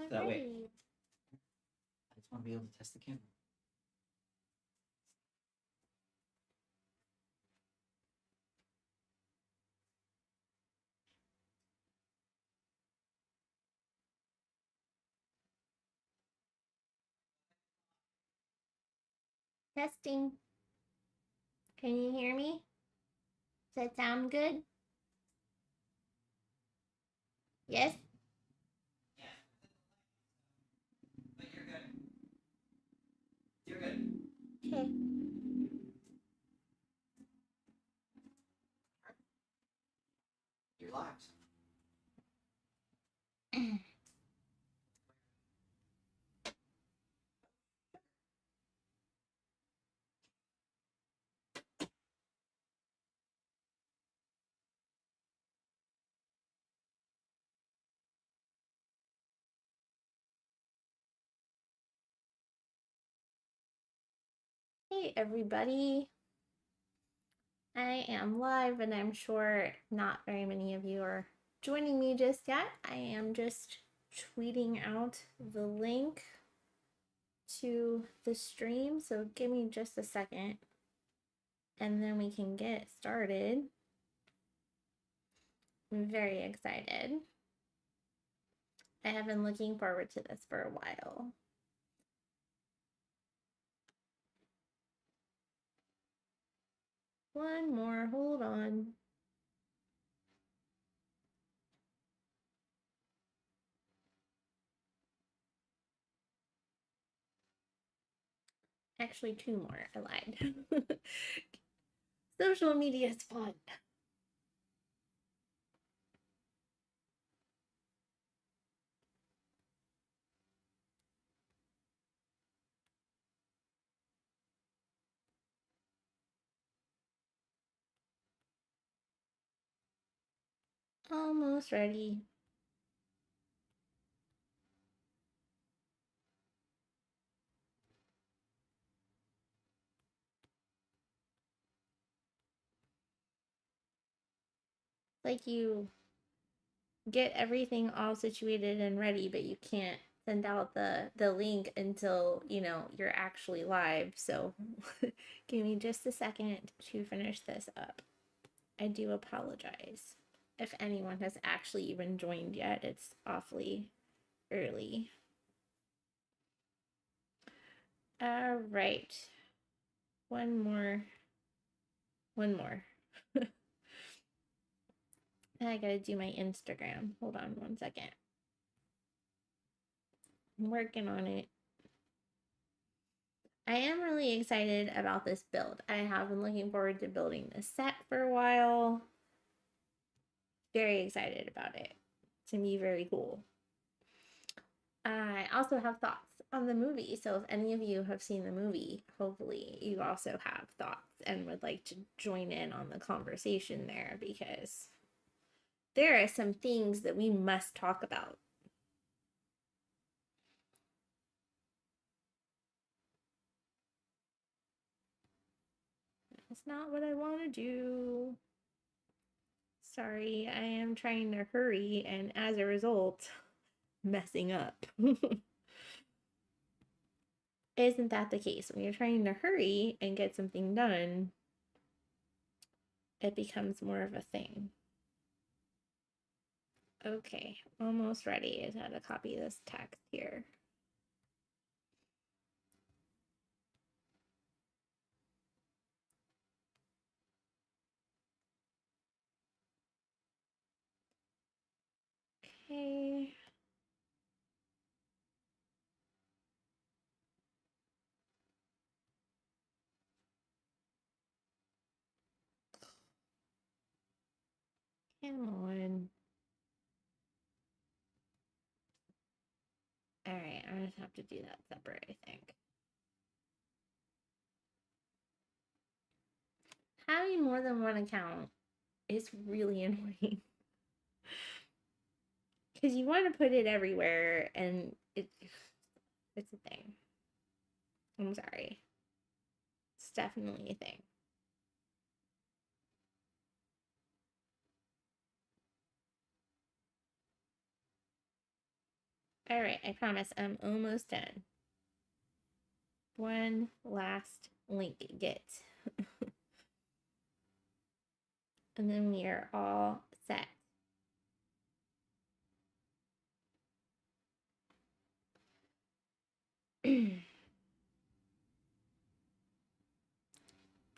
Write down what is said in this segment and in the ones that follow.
that way. I just want to be able to test the camera. Testing. Can you hear me? Does that sound good? Yes? Yeah. But you're good. You're good. Okay. You're live. Hey, everybody. I am live, and I'm sure not very many of you are joining me just yet. I am just tweeting out the link to the stream, so give me just a second, and then we can get started. I'm very excited. I have been looking forward to this for a while. One more, hold on. Actually, two more. I lied. Social media is fun. Almost ready. Like you get everything all situated and ready, but you can't send out the link until, you know, you're actually live. So give me just a second to finish this up. I do apologize. If anyone has actually even joined yet, it's awfully early. All right. One more. I gotta do my Instagram. Hold on one second. I'm working on it. I am really excited about this build. I have been looking forward to building this set for a while. Very excited about it. It's gonna be very cool. I also have thoughts on the movie. So if any of you have seen the movie, hopefully you also have thoughts and would like to join in on the conversation there, because there are some things that we must talk about. That's not what I want to do. Sorry, I am trying to hurry, and as a result, messing up. Isn't that the case? When you're trying to hurry and get something done, it becomes more of a thing. Okay, almost ready. I just had to copy this text here. Okay. Come on. All right, I just have to do that separate, I think. Having more than one account is really annoying. Because you want to put it everywhere, and it's a thing. I'm sorry. It's definitely a thing. All right, I promise I'm almost done. One last link get. And then we are all set.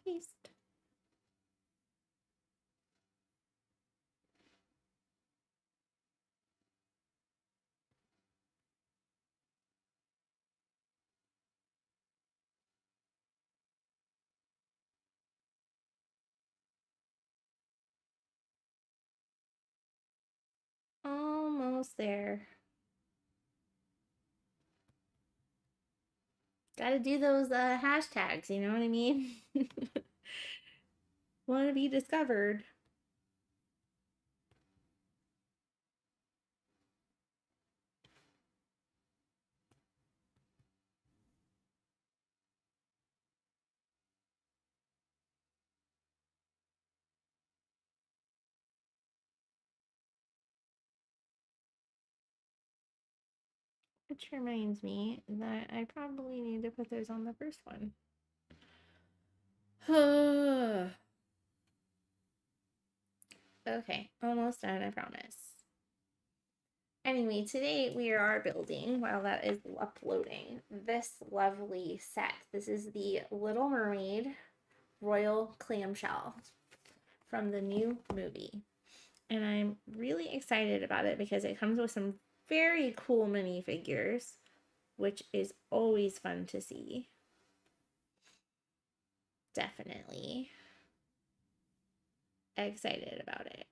Paste. Almost there. Gotta do those hashtags, you know what I mean? Want to be discovered. Which reminds me that I probably need to put those on the first one. Okay, almost done, I promise. Anyway, today we are building, while that is uploading, this lovely set. This is the Little Mermaid Royal Clamshell from the new movie. And I'm really excited about it because it comes with some very cool minifigures, which is always fun to see. Definitely excited about it.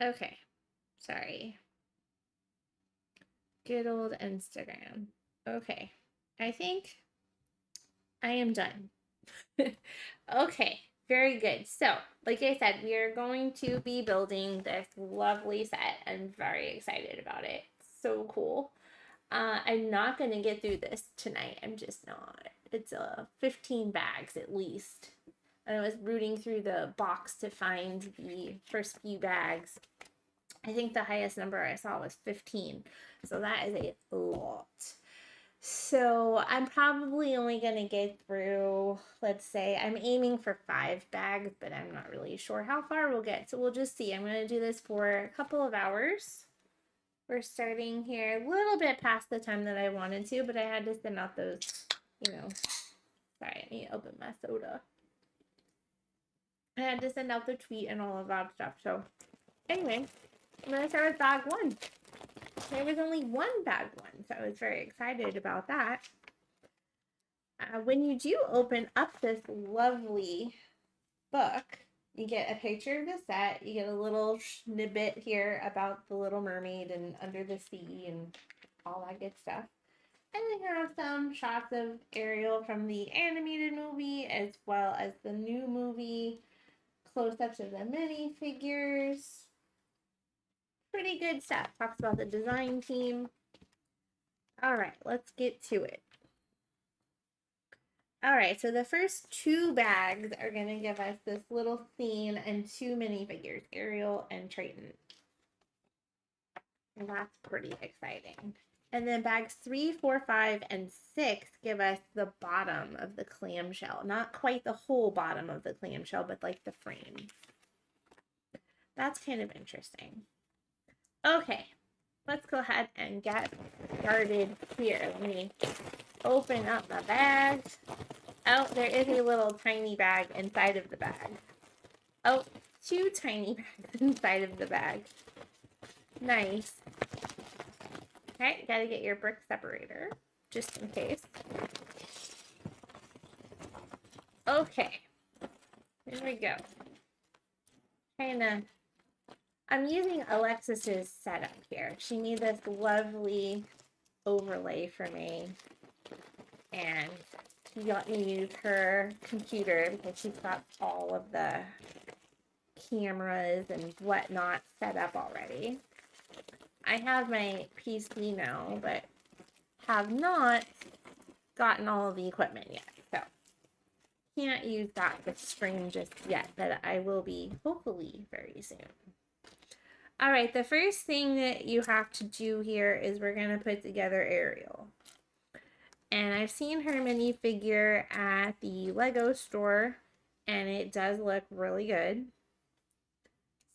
Okay, sorry. Good old Instagram. Okay, I think I am done. Okay, very good. So, like I said, we are going to be building this lovely set. I'm very excited about it. So cool. I'm not going to get through this tonight. I'm just not. It's 15 bags at least. And I was rooting through the box to find the first few bags. I think the highest number I saw was 15. So that is a lot. So I'm probably only going to get through, let's say, I'm aiming for 5 bags, but I'm not really sure how far we'll get. So we'll just see. I'm going to do this for a couple of hours. We're starting here a little bit past the time that I wanted to, but I had to send out those, sorry, I need to open my soda. I had to send out the tweet and all of that stuff. So anyway, I'm going to start with bag 1. There was only 1 bag 1, so I was very excited about that. When you do open up this lovely book, you get a picture of the set, you get a little snippet here about the Little Mermaid and Under the Sea and all that good stuff. And then you have some shots of Ariel from the animated movie as well as the new movie, close-ups of the minifigures. Pretty good stuff. Talks about the design team. All right, let's get to it. All right, so the first 2 bags are going to give us this little scene and 2 minifigures, Ariel and Triton. And that's pretty exciting. And then bags 3, 4, 5, and 6 give us the bottom of the clamshell. Not quite the whole bottom of the clamshell, but like the frame. That's kind of interesting. Okay, let's go ahead and get started here. Let me open up my bags. Oh, there is a little tiny bag inside of the bag. Oh, 2 tiny bags inside of the bag. Nice. Okay, gotta get your brick separator, just in case. Okay, here we go. I'm using Alexis's setup here. She made this lovely overlay for me, and she let me use her computer because she's got all of the cameras and whatnot set up already. I have my PC now, but have not gotten all of the equipment yet. So can't use that with screen just yet, but I will be hopefully very soon. All right, the first thing that you have to do here is we're going to put together Ariel. And I've seen her minifigure at the Lego store, and it does look really good.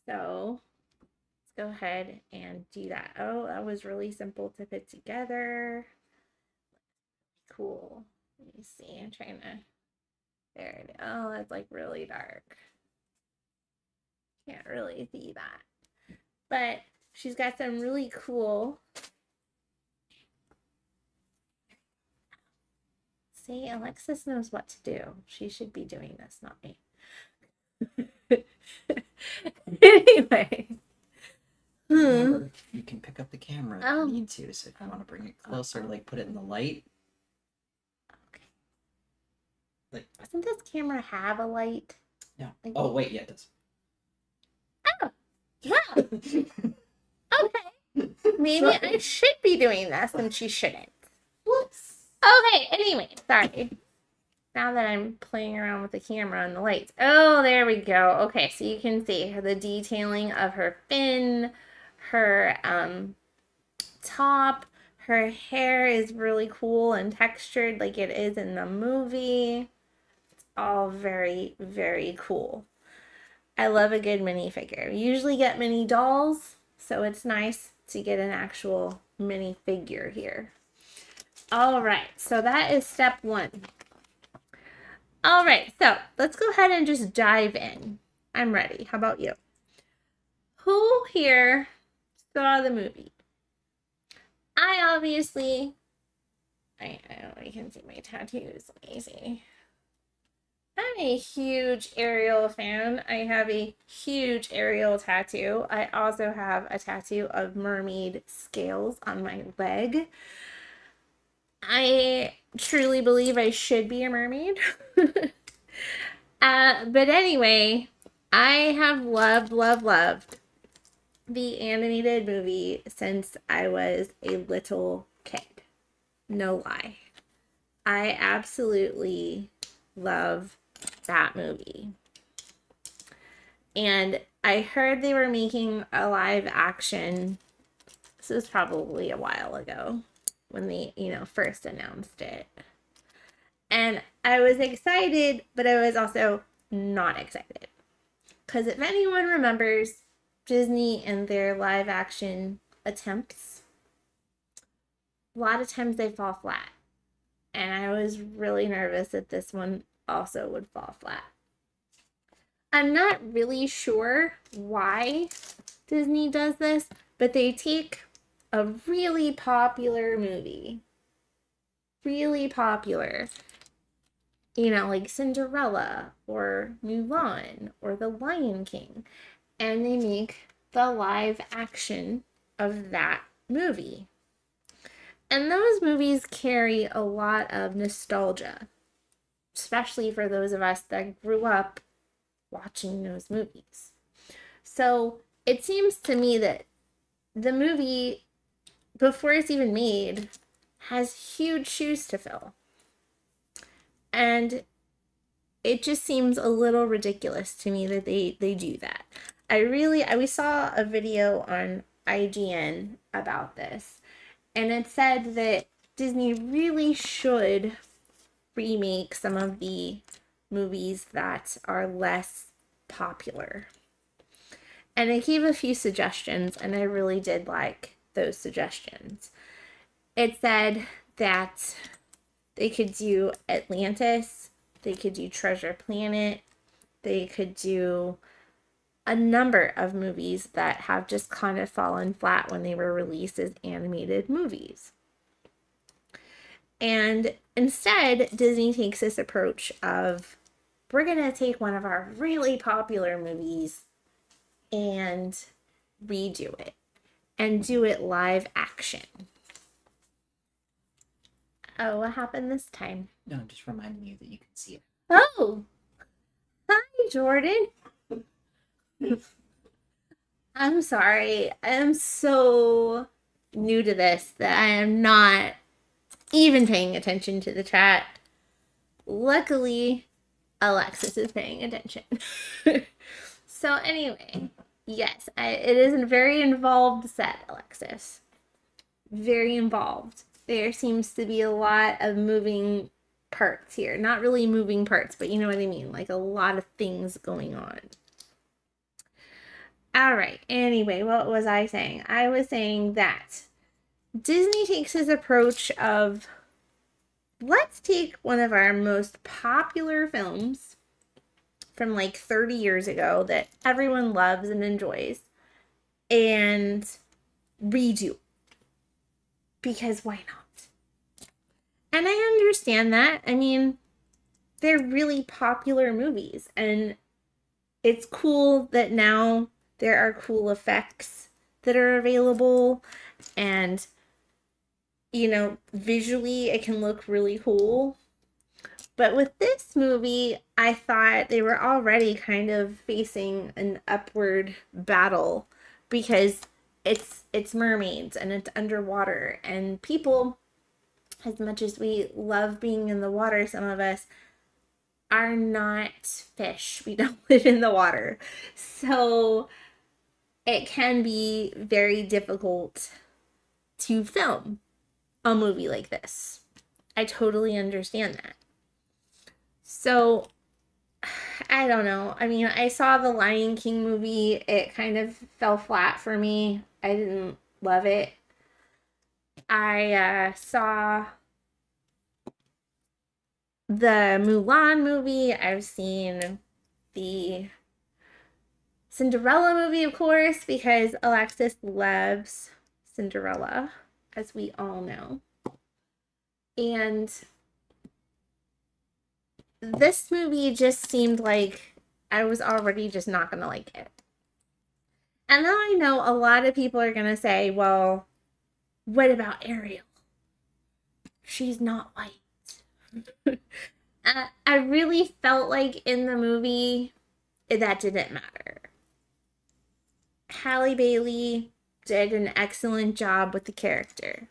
So let's go ahead and do that. Oh, that was really simple to put together. Cool. Let me see. I'm trying to. There it is. Oh, that's like really dark. Can't really see that. But she's got some really cool. See, Alexis knows what to do. She should be doing this, not me. Anyway. Remember, you can pick up the camera if Oh. you need to, so if you want to bring it closer, like put it in the light. Okay. Like, doesn't this camera have a light? No. Like, oh, wait, yeah, it does. Oh, yeah. Okay. Maybe I should be doing this and she shouldn't. Whoops. Okay, anyway, sorry. Now that I'm playing around with the camera and the lights. Oh, there we go. Okay, so you can see the detailing of her fin, her top, her hair is really cool and textured like it is in the movie. It's all very, very cool. I love a good minifigure. We usually get mini dolls, so it's nice to get an actual minifigure here. All right, so that is step one. All right, so let's go ahead and just dive in. I'm ready. How about you? Who here saw the movie? I obviously, I don't know, you can see my tattoos. Let me see. I'm a huge Ariel fan. I have a huge Ariel tattoo. I also have a tattoo of mermaid scales on my leg. I truly believe I should be a mermaid. But anyway, I have loved the animated movie since I was a little kid. No lie. I absolutely love that movie. And I heard they were making a live action. This was probably a while ago when they, first announced it. And I was excited, but I was also not excited. Because if anyone remembers Disney and their live action attempts, a lot of times they fall flat. And I was really nervous that this one also would fall flat. I'm not really sure why Disney does this, but they take a really popular movie, really popular, like Cinderella or Mulan or The Lion King, and they make the live action of that movie. And those movies carry a lot of nostalgia, especially for those of us that grew up watching those movies. So it seems to me that the movie, before it's even made, has huge shoes to fill. And it just seems a little ridiculous to me that they do that. We saw a video on IGN about this, and it said that Disney really should remake some of the movies that are less popular. And it gave a few suggestions, and I really did like those suggestions. It said that they could do Atlantis, they could do Treasure Planet, they could do a number of movies that have just kind of fallen flat when they were released as animated movies. And instead, Disney takes this approach of, we're going to take one of our really popular movies and redo it and do it live action. Oh, what happened this time? No, I'm just reminding you that you can see it. Oh, hi, Jordan. I'm sorry. I am so new to this that I am not even paying attention to the chat. Luckily, Alexis is paying attention. So anyway, yes, it is a very involved set, Alexis. Very involved. There seems to be a lot of moving parts here. Not really moving parts, but you know what I mean. Like a lot of things going on. All right. Anyway, what was I saying? I was saying that Disney takes this approach of, let's take one of our most popular films from like 30 years ago that everyone loves and enjoys and redo. Because why not? And I understand that. I mean, they're really popular movies, and it's cool that now there are cool effects that are available, and you know, visually it can look really cool. But with this movie, I thought they were already kind of facing an upward battle because it's mermaids and it's underwater, and people, as much as we love being in the water, some of us are not fish. We don't live in the water. So it can be very difficult to film a movie like this. I totally understand that. So I don't know. I mean, I saw the Lion King movie. It kind of fell flat for me. I didn't love it. I saw the Mulan movie. I've seen the Cinderella movie, of course, because Alexis loves Cinderella, as we all know. And this movie just seemed like I was already just not going to like it. And now I know a lot of people are going to say, well, what about Ariel? She's not white. I really felt like in the movie that didn't matter. Halle Bailey did an excellent job with the character.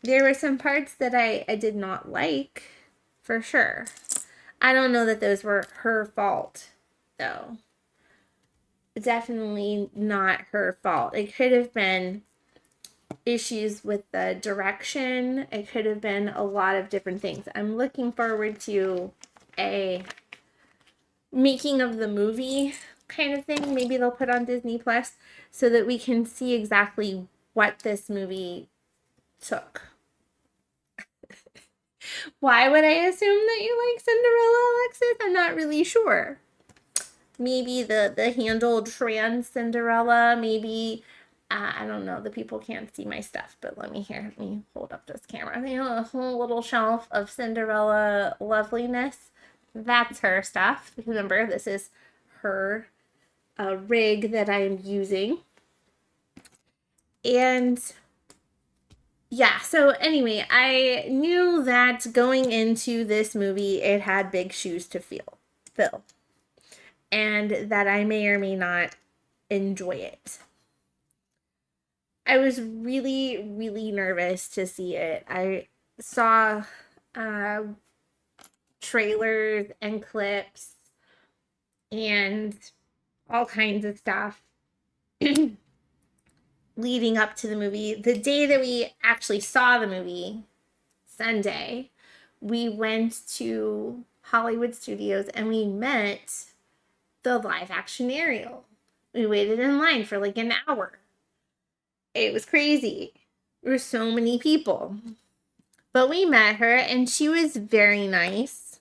There were some parts that I did not like, for sure. I don't know that those were her fault, though. Definitely not her fault. It could have been issues with the direction. It could have been a lot of different things. I'm looking forward to a making of the movie kind of thing. Maybe they'll put on Disney Plus so that we can see exactly what this movie took. Why would I assume that you like Cinderella, Alexis? I'm not really sure. Maybe the handle trans Cinderella, maybe, I don't know, the people can't see my stuff, but let me hold up this camera. You know, a whole little shelf of Cinderella loveliness. That's her stuff. Remember, this is her rig that I'm using. And yeah, so anyway, I knew that going into this movie, it had big shoes to fill. And that I may or may not enjoy it. I was really, really nervous to see it. I saw trailers and clips and all kinds of stuff leading up to the movie. The day that we actually saw the movie, Sunday, we went to Hollywood Studios and we met the live action Ariel. We waited in line for like an hour. It was crazy. There were so many people. But we met her and she was very nice.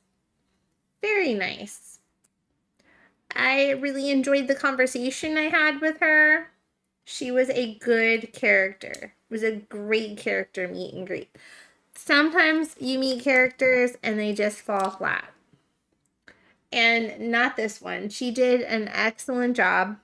Very nice. I really enjoyed the conversation I had with her. She was a good character. It was a great character meet and greet. Sometimes you meet characters and they just fall flat. And not this one. She did an excellent job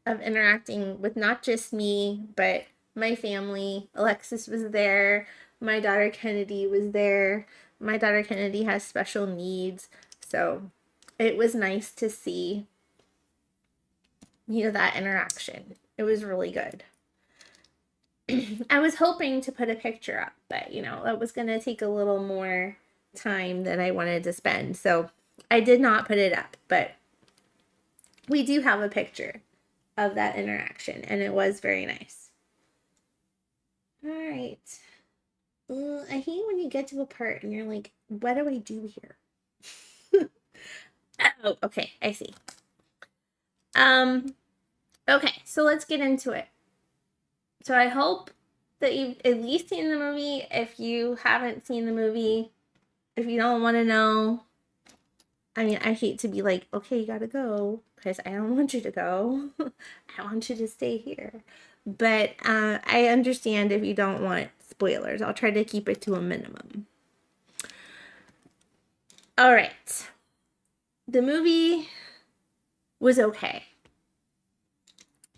of interacting with not just me, but my family. Alexis was there. My daughter Kennedy was there. My daughter Kennedy has special needs. So it was nice to see, you know, that interaction. It was really good. I was hoping to put a picture up, but, you know, it was going to take a little more time than I wanted to spend. So I did not put it up, but we do have a picture of that interaction, and it was very nice. All right. I hate when you get to a part and you're like, what do I do here? Oh, okay, I see. Okay, so let's get into it. So I hope that you've at least seen the movie. If you haven't seen the movie, if you don't want to know, I mean, I hate to be like, okay, you gotta go, because I don't want you to go. I want you to stay here. But I understand if you don't want spoilers. I'll try to keep it to a minimum. All right. The movie was okay.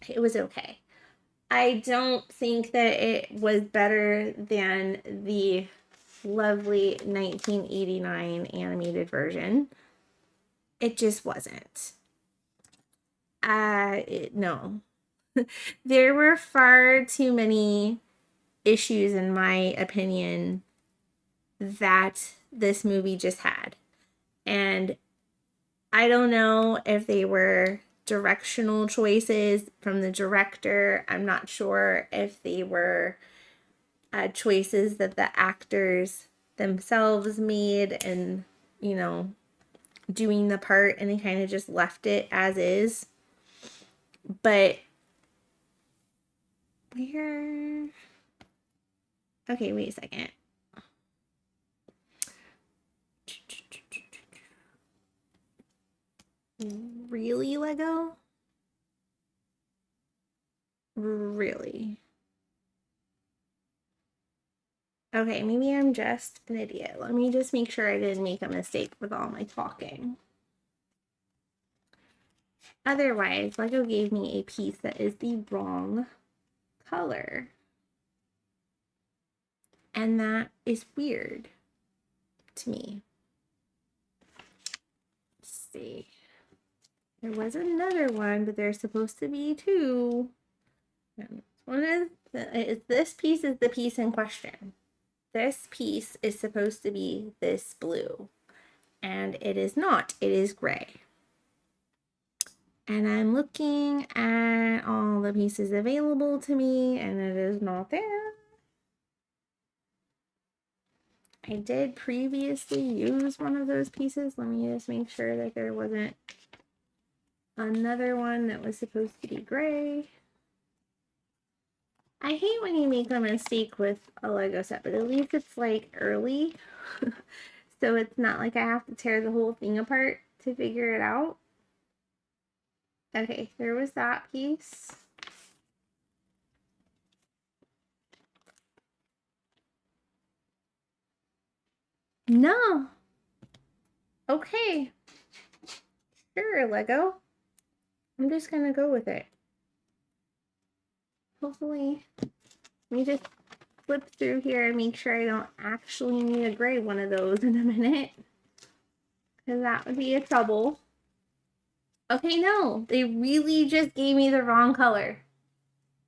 It was okay. I don't think that it was better than the lovely 1989 animated version. It just wasn't. No. There were far too many issues, in my opinion, that this movie just had. And I don't know if they were directional choices from the director. I'm not sure if they were choices that the actors themselves made and, you know, doing the part, and they kind of just left it as is. But where? Okay, wait a second. Really, Lego? Really? Okay, maybe I'm just an idiot. Let me just make sure I didn't make a mistake with all my talking. Otherwise, Lego gave me a piece that is the wrong color. And that is weird to me. Let's see. There was another one, but there's supposed to be two. This piece is the piece in question. This piece is supposed to be this blue, and it is not. It is gray. And I'm looking at all the pieces available to me, and it is not there. I did previously use one of those pieces. Let me just make sure that there wasn't another one that was supposed to be gray. I hate when you make a mistake with a Lego set, but at least it's like early. So it's not like I have to tear the whole thing apart to figure it out. Okay, there was that piece. No. Okay. Sure, Lego. I'm just gonna go with it. Hopefully, let me just flip through here and make sure I don't actually need a gray one of those in a minute, because that would be a trouble. Okay, no, they really just gave me the wrong color.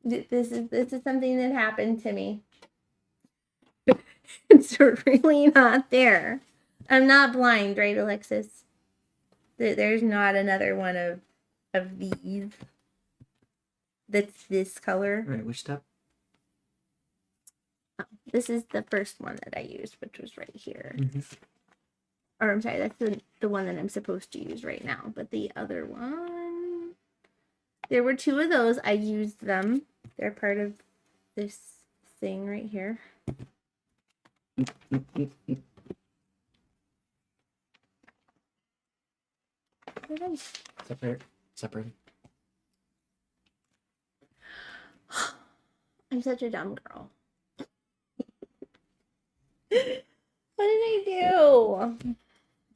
This is something that happened to me. It's really not there. I'm not blind, right, Alexis? There's not another one of these that's this color. Right, which step? Oh, this is the first one that I used, which was right here. Mm-hmm. Or I'm sorry, that's the one that I'm supposed to use right now. But the other one, there were two of those. I used them. They're part of this thing right here. Separate. I'm such a dumb girl. What did I do?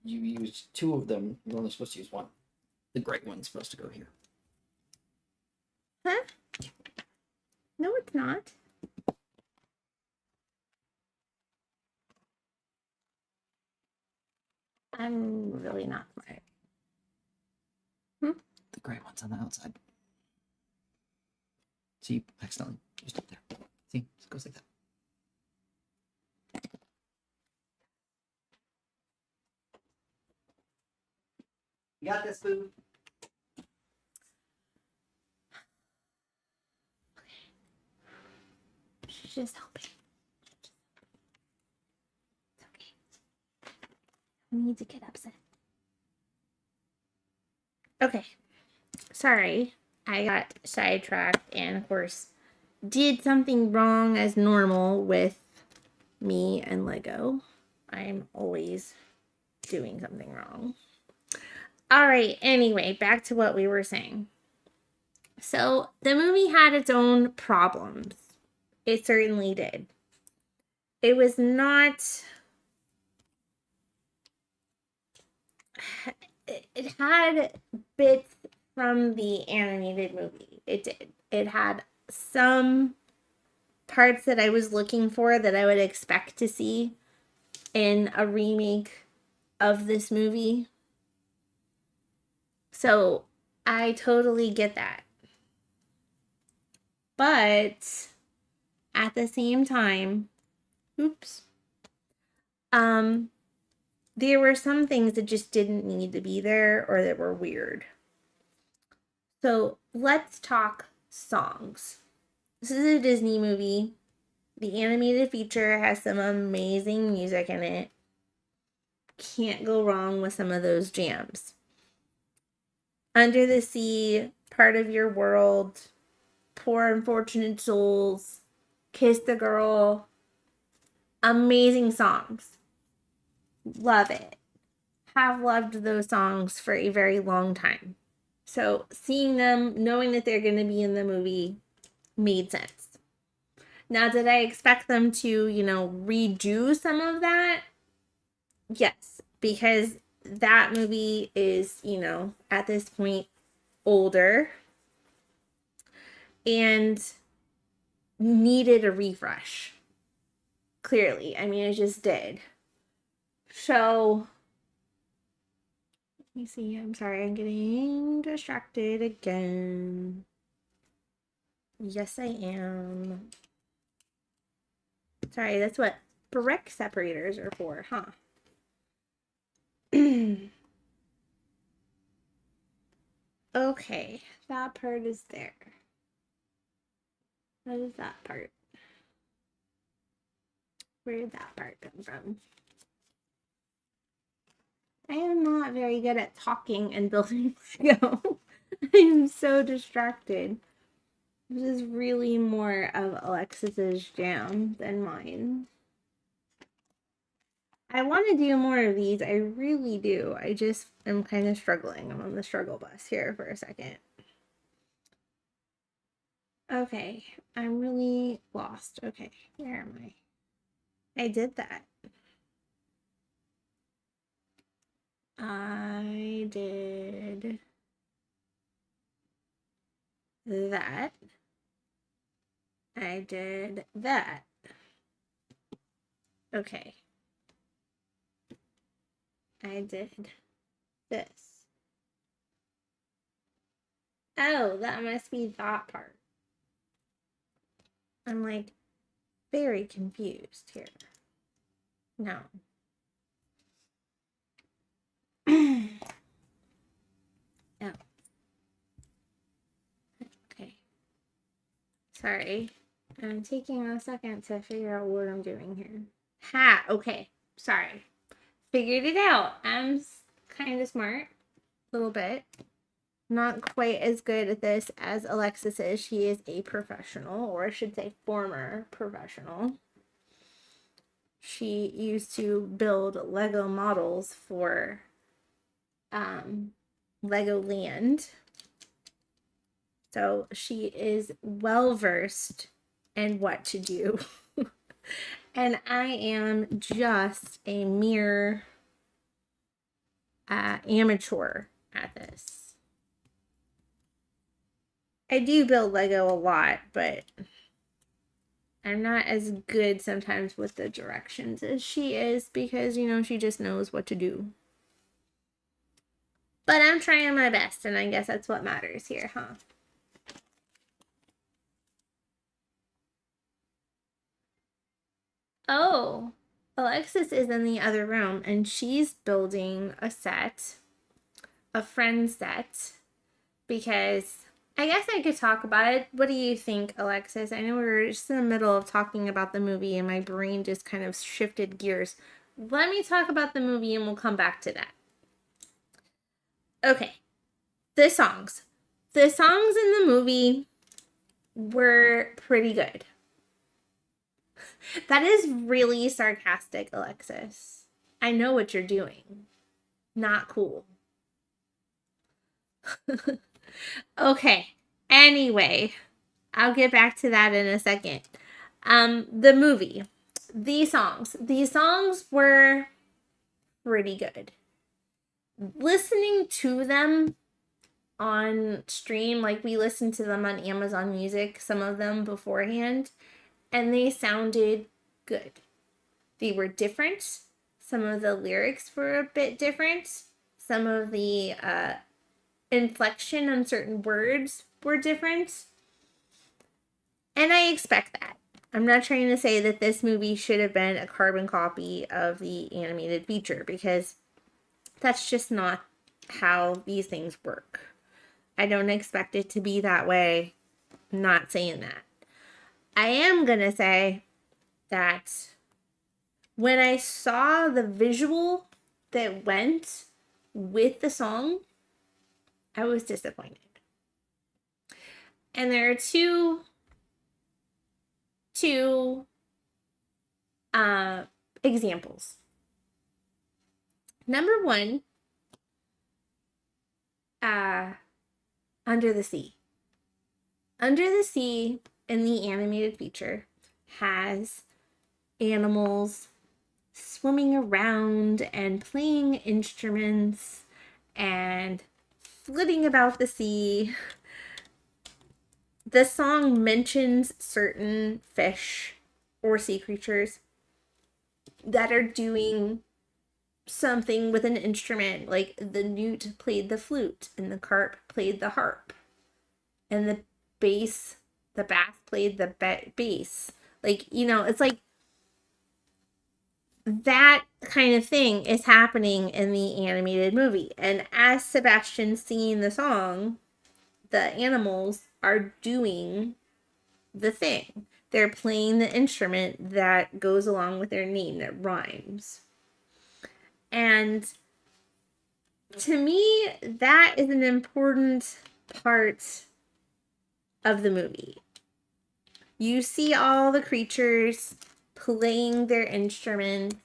You used two of them. You're only supposed to use one. The gray one's supposed to go here. Huh? No, it's not. I'm really not smart. The gray one's on the outside. So you accidentally used it there. See? It goes like that. You got this, boo. She's just helping. It's okay. I need to get upset. Okay. Sorry. I got sidetracked and, of course, did something wrong as normal with me and Lego. I'm always doing something wrong. All right. Anyway, back to what we were saying. So the movie had its own problems. It certainly did. It was not. It had bits from the animated movie. It did. It had some parts that I was looking for that I would expect to see in a remake of this movie. So I totally get that. But at the same time, oops, there were some things that just didn't need to be there or that were weird. So let's talk songs. This is a Disney movie. The animated feature has some amazing music in it. Can't go wrong with some of those jams. Under the Sea, Part of Your World, Poor Unfortunate Souls, Kiss the Girl. Amazing songs. Love it. Have loved those songs for a very long time. So seeing them, knowing that they're going to be in the movie, made sense. Now, did I expect them to, redo some of that? Yes, because that movie is, at this point, older and needed a refresh. Clearly. I mean, it just did. So, let me see. I'm sorry, I'm getting distracted again. Yes, I am. Sorry, that's what brick separators are for, huh? Okay, that part is there. What is that part? Where did that part come from? I am not very good at talking and building Lego. I am so distracted. This is really more of Alexis's jam than mine. I want to do more of these. I really do. I just am kind of struggling. I'm on the struggle bus here for a second. Okay, I'm really lost. Okay, where am I? I did that. I did that. I did that. Okay. I did this. Oh, that must be that part. I'm like very confused here. No. Oh. Okay. Sorry. I'm taking a second to figure out what I'm doing here. Ha! Okay. Sorry. Figured it out. I'm kind of smart. A little bit. Not quite as good at this as Alexis is. She is a professional, or I should say former professional. She used to build Lego models for Legoland. So she is well versed in what to do. And I am just a mere amateur at this. I do build Lego a lot, but I'm not as good sometimes with the directions as she is because, she just knows what to do. But I'm trying my best, and I guess that's what matters here, huh? Oh, Alexis is in the other room, and she's building a set a friend set because I guess I could talk about it. What do you think, Alexis? I know we were just in the middle of talking about the movie and my brain just kind of shifted gears. Let me talk about the movie and we'll come back to that. Okay, the songs. The songs in the movie were pretty good. That is really sarcastic, Alexis. I know what you're doing. Not cool. Okay. Anyway, I'll get back to that in a second. The movie. These songs. These songs were pretty good. Listening to them on stream, like we listened to them on Amazon Music, some of them beforehand, and they sounded good. They were different. Some of the lyrics were a bit different. Some of the inflection on certain words were different. And I expect that. I'm not trying to say that this movie should have been a carbon copy of the animated feature, because that's just not how these things work. I don't expect it to be that way. I'm not saying that. I am going to say that when I saw the visual that went with the song, I was disappointed. And there are two examples. Number one, Under the Sea. Under the Sea in the animated feature has animals swimming around and playing instruments and flitting about the sea. The song mentions certain fish or sea creatures that are doing something with an instrument, like the newt played the flute and the carp played the harp and the bass played the bass. Like, it's like that kind of thing is happening in the animated movie. And as Sebastian's singing the song, the animals are doing the thing. They're playing the instrument that goes along with their name, that rhymes. And to me, that is an important part of the movie. You see all the creatures playing their instruments.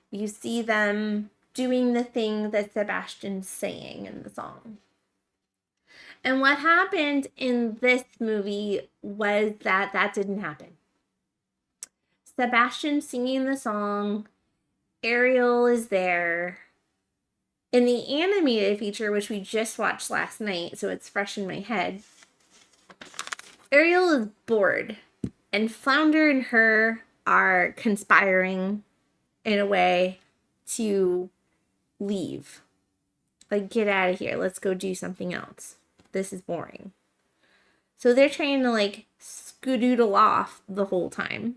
You see them doing the thing that Sebastian's saying in the song. And what happened in this movie was that didn't happen. Sebastian singing the song, Ariel is there. In the animated feature, which we just watched last night, so it's fresh in my head, Ariel is bored, and Flounder and her are conspiring in a way to leave. Like, get out of here. Let's go do something else. This is boring. So they're trying to, like, skedoodle off the whole time.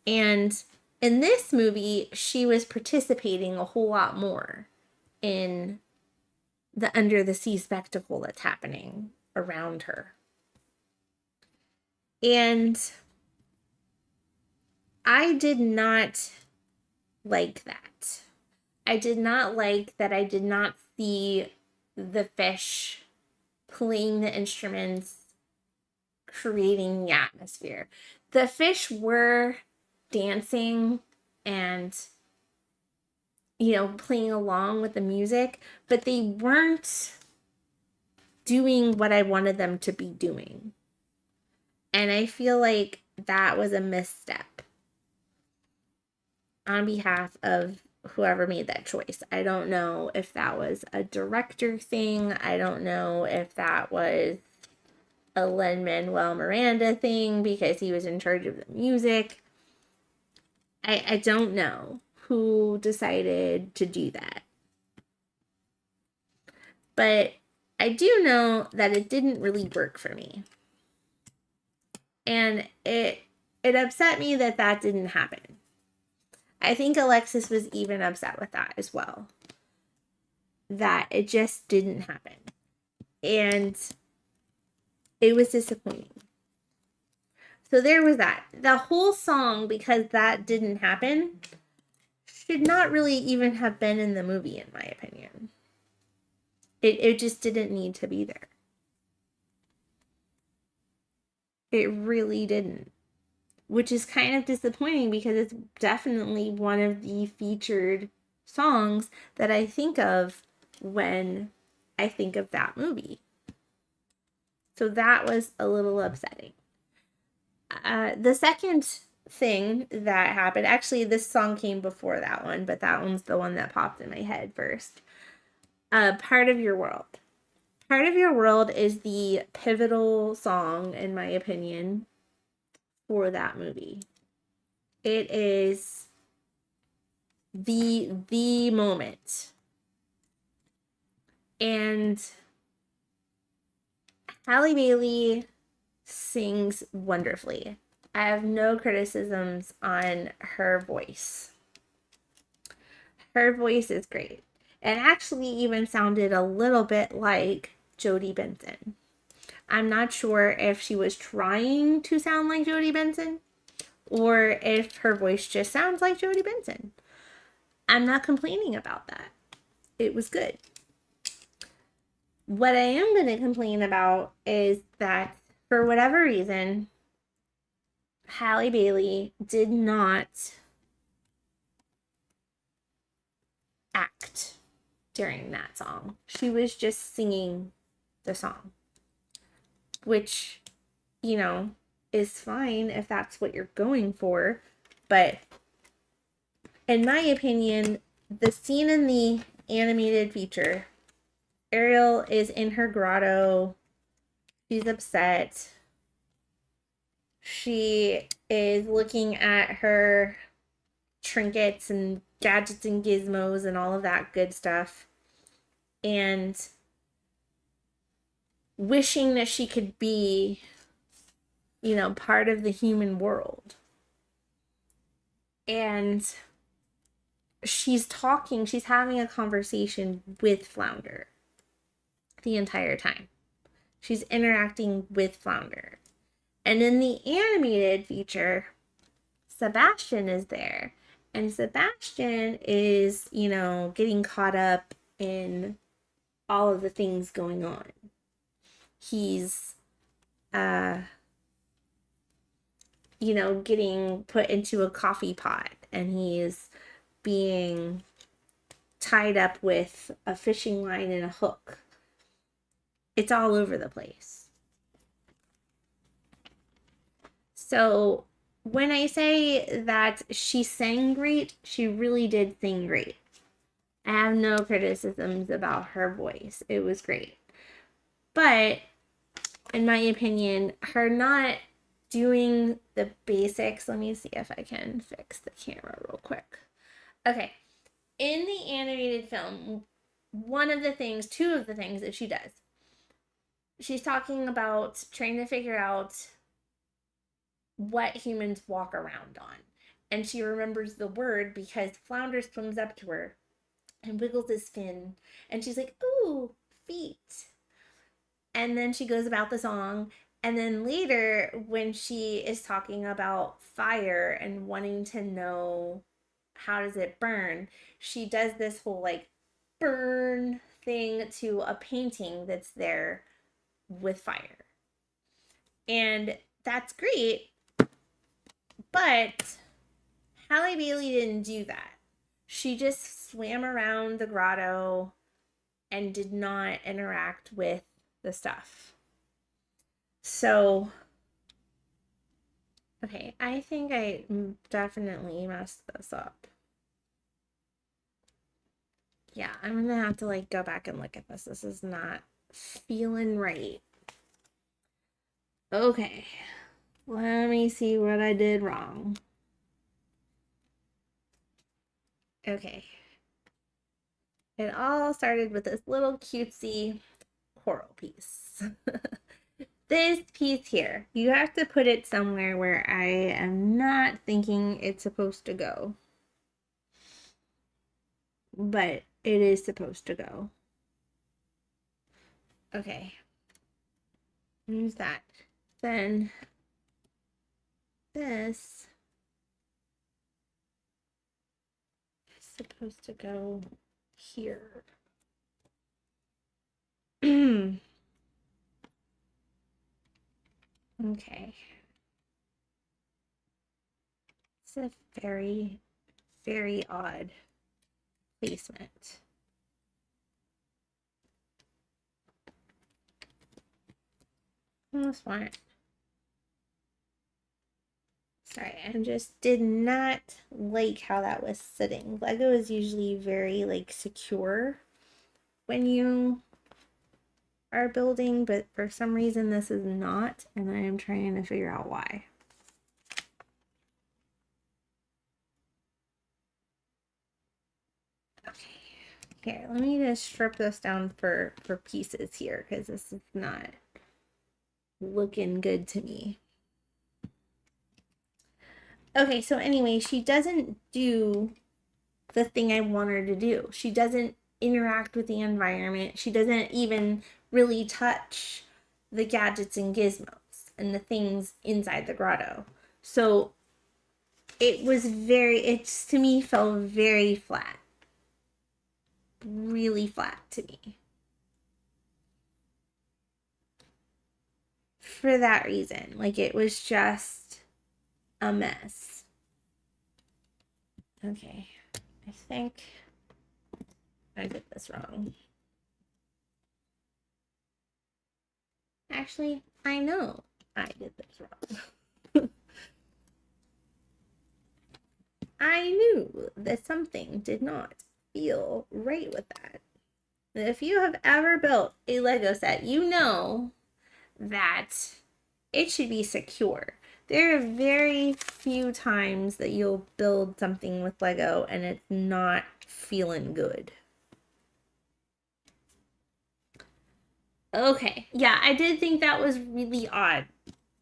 And in this movie, she was participating a whole lot more in the under the sea spectacle that's happening around her. And I did not like that. I did not like that I did not see the fish playing the instruments, creating the atmosphere. The fish were dancing and, playing along with the music, but they weren't doing what I wanted them to be doing. And I feel like that was a misstep on behalf of whoever made that choice. I don't know if that was a director thing. I don't know if that was a Lin-Manuel Miranda thing because he was in charge of the music. I don't know who decided to do that. But I do know that it didn't really work for me. And it upset me that didn't happen. I think Alexis was even upset with that as well. that it just didn't happen. And it was disappointing. So there was that. The whole song, because that didn't happen, should not really even have been in the movie, in my opinion. It just didn't need to be there. It really didn't. Which is kind of disappointing because it's definitely one of the featured songs that I think of when I think of that movie. So that was a little upsetting. The second thing that happened, actually this song came before that one, but that one's the one that popped in my head first. Part of Your World. Part of Your World is the pivotal song, in my opinion, for that movie. It is the moment. And Halle Bailey sings wonderfully. I have no criticisms on her voice. Her voice is great. And actually even sounded a little bit like Jodie Benson. I'm not sure if she was trying to sound like Jodie Benson or if her voice just sounds like Jodie Benson. I'm not complaining about that. It was good. What I am going to complain about is that for whatever reason, Halle Bailey did not act during that song. She was just singing the song, which, you know, is fine if that's what you're going for. But in my opinion, the scene in the animated feature, Ariel is in her grotto. She's upset. She is looking at her trinkets and gadgets and gizmos and all of that good stuff. And wishing that she could be, you know, part of the human world. And she's having a conversation with Flounder the entire time. She's interacting with Flounder. And in the animated feature, Sebastian is there. And Sebastian is, you know, getting caught up in all of the things going on. He's, you know, getting put into a coffee pot, and he's being tied up with a fishing line and a hook. It's all over the place. So when I say that she sang great, she really did sing great. I have no criticisms about her voice. It was great. But in my opinion, her not doing the basics, let me see if I can fix the camera real quick. Okay. In the animated film, two of the things that she does, she's talking about trying to figure out what humans walk around on. And she remembers the word because Flounder swims up to her and wiggles his fin. And she's like, ooh, feet. And then she goes about the song. And then later, when she is talking about fire and wanting to know how does it burn, she does this whole like burn thing to a painting that's there with fire. And that's great. But Halle Bailey didn't do that. She just swam around the grotto and did not interact with the stuff. So, okay, I think I definitely messed this up. Yeah, I'm gonna have to like go back and look at this. This is not feeling right. Okay, let me see what I did wrong. Okay. It all started with this little cutesy coral piece. This piece here, you have to put it somewhere where I am not thinking it's supposed to go. But it is supposed to go. Okay. Use that. Then this is supposed to go here. Okay. It's a very, very odd placement. Oh, smart. Sorry, I just did not like how that was sitting. Lego is usually very like secure when you are building, but for some reason this is not, and I am trying to figure out why. Okay, here, let me just strip this down for pieces here, because this is not looking good to me. Okay, so anyway, she doesn't do the thing I want her to do. She doesn't interact with the environment. She doesn't even really touch the gadgets and gizmos and the things inside the grotto. So it to me felt very flat. Really flat to me. For that reason, like it was just a mess. Okay, I think I did this wrong. Actually, I know I did this wrong. I knew that something did not feel right with that. If you have ever built a Lego set, you know that it should be secure. There are very few times that you'll build something with Lego and it's not feeling good. Okay, yeah, I did think that was really odd,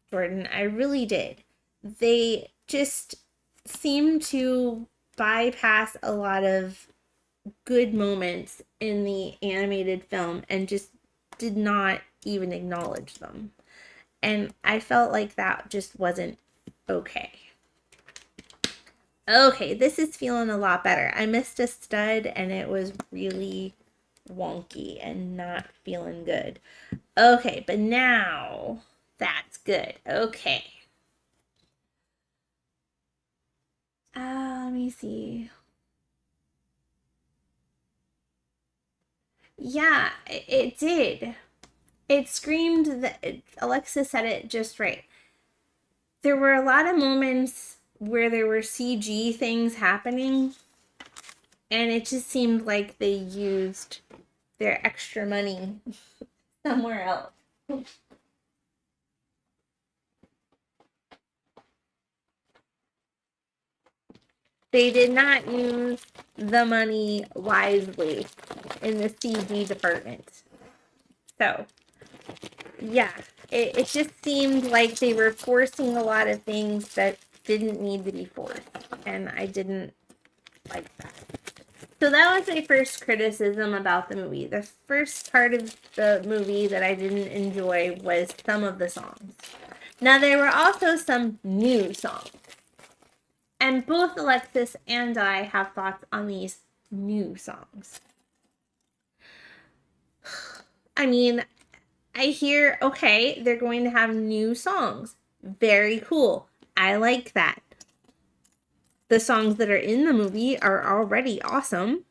Jordan. I really did. They just seem to bypass a lot of good moments in the animated film and just did not even acknowledge them. And I felt like that just wasn't okay. Okay, this is feeling a lot better. I missed a stud and it was really wonky and not feeling good. Okay, but now that's good. Okay. Let me see. Yeah, it did. It screamed that Alexis said it just right. There were a lot of moments where there were CG things happening, and it just seemed like they used their extra money somewhere else. They did not use the money wisely in the CG department. So, yeah, it just seemed like they were forcing a lot of things that didn't need to be forced. And I didn't like that. So that was my first criticism about the movie. The first part of the movie that I didn't enjoy was some of the songs. Now, there were also some new songs. And both Alexis and I have thoughts on these new songs. I mean, I hear, okay, they're going to have new songs. Very cool. I like that. The songs that are in the movie are already awesome.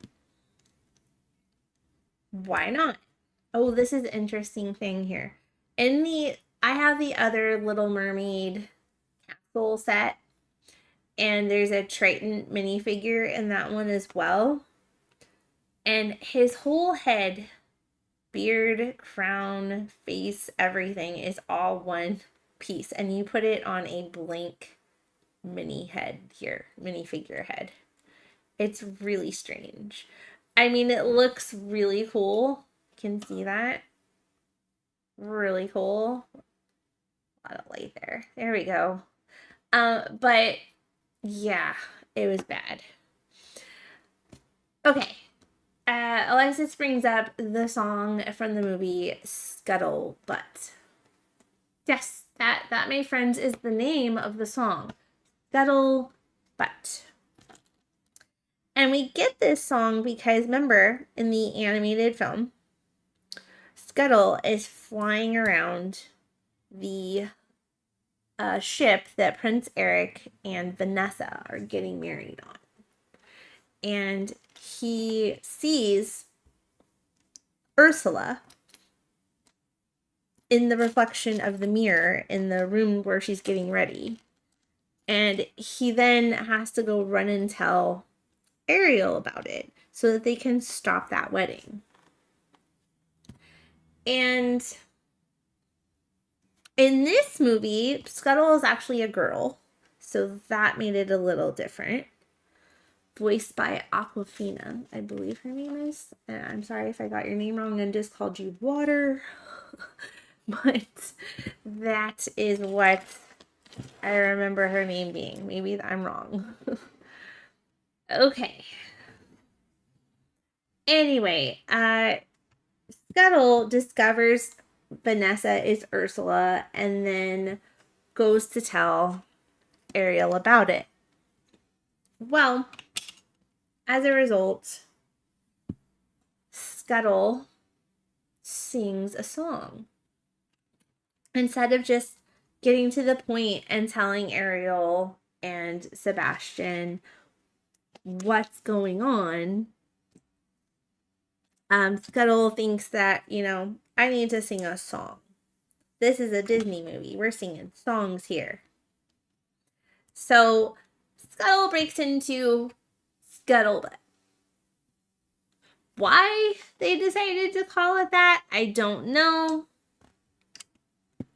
Why not? Oh, this is an interesting thing here. I have the other Little Mermaid capsule set, and there's a Triton minifigure in that one as well. And his whole head, beard, crown, face, everything is all one piece. And you put it on a blank mini head here, minifigure head. It's really strange. I mean, it looks really cool. You can see that. Really cool. A lot of light there. There we go. But yeah, it was bad. Okay. Alexis brings up the song from the movie Scuttlebutt. Yes, that, my friends, is the name of the song. Scuttlebutt. And we get this song because, remember, in the animated film, Scuttle is flying around the ship that Prince Eric and Vanessa are getting married on. And he sees Ursula in the reflection of the mirror in the room where she's getting ready. And he then has to go run and tell Ariel about it so that they can stop that wedding. And in this movie, Scuttle is actually a girl, so that made it a little different. Voiced by Aquafina, I believe her name is. And I'm sorry if I got your name wrong and just called you Water. But that is what I remember her name being. Maybe I'm wrong. Okay. Anyway, Scuttle discovers Vanessa is Ursula and then goes to tell Ariel about it. Well, as a result, Scuttle sings a song. Instead of just getting to the point and telling Ariel and Sebastian what's going on, Scuttle thinks that, I need to sing a song. This is a Disney movie. We're singing songs here. So Scuttle breaks into Scuttlebutt. Why they decided to call it that, I don't know.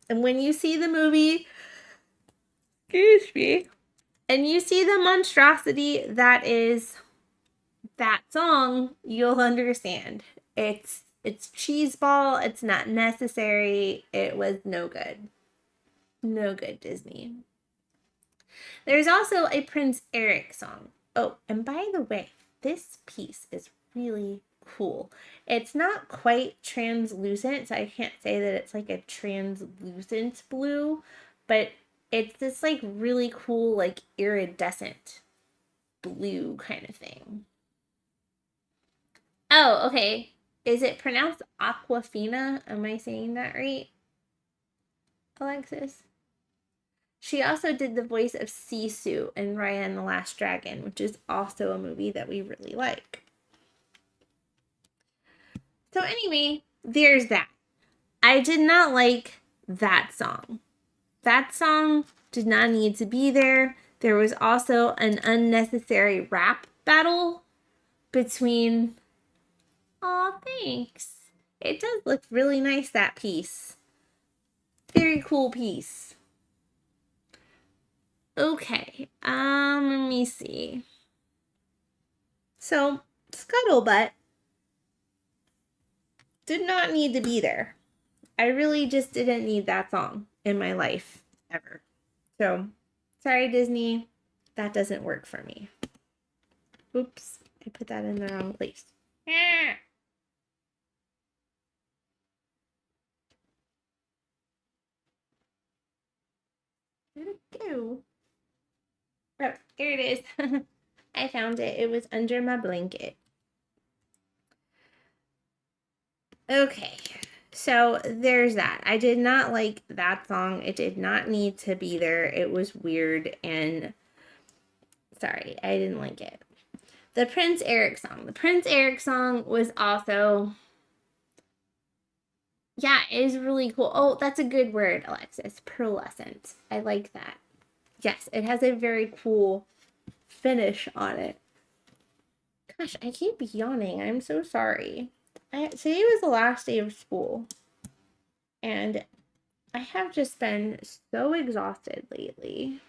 And when you see the movie, excuse me, and you see the monstrosity that is that song, you'll understand. It's cheeseball. It's not necessary. It was no good. No good, Disney. There's also a Prince Eric song. Oh, and by the way, this piece is really cool. It's not quite translucent, so I can't say that it's like a translucent blue, but it's this like really cool, like iridescent blue kind of thing. Oh, okay. Is it pronounced Aquafina? Am I saying that right, Alexis? She also did the voice of Sisu in Raya and the Last Dragon, which is also a movie that we really like. So anyway, there's that. I did not like that song. That song did not need to be there. There was also an unnecessary rap battle between... Aw, thanks. It does look really nice, that piece. Very cool piece. Okay, let me see. So, Scuttlebutt did not need to be there. I really just didn't need that song in my life, ever. So, sorry, Disney. That doesn't work for me. Oops, I put that in the wrong place. Where'd it go? Oh, here it is. I found it. It was under my blanket. Okay, so there's that. I did not like that song. It did not need to be there. It was weird and sorry, I didn't like it. The Prince Eric song. The Prince Eric song was also... Yeah, it is really cool. Oh, that's a good word, Alexis. Pearlescent. I like that. Yes, it has a very cool finish on it. Gosh, I keep yawning. I'm so sorry. Today was the last day of school. And I have just been so exhausted lately.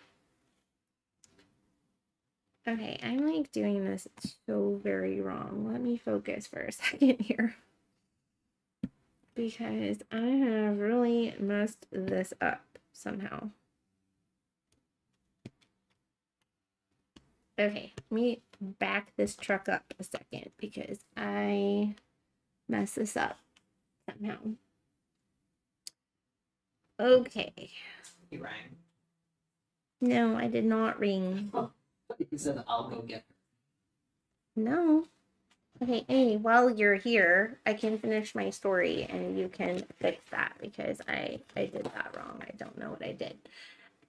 Okay, I'm like doing this so very wrong. Let me focus for a second here. Because I have really messed this up somehow. Okay, let me back this truck up a second because I messed this up somehow. Okay. You rang. No, I did not ring. Oh, he said I'll go get her. No. Okay, anyway, while you're here, I can finish my story and you can fix that because I did that wrong. I don't know what I did.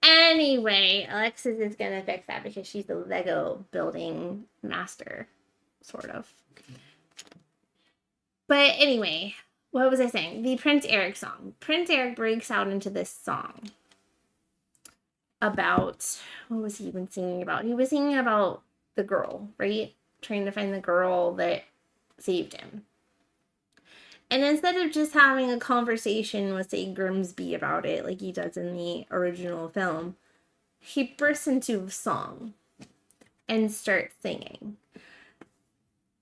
Anyway, Alexis is going to fix that because she's a Lego building master, sort of. But anyway, what was I saying? The Prince Eric song. Prince Eric breaks out into this song about, what was he even singing about? He was singing about the girl, right? Trying to find the girl that saved him. And instead of just having a conversation with, say, Grimsby about it, like he does in the original film, he bursts into a song and starts singing,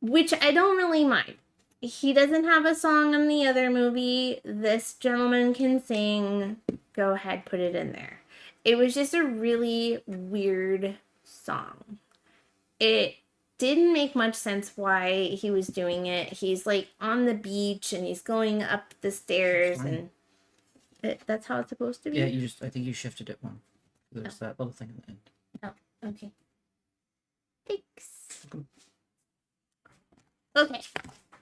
which I don't really mind. He doesn't have a song in the other movie. This gentleman can sing. Go ahead, put it in there. It was just a really weird song. It didn't make much sense why he was doing it. He's like on the beach and he's going up the stairs and that's how it's supposed to be. Yeah, I think you shifted it one. There's that little thing in the end. Oh, okay. Thanks. Okay.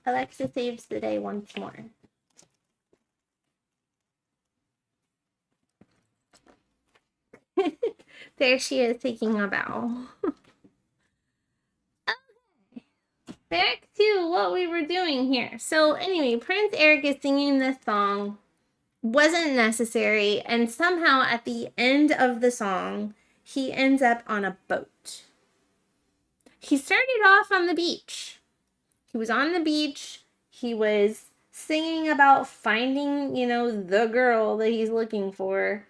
Alexa saves the day once more. There she is taking a bow. Okay. Back to what we were doing here. So anyway, Prince Eric is singing this song. Wasn't necessary. And somehow at the end of the song, he ends up on a boat. He started off on the beach. He was on the beach. He was singing about finding, the girl that he's looking for.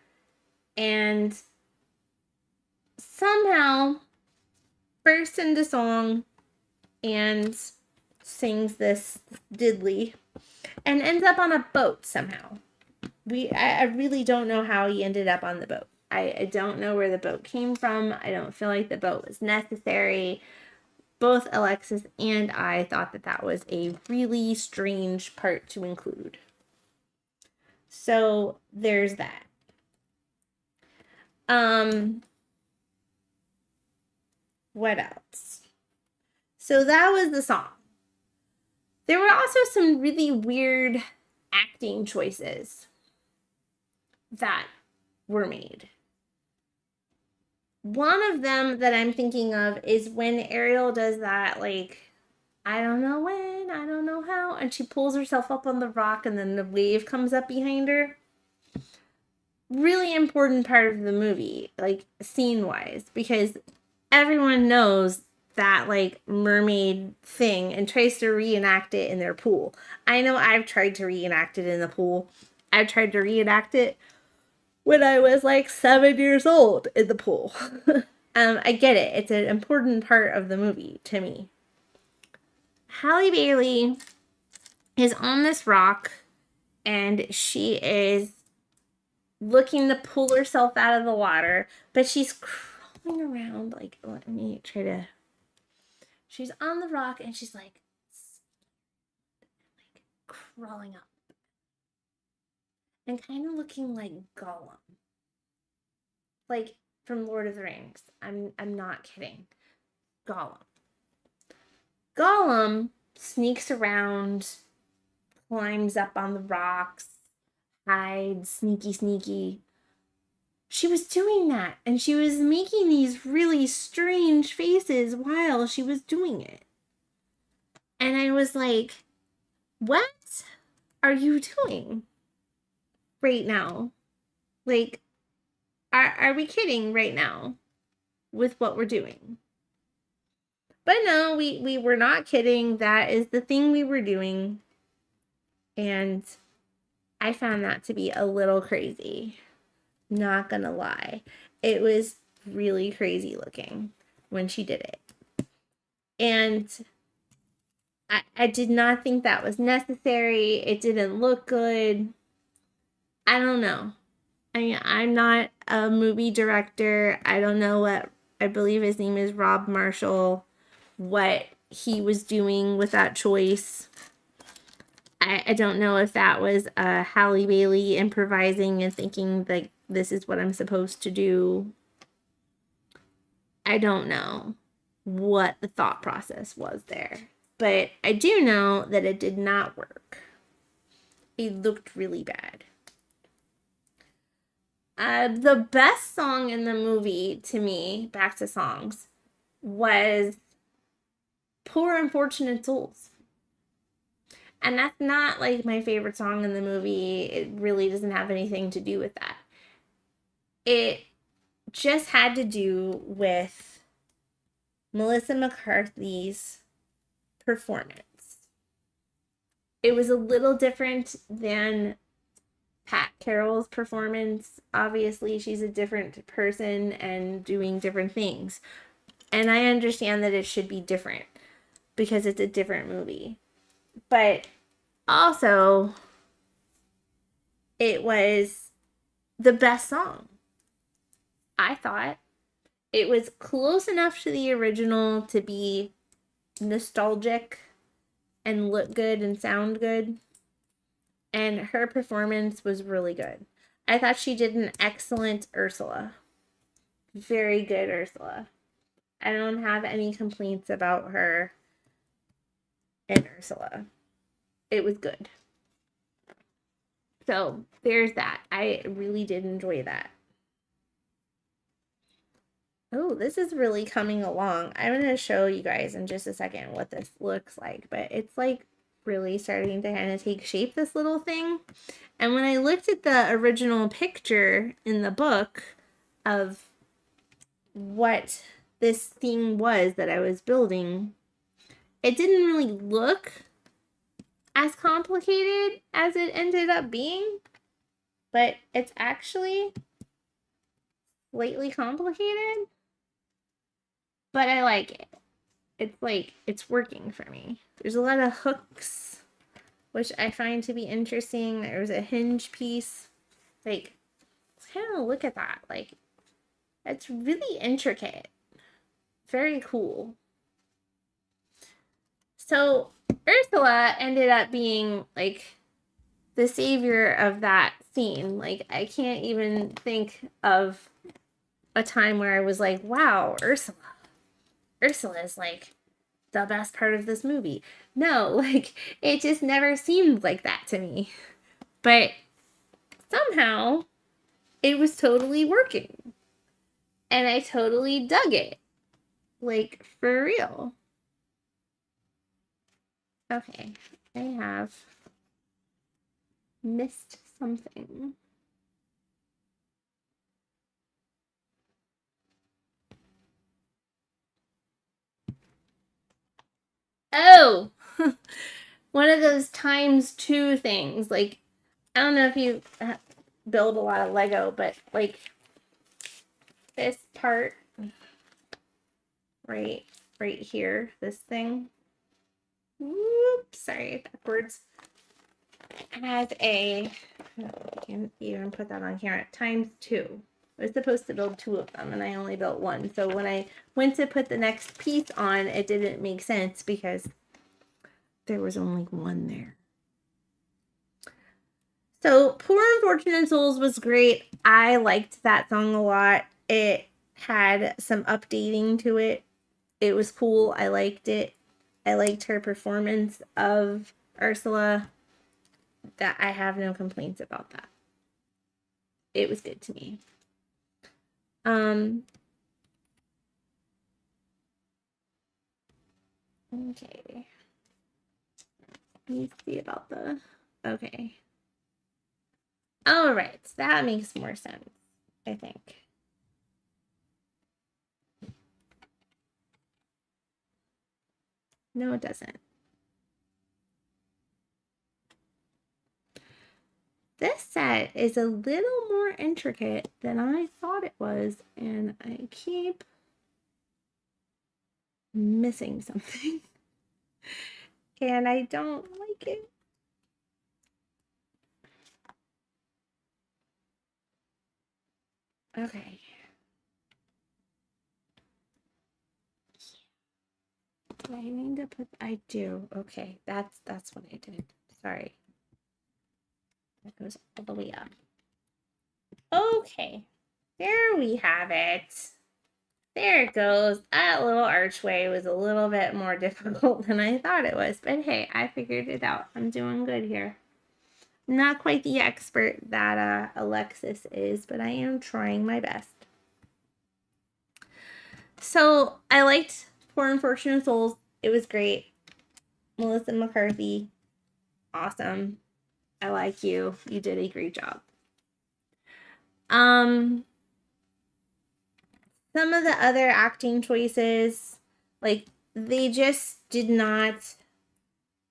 And somehow bursts into song and sings this diddly and ends up on a boat somehow. I really don't know how he ended up on the boat. I don't know where the boat came from. I don't feel like the boat was necessary. Both Alexis and I thought that was a really strange part to include. So there's that. What else? So that was the song. There were also some really weird acting choices that were made. One of them that I'm thinking of is when Ariel does that, like, I don't know when, I don't know how, and she pulls herself up on the rock and then the wave comes up behind her. Really important part of the movie, like, scene-wise, because everyone knows that, like, mermaid thing and tries to reenact it in their pool. I know I've tried to reenact it in the pool. I've tried to reenact it when I was like 7 years old in the pool. I get it. It's an important part of the movie to me. Halle Bailey is on this rock and she is looking to pull herself out of the water, but she's crawling around. Like, let me try to. She's on the rock and she's like crawling up. And kind of looking like Gollum. Like from Lord of the Rings. I'm not kidding. Gollum. Gollum sneaks around, climbs up on the rocks, hides, sneaky. She was doing that, and she was making these really strange faces while she was doing it. And I was like, what are you doing right now? Like, are we kidding right now with what we're doing? But no, we were not kidding. That is the thing we were doing. And I found that to be a little crazy. Not gonna lie. It was really crazy looking when she did it. And I did not think that was necessary. It didn't look good. I don't know. I mean, I'm not a movie director. I don't know what, I believe his name is Rob Marshall, what he was doing with that choice. I don't know if that was Halle Bailey improvising and thinking like this is what I'm supposed to do. I don't know what the thought process was there. But I do know that it did not work. It looked really bad. The best song in the movie to me, back to songs, was Poor Unfortunate Souls. And that's not like my favorite song in the movie. It really doesn't have anything to do with that. It just had to do with Melissa McCarthy's performance. It was a little different than Pat Carroll's performance. Obviously, she's a different person and doing different things. And I understand that it should be different because it's a different movie. But also, it was the best song. I thought it was close enough to the original to be nostalgic and look good and sound good. And her performance was really good. I thought she did an excellent Ursula. Very good Ursula. I don't have any complaints about her in Ursula. It was good. So there's that. I really did enjoy that. Oh, this is really coming along. I'm going to show you guys in just a second what this looks like. But it's like really starting to kind of take shape, this little thing. And when I looked at the original picture in the book of what this thing was that I was building, it didn't really look as complicated as it ended up being, but it's actually slightly complicated, but I like it. It's like, it's working for me. There's a lot of hooks, which I find to be interesting. There's a hinge piece. Like, let's kind of look at that. Like, it's really intricate. Very cool. So Ursula ended up being like the savior of that scene. Like, I can't even think of a time where I was like, wow, Ursula is like the best part of this movie. No, like, it just never seemed like that to me. But somehow it was totally working. And I totally dug it. Like, for real. Okay, I have missed something. Oh, one of those ×2 things. Like, I don't know if you build a lot of Lego, but like this part right here, this thing. Whoops, sorry, backwards. Has a, I can't even put that on camera, ×2. I was supposed to build 2 of them and I only built 1. So when I went to put the next piece on, it didn't make sense because there was only 1 there. So Poor Unfortunate Souls was great. I liked that song a lot. It had some updating to it. It was cool. I liked it. I liked her performance of Ursula. That I have no complaints about that. It was good to me. Okay. Let me see about the, okay. All right, that makes more sense, I think. No, it doesn't. This set is a little more intricate than I thought it was, and I keep missing something. And I don't like it. Okay. Do I need to put, I do. Okay, that's what I did. Sorry. That goes all the way up. Okay. There we have it. There it goes. That little archway was a little bit more difficult than I thought it was. But hey, I figured it out. I'm doing good here. I'm not quite the expert that Alexis is, but I am trying my best. So I liked Poor Unfortunate Souls. It was great. Melissa McCarthy, awesome. I like you. You did a great job. Some of the other acting choices, like, they just did not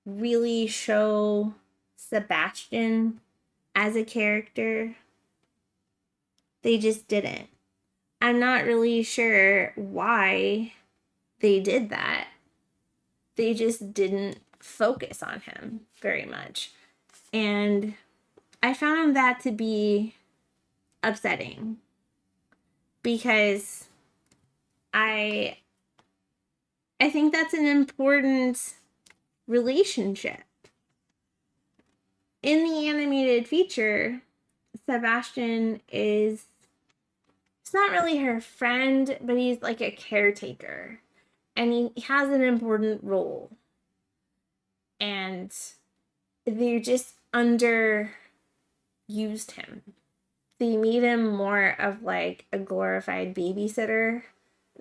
really show Sebastian as a character. They just didn't. I'm not really sure why they did that. They just didn't focus on him very much. And I found that to be upsetting because I think that's an important relationship. In the animated feature, Sebastian is, it's not really her friend, but he's like a caretaker. And he has an important role. And they just underused him. They made him more of like a glorified babysitter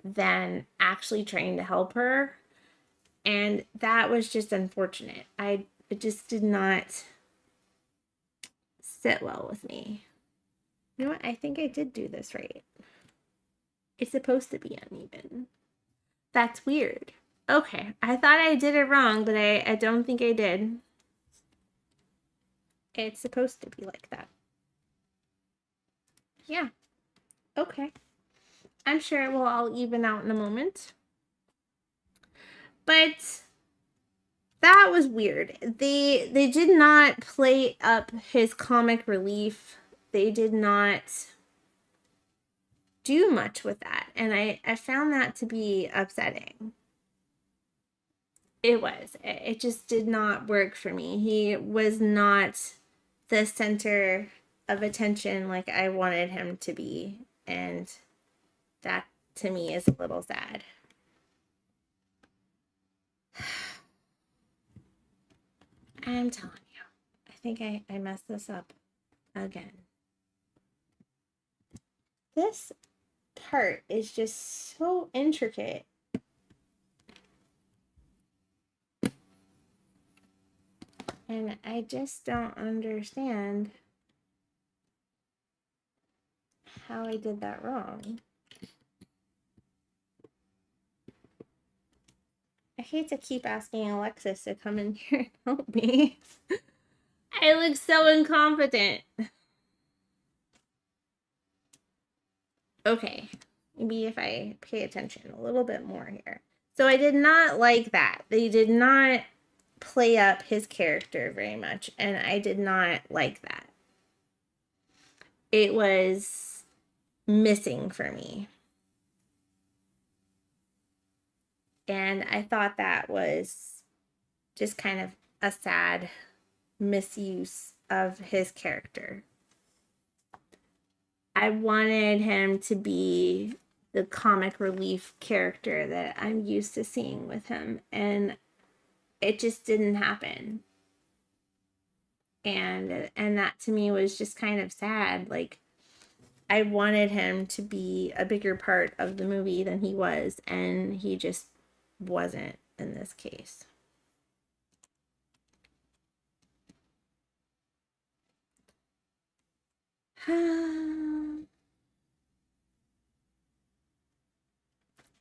than actually trying to help her. And that was just unfortunate. It just did not sit well with me. You know what? I think I did do this right. It's supposed to be uneven. That's weird. Okay, I thought I did it wrong, but I don't think I did. It's supposed to be like that. Yeah. Okay. I'm sure it will all even out in a moment. But that was weird. They did not play up his comic relief. They did not do much with that. And I found that to be upsetting. It was. It just did not work for me. He was not the center of attention like I wanted him to be. And that to me is a little sad. I'm telling you, I think I messed this up again. This part is just so intricate. And I just don't understand how I did that wrong. I hate to keep asking Alexis to come in here and help me. I look so incompetent. Okay, maybe if I pay attention a little bit more here. So I did not like that. They did not play up his character very much, and I did not like that. It was missing for me. And I thought that was just kind of a sad misuse of his character. I wanted him to be the comic relief character that I'm used to seeing with him, and it just didn't happen. And that to me was just kind of sad. Like, I wanted him to be a bigger part of the movie than he was, and he just wasn't in this case.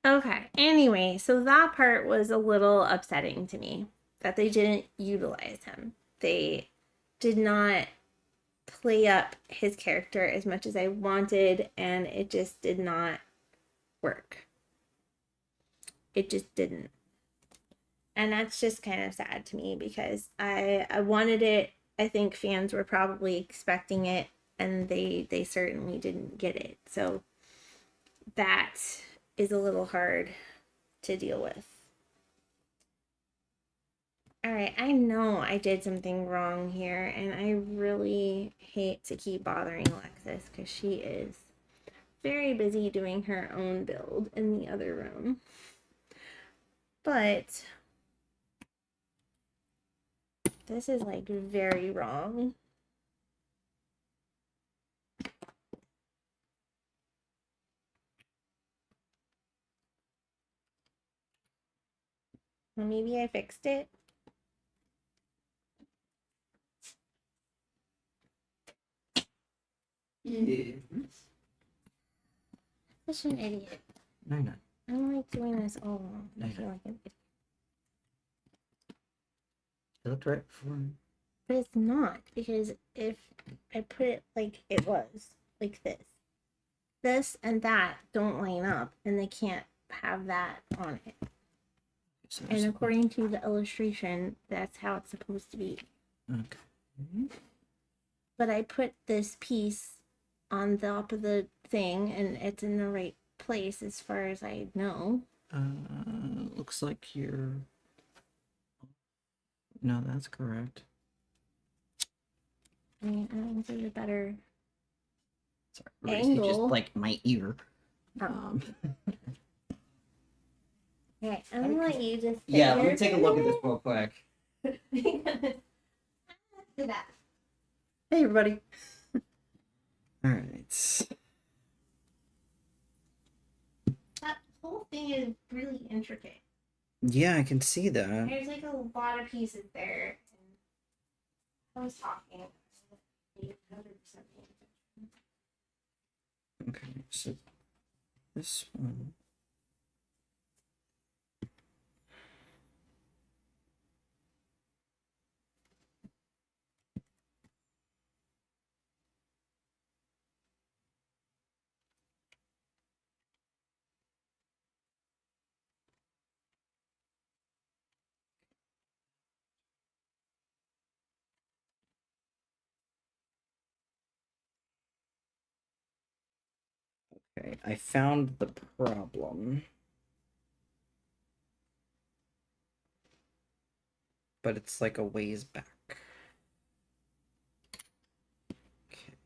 Okay, anyway, so that part was a little upsetting to me, that they didn't utilize him. They did not play up his character as much as I wanted, and it just did not work. It just didn't. And that's just kind of sad to me because I wanted it. I think fans were probably expecting it, and they certainly didn't get it. So that is a little hard to deal with. All right, I know I did something wrong here, and I really hate to keep bothering Alexis because she is very busy doing her own build in the other room. But this is like very wrong. Well, maybe I fixed it. Yes. Such an idiot. No, no. I'm like doing this all wrong. I No, feel no. like an idiot. It looked right before. But it's not, because if I put it like it was, like this and that don't line up, and they can't have that on it. So And according to the illustration, that's how it's supposed to be. okay. But I put this piece on top of the thing, and it's in the right place as far as I know. Looks like you're. No, that's correct. I mean, this is a better Sorry, angle. just like my ear. Oh. Okay, I'm gonna let you just. Yeah, let me take a look at this real quick. Do that. Hey, everybody. All right. That whole thing is really intricate. Yeah, I can see that. There's like a lot of pieces there. I was talking. Okay, so this one. Okay, I found the problem. But it's like a ways back. Okay.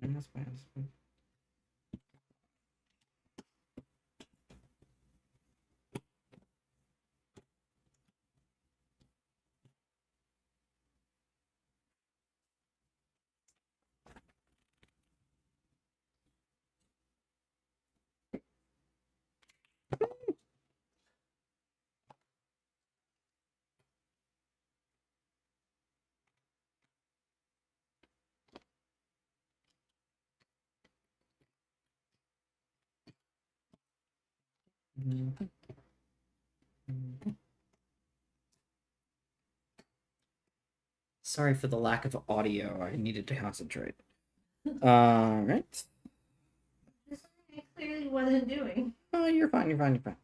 That's my husband. Sorry for the lack of audio. I needed to concentrate. All right. I clearly wasn't doing. Oh, you're fine. You're fine. You're fine.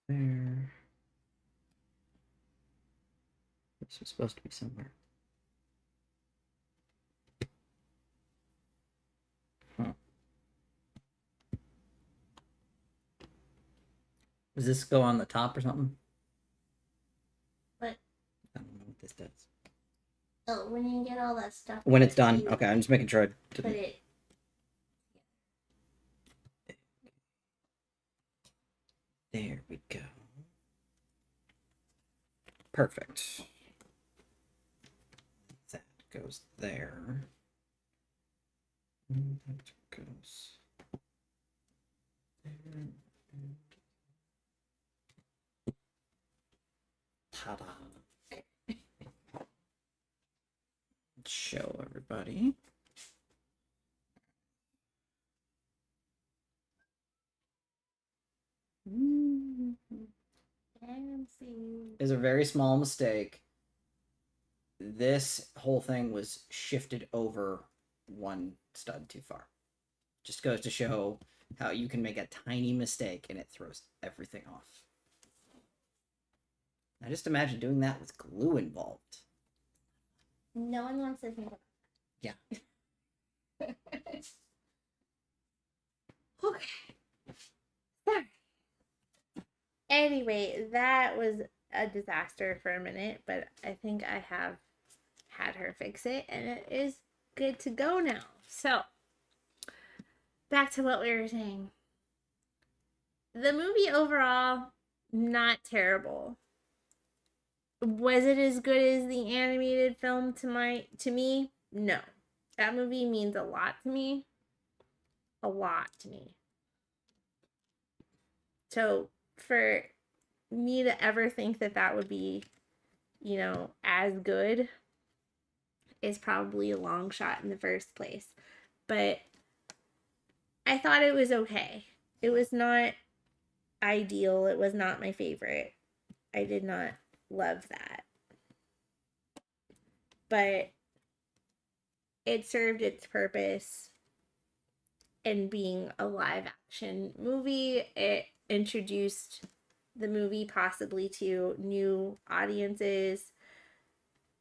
There. This was supposed to be somewhere. Huh. Does this go on the top or something? What? I don't know what this does. Oh, when you get all that stuff. When it's done. Okay, I'm just making sure I Put didn't. it. There we go. Perfect. That goes there. And that goes Ta-da. Show everybody. Is a very small mistake. This whole thing was shifted over one stud too far. Just goes to show how you can make a tiny mistake and it throws everything off. I just imagine doing that with glue involved. No one wants to think about Yeah. Okay. Sorry. Anyway, that was a disaster for a minute, but I think I have had her fix it and it is good to go now. So, back to what we were saying. The movie overall, not terrible. Was it as good as the animated film to me? No. That movie means a lot to me. A lot to me. So for me to ever think that that would be, as good is probably a long shot in the first place. But I thought it was okay. It was not ideal. It was not my favorite. I did not love that. But it served its purpose in being a live action movie. It introduced the movie possibly to new audiences,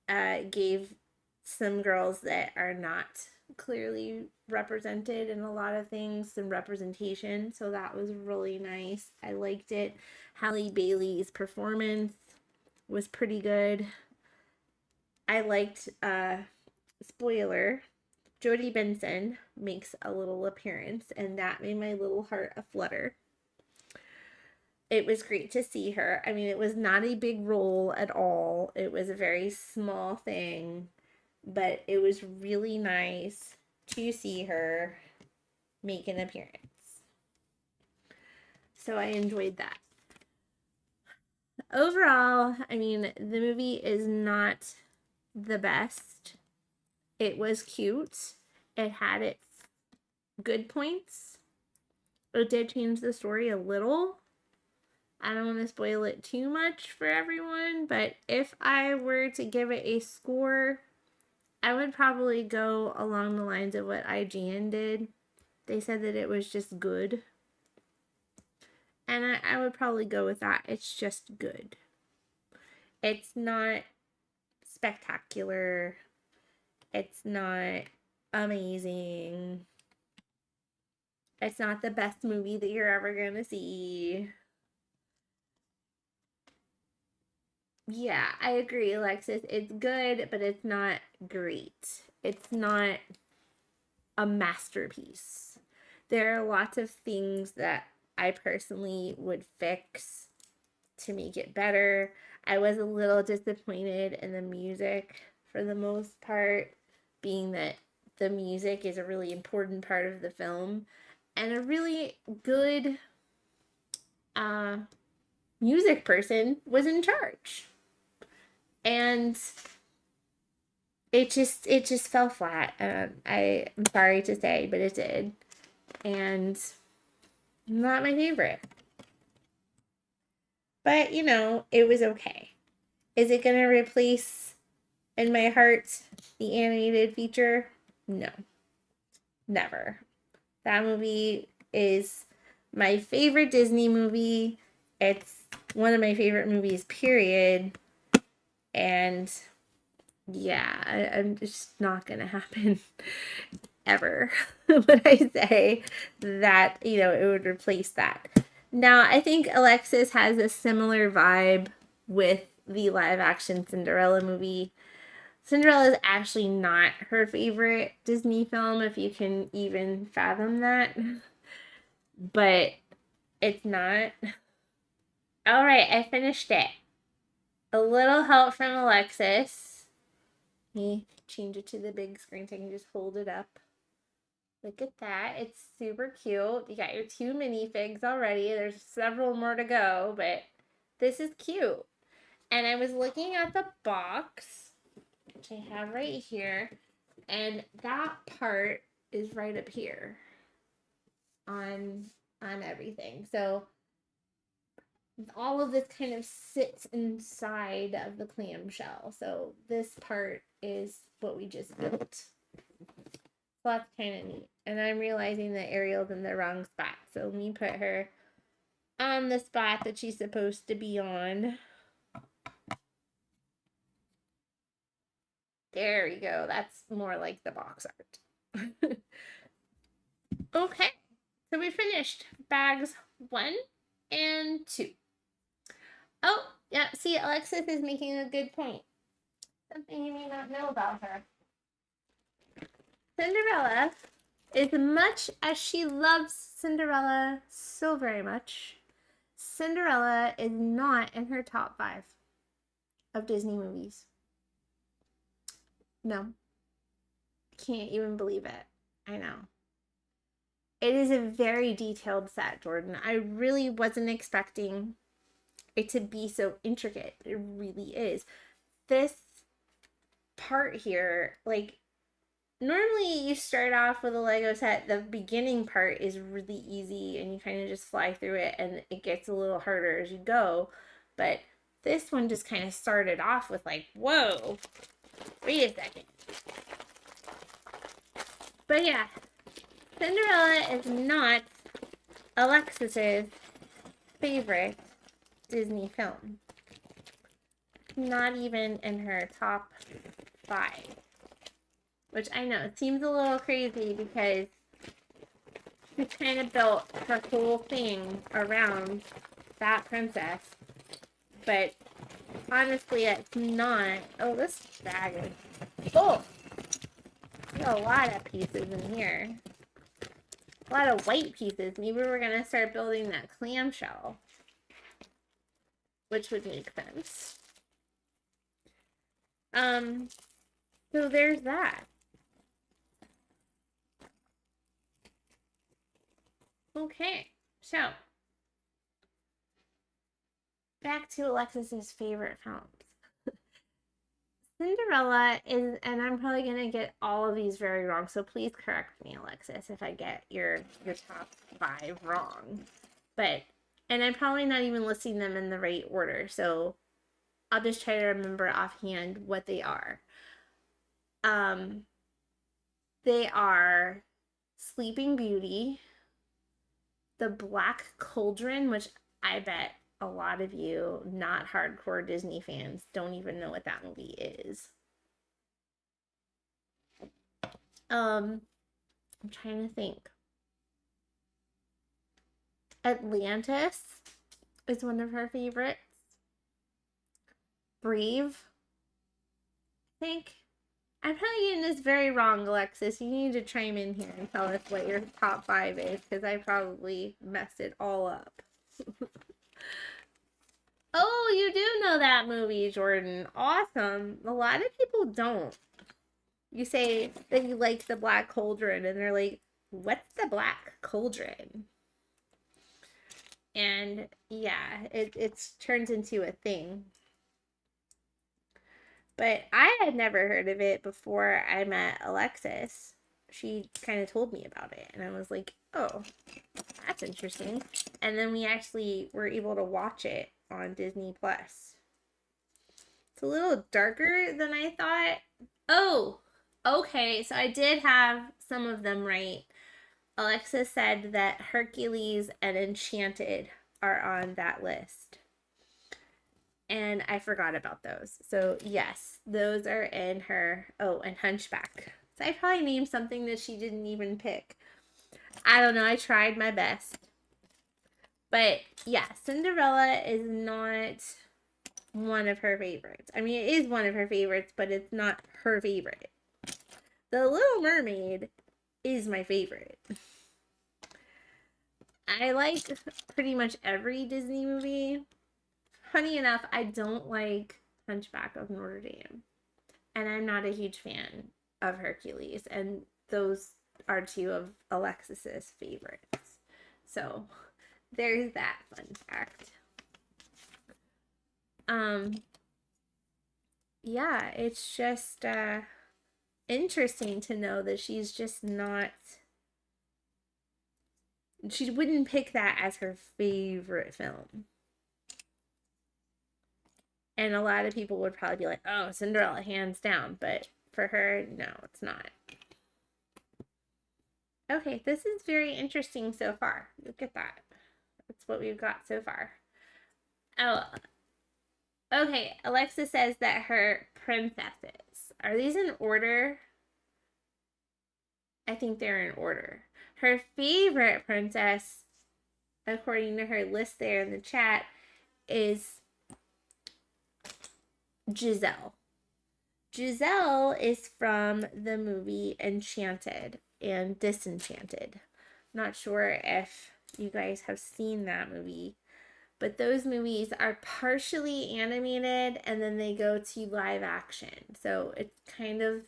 gave some girls that are not clearly represented in a lot of things some representation, so that was really nice. I liked it. Halle Bailey's performance was pretty good. I liked spoiler, Jodie Benson makes a little appearance, and that made my little heart aflutter. It was great to see her. I mean, it was not a big role at all. It was a very small thing, but it was really nice to see her make an appearance. So I enjoyed that. Overall, I mean, the movie is not the best. It was cute. It had its good points. It did change the story a little. I don't want to spoil it too much for everyone, but if I were to give it a score, I would probably go along the lines of what IGN did. They said that it was just good. And I would probably go with that. It's just good. It's not spectacular. It's not amazing. It's not the best movie that you're ever going to see. Yeah, I agree, Alexis. It's good, but it's not great. It's not a masterpiece. There are lots of things that I personally would fix to make it better. I was a little disappointed in the music for the most part, being that the music is a really important part of the film, and a really good music person was in charge. And it just fell flat. I'm sorry to say, but it did. And not my favorite. But, it was okay. Is it going to replace, in my heart, the animated feature? No. Never. That movie is my favorite Disney movie. It's one of my favorite movies, period. And yeah, I'm just not going to happen ever when I say that, it would replace that. Now, I think Alexis has a similar vibe with the live action Cinderella movie. Cinderella is actually not her favorite Disney film, if you can even fathom that. But it's not. All right, I finished it. A little help from Alexis. Let me change it to the big screen so I can just hold it up. Look at that. It's super cute. You got your 2 minifigs already. There's several more to go, but this is cute. And I was looking at the box, which I have right here, and that part is right up here on everything. So all of this kind of sits inside of the clamshell. So this part is what we just built. So that's kind of neat. And I'm realizing that Ariel's in the wrong spot. So let me put her on the spot that she's supposed to be on. There we go. That's more like the box art. Okay. So we finished bags 1 and 2. Oh, yeah. See, Alexis is making a good point. Something you may not know about her. Cinderella, as much as she loves Cinderella so very much, Cinderella is not in her top 5 of Disney movies. No. Can't even believe it. I know. It is a very detailed set, Jordan. I really wasn't expecting it to be so intricate. It really is. This part here, like, normally you start off with a Lego set, the beginning part is really easy and you kind of just fly through it and it gets a little harder as you go. But this one just kind of started off with like, whoa, wait a second. But yeah, Cinderella is not Alexis's favorite Disney film. Not even in her top 5. Which I know seems a little crazy because she kind of built her whole thing around that princess. But honestly, it's not. Oh, this bag is full. There's a lot of pieces in here. A lot of white pieces. Maybe we're going to start building that clamshell. Which would make sense. So there's that. Okay, so back to Alexis's favorite films. Cinderella is, and I'm probably gonna get all of these very wrong, so please correct me, Alexis, if I get your top 5 wrong. But, and I'm probably not even listing them in the right order, so I'll just try to remember offhand what they are. They are Sleeping Beauty, The Black Cauldron, which I bet a lot of you not hardcore Disney fans don't even know what that movie is. I'm trying to think. Atlantis is one of her favorites. Brave, I think. I'm probably getting this very wrong, Alexis. You need to chime in here and tell us what your top 5 is, because I probably messed it all up. Oh, you do know that movie, Jordan. Awesome. A lot of people don't. You say that you like The Black Cauldron, and they're like, what's The Black Cauldron? And yeah, it turns into a thing. But I had never heard of it before I met Alexis. She kind of told me about it, and I was like, oh, that's interesting. And then we actually were able to watch it on Disney Plus. It's a little darker than I thought. Oh, okay. So I did have some of them right. Alexis said that Hercules and Enchanted are on that list. And I forgot about those. So yes, those are in her. Oh, and Hunchback. So I probably named something that she didn't even pick. I don't know. I tried my best. But yeah, Cinderella is not one of her favorites. I mean, it is one of her favorites, but it's not her favorite. The Little Mermaid is my favorite. I like pretty much every Disney movie. Funny enough, I don't like Hunchback of Notre Dame. And I'm not a huge fan of Hercules. And those are two of Alexis's favorites. So there's that fun fact. Yeah, it's just interesting to know that she's just not, she wouldn't pick that as her favorite film. And a lot of people would probably be like, oh, Cinderella, hands down. But for her, no, it's not. Okay, this is very interesting so far. Look at that. That's what we've got so far. Oh, okay. Alexa says that her princesses, are these in order? I think they're in order. Her favorite princess, according to her list there in the chat, is Giselle. Giselle is from the movie Enchanted and Disenchanted. Not sure if you guys have seen that movie, but those movies are partially animated and then they go to live action. So it's kind of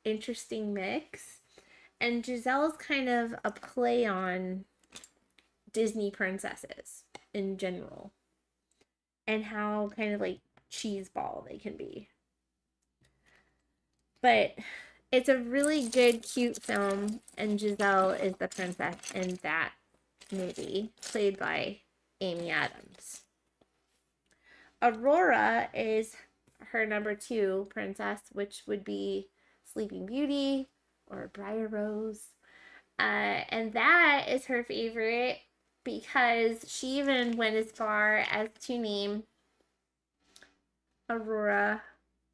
interesting mix. And Giselle's kind of a play on Disney princesses in general and how kind of like cheeseball they can be. But it's a really good, cute film, and Giselle is the princess in that movie, played by Amy Adams. Aurora is her number 2 princess, which would be Sleeping Beauty or Briar Rose. And that is her favorite because she even went as far as to name Aurora,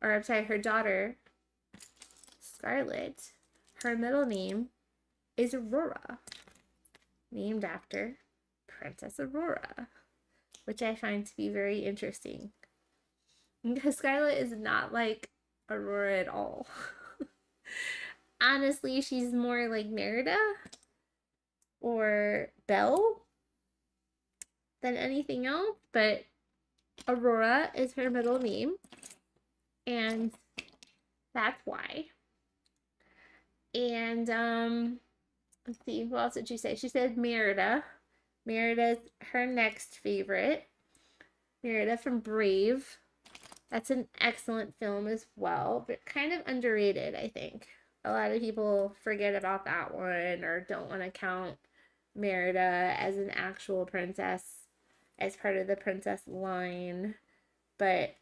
or I'm sorry, her daughter, Scarlet. Her middle name is Aurora, named after Princess Aurora, which I find to be very interesting. Because Scarlet is not like Aurora at all. Honestly, she's more like Merida or Belle than anything else, but Aurora is her middle name, and that's why. And let's see, who else did she say? She said Merida. Merida's her next favorite. Merida from Brave. That's an excellent film as well, but kind of underrated, I think. A lot of people forget about that one or don't want to count Merida as an actual princess as part of the princess line, but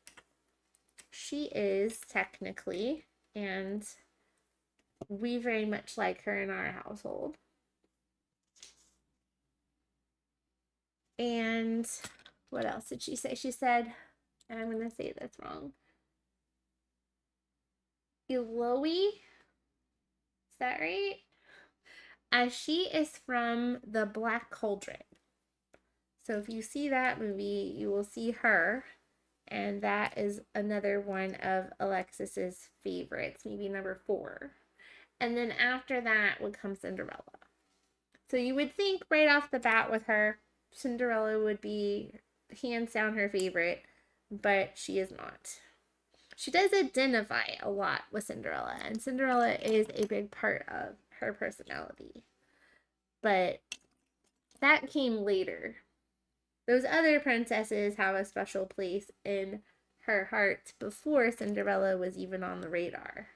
she is technically, and we very much like her in our household. And what else did she say? She said, and I'm going to say this wrong, Eloise? Is that right? She is from The Black Cauldron. So if you see that movie, you will see her. And that is another one of Alexis's favorites, maybe number 4. And then after that would come Cinderella. So you would think right off the bat with her, Cinderella would be hands down her favorite, but she is not. She does identify a lot with Cinderella, and Cinderella is a big part of her personality. But that came later. Those other princesses have a special place in her heart before Cinderella was even on the radar.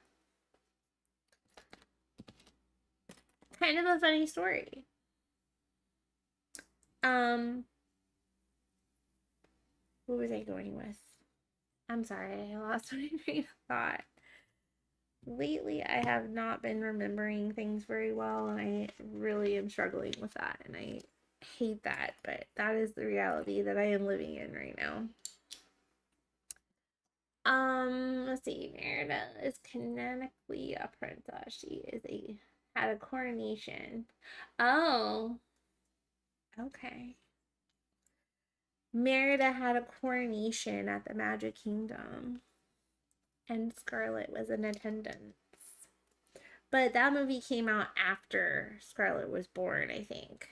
Kind of a funny story. What was I going with? I'm sorry, I lost my train of thought. Lately, I have not been remembering things very well, and I really am struggling with that, and I hate that, but that is the reality that I am living in right now. Let's see. Merida is canonically a princess. She had a coronation. Oh, okay. Merida had a coronation at the Magic Kingdom, and Scarlet was in attendance. But that movie came out after Scarlet was born, I think.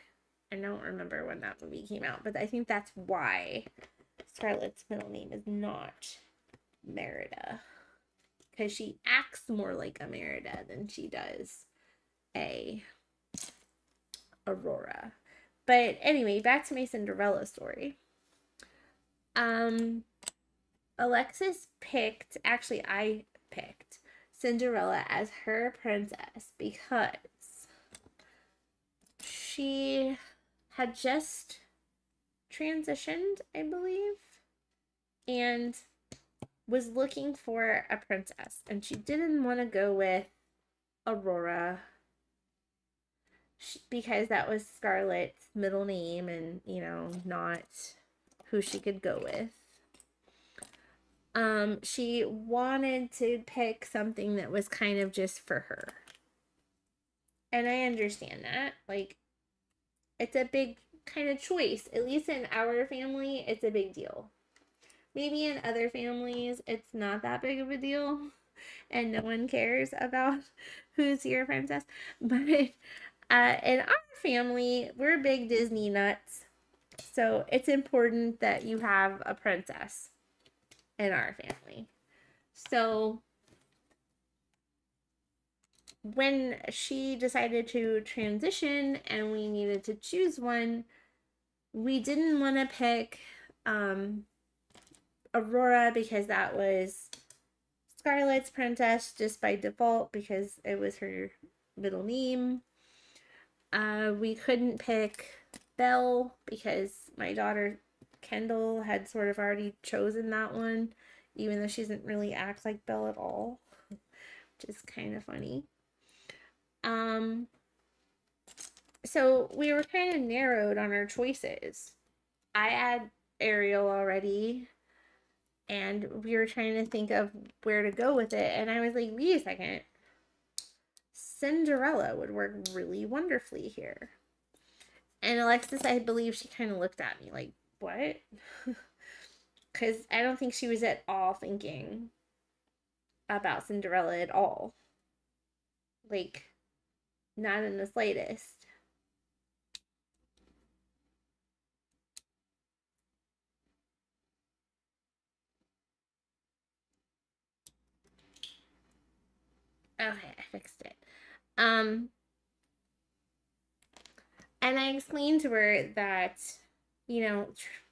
I don't remember when that movie came out, but I think that's why Scarlet's middle name is not Merida. Because she acts more like a Merida than she does a Aurora. But anyway, back to my Cinderella story. Alexis picked, actually, I picked Cinderella as her princess because she had just transitioned, I believe, and was looking for a princess. And she didn't want to go with Aurora because that was Scarlett's middle name and, not who she could go with. She wanted to pick something that was kind of just for her. And I understand that. Like, it's a big kind of choice. At least in our family, it's a big deal. Maybe in other families, it's not that big of a deal. And no one cares about who's your princess. But in our family, we're big Disney nuts. So it's important that you have a princess in our family. So when she decided to transition and we needed to choose one, we didn't want to pick Aurora because that was Scarlett's princess just by default because it was her middle name. We couldn't pick Belle because my daughter Kendall had sort of already chosen that one, even though she doesn't really act like Belle at all, which is kind of funny. So we were kind of narrowed on our choices. I had Ariel already, and we were trying to think of where to go with it, and I was like, wait a second. Cinderella would work really wonderfully here. And Alexis, I believe she kind of looked at me like, what? Because I don't think she was at all thinking about Cinderella at all. Like, not in the slightest. Okay, I fixed it. And I explained to her that,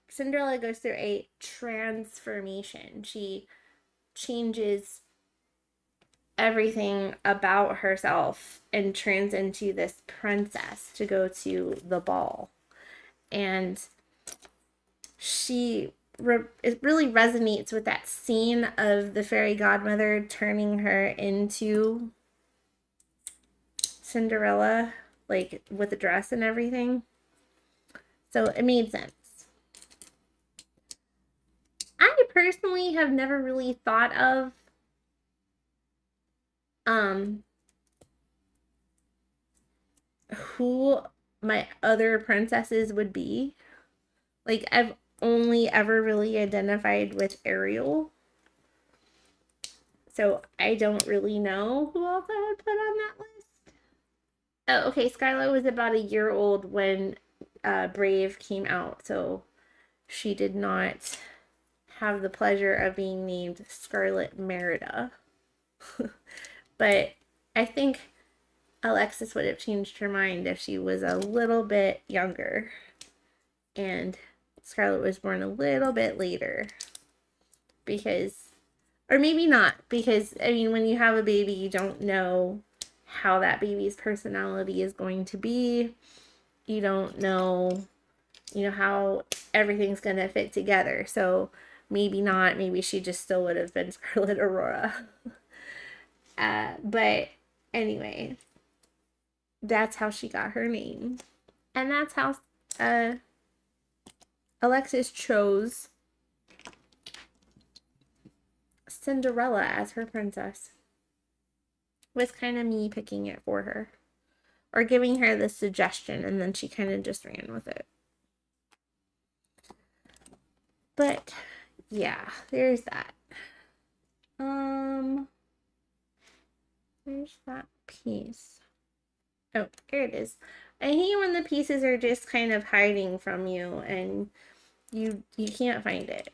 Cinderella goes through a transformation. She changes everything about herself and turns into this princess to go to the ball. And it really resonates with that scene of the fairy godmother turning her into Cinderella, like with the dress and everything. So it made sense. I personally have never really thought of who my other princesses would be. Like, I've only ever really identified with Ariel. So I don't really know who else I would put on that list. Oh, okay. Skylar was about a year old when Brave came out. So she did not have the pleasure of being named Scarlet Merida. But I think Alexis would have changed her mind if she was a little bit younger. And Scarlet was born a little bit later. Because, or maybe not, because, I mean, when you have a baby, you don't know how that baby's personality is going to be. You don't know, how everything's going to fit together. So maybe not. Maybe she just still would have been Scarlet Aurora. But anyway, that's how she got her name. And that's how Alexis chose Cinderella as her princess. Was kind of me picking it for her. Or giving her the suggestion, and then she kind of just ran with it. But, yeah, there's that. Where's that piece? Oh, here it is. I hate when the pieces are just kind of hiding from you, and you can't find it.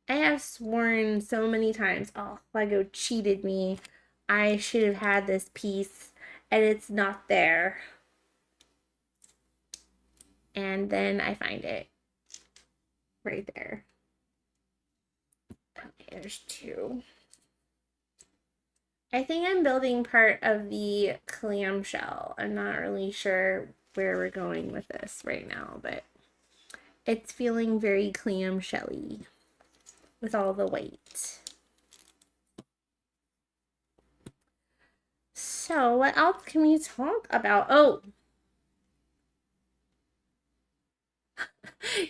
I have sworn so many times, oh, Lego cheated me. I should have had this piece and it's not there. And then I find it right there. Okay, there's two. I think I'm building part of the clamshell. I'm not really sure where we're going with this right now, but it's feeling very clamshelly with all the weight. So what else can we talk about? Oh,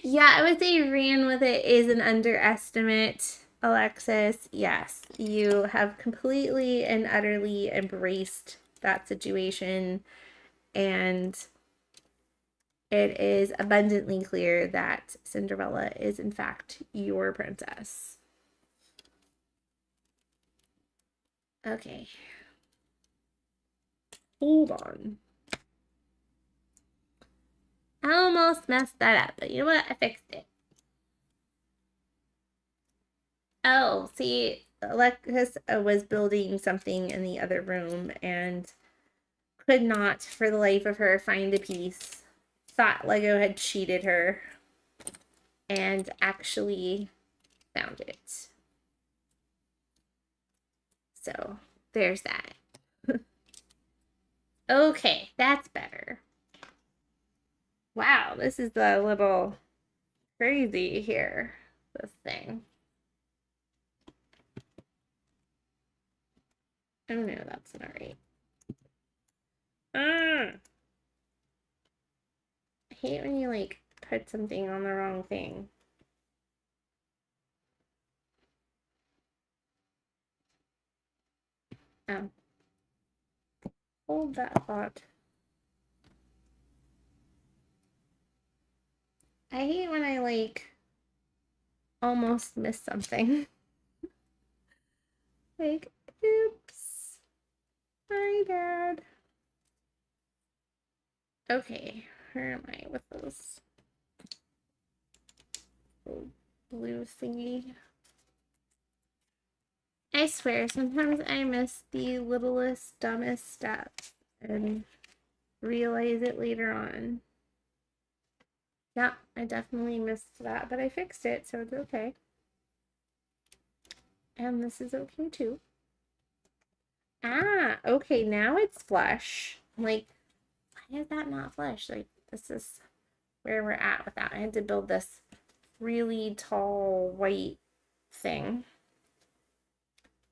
yeah, I would say ran with it is an underestimate, Alexis. Yes, you have completely and utterly embraced that situation, and it is abundantly clear that Cinderella is, in fact, your princess. Okay. Hold on. I almost messed that up, but you know what? I fixed it. Oh, see, Alexis was building something in the other room and could not, for the life of her, find a piece. Thought Lego had cheated her and actually found it. So, there's that. Okay, that's better. Wow, this is a little crazy here, this thing. Oh no, that's not right. I hate when you like put something on the wrong thing. Oh. Hold that thought. I hate when I like almost miss something. Like, oops. My bad. Okay, where am I with this blue thingy? I swear, sometimes I miss the littlest, dumbest steps and realize it later on. Yeah, I definitely missed that, but I fixed it, so it's okay. And this is okay too. Ah, okay, now it's flush. I'm like, why is that not flush? Like, this is where we're at with that. I had to build this really tall white thing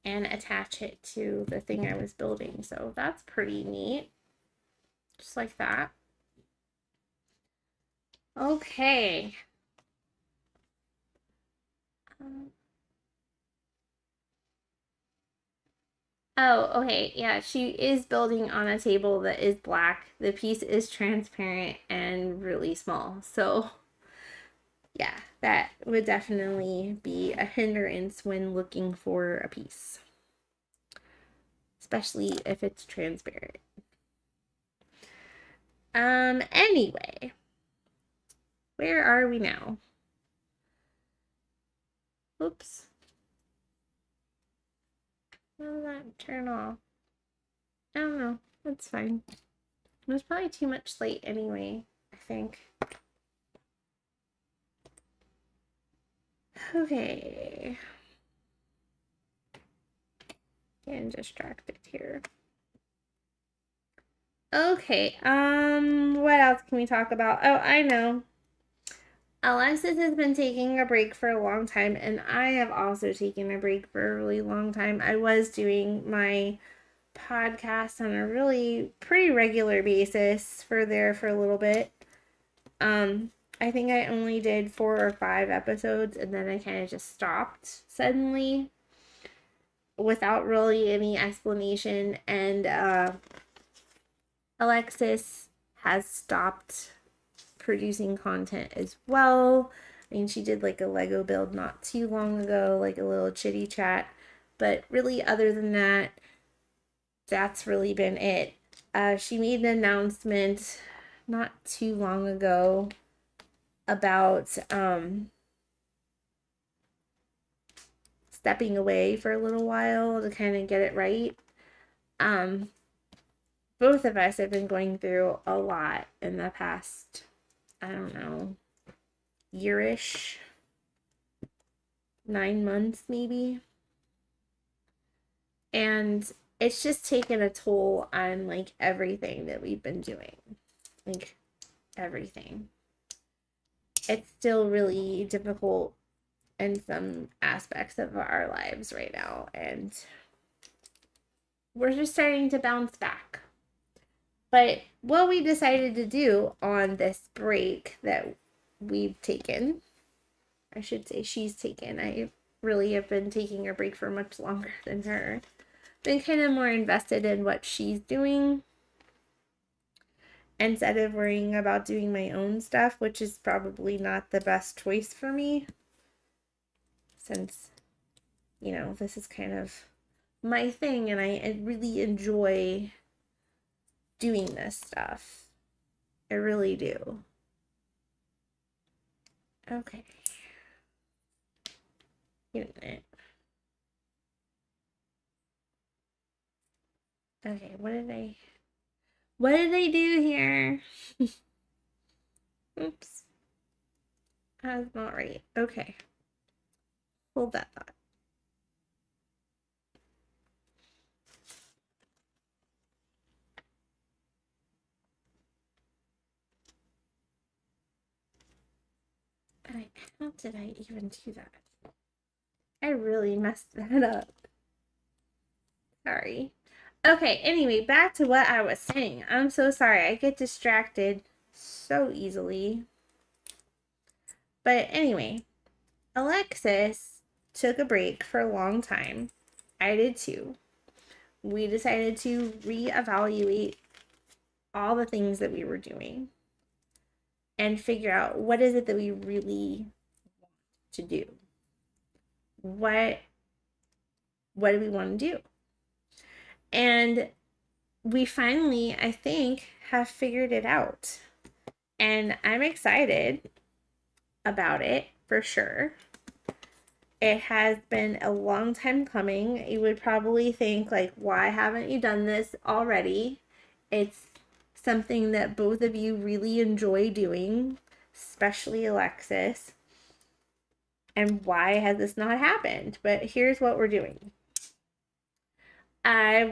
and attach it to the thing I was building. So that's pretty neat. Just like that. Okay. Oh, okay. Yeah, she is building on a table that is black. The piece is transparent and really small. So, yeah, that would definitely be a hindrance when looking for a piece, especially if it's transparent. Anyway, where are we now? Oops. How did that turn off? I don't know. That's fine. There's probably too much light anyway, I think. Okay. Getting distracted here. Okay, what else can we talk about? Oh, I know. Alexis has been taking a break for a long time, and I have also taken a break for a really long time. I was doing my podcast on a really pretty regular basis for a little bit. I think I only did 4 or 5 episodes, and then I kind of just stopped suddenly without really any explanation. And Alexis has stopped producing content as well. I mean, she did like a Lego build not too long ago, like a little chitty chat. But really, other than that, that's really been it. She made an announcement not too long ago about stepping away for a little while to kind of get it right. both of us have been going through a lot in the past, I don't know, yearish, 9 months maybe. And it's just taken a toll on like everything that we've been doing. Like everything. It's still really difficult in some aspects of our lives right now. And we're just starting to bounce back. But what we decided to do on this break that we've taken, I should say she's taken, I really have been taking a break for much longer than her, been kind of more invested in what she's doing instead of worrying about doing my own stuff, which is probably not the best choice for me since, you know, this is kind of my thing and I really enjoy doing this stuff. I really do. Okay. It. Okay, what did I do here? Oops. That's not right. Okay. Hold that thought. How did I even do that? I really messed that up. Sorry. Okay, anyway, back to what I was saying. I'm so sorry. I get distracted so easily. But anyway, Alexis took a break for a long time. I did too. We decided to reevaluate all the things that we were doing and figure out what is it that we really want to do. What do we want to do? And we finally, I think, have figured it out. And I'm excited about it for sure. It has been a long time coming. You would probably think, like, why haven't you done this already? It's something that both of you really enjoy doing, especially Alexis. And why has this not happened? But here's what we're doing.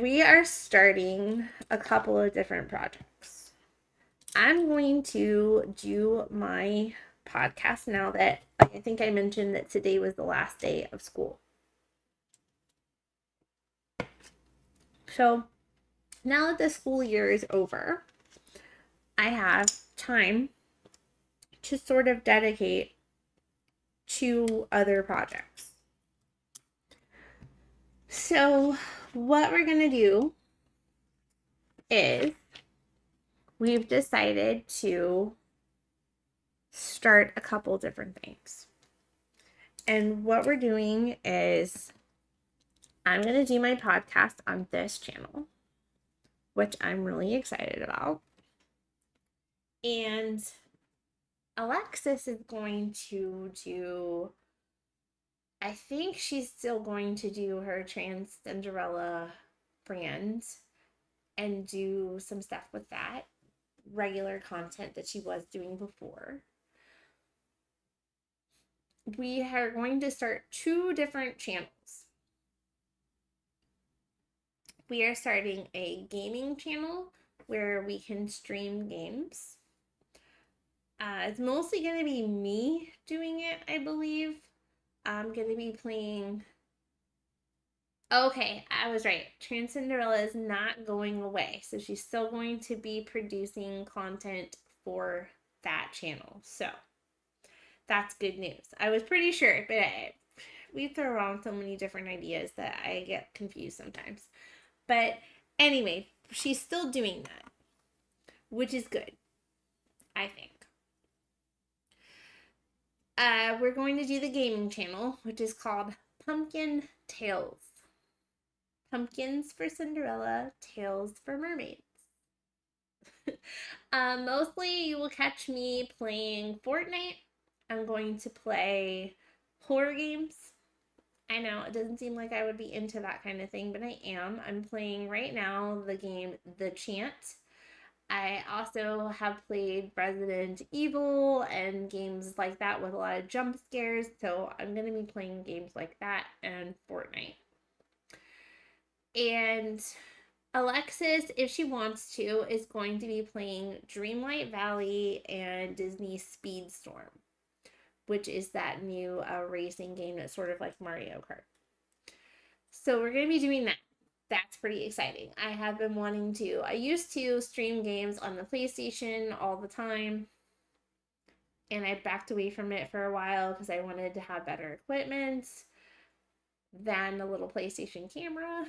We are starting a couple of different projects. I'm going to do my podcast now that I think I mentioned that today was the last day of school. So now that the school year is over, I have time to sort of dedicate to other projects. So what we're going to do is we've decided to start a couple different things. And what we're doing is I'm going to do my podcast on this channel, which I'm really excited about. And Alexis is going to do, I think she's still going to do her Trans Cinderella brand and do some stuff with that regular content that she was doing before. We are going to start 2 different channels. We are starting a gaming channel where we can stream games. It's mostly going to be me doing it, I believe. I'm going to be playing... Okay, I was right. Trans Cinderella is not going away. So she's still going to be producing content for that channel. So that's good news. I was pretty sure, but we throw around so many different ideas that I get confused sometimes. But anyway, she's still doing that, which is good, I think. We're going to do the gaming channel, which is called Pumpkin Tales. Pumpkins for Cinderella, Tales for Mermaids. Mostly you will catch me playing Fortnite. I'm going to play horror games. I know it doesn't seem like I would be into that kind of thing, but I am. I'm playing right now the game The Chant. I also have played Resident Evil and games like that with a lot of jump scares, so I'm going to be playing games like that and Fortnite. And Alexis, if she wants to, is going to be playing Dreamlight Valley and Disney Speedstorm, which is that new racing game that's sort of like Mario Kart. So we're going to be doing that. That's pretty exciting. I have been wanting to. I used to stream games on the PlayStation all the time, and I backed away from it for a while because I wanted to have better equipment than a little PlayStation camera.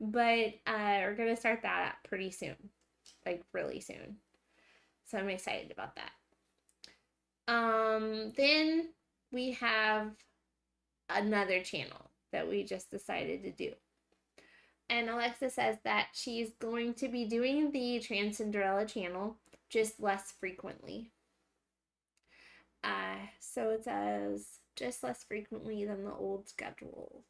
But we're going to start that up pretty soon, like really soon. So I'm excited about that. Then we have another channel that we just decided to do. And Alexa says that she's going to be doing the Trans-Cinderella channel just less frequently. So it says just less frequently than the old schedule.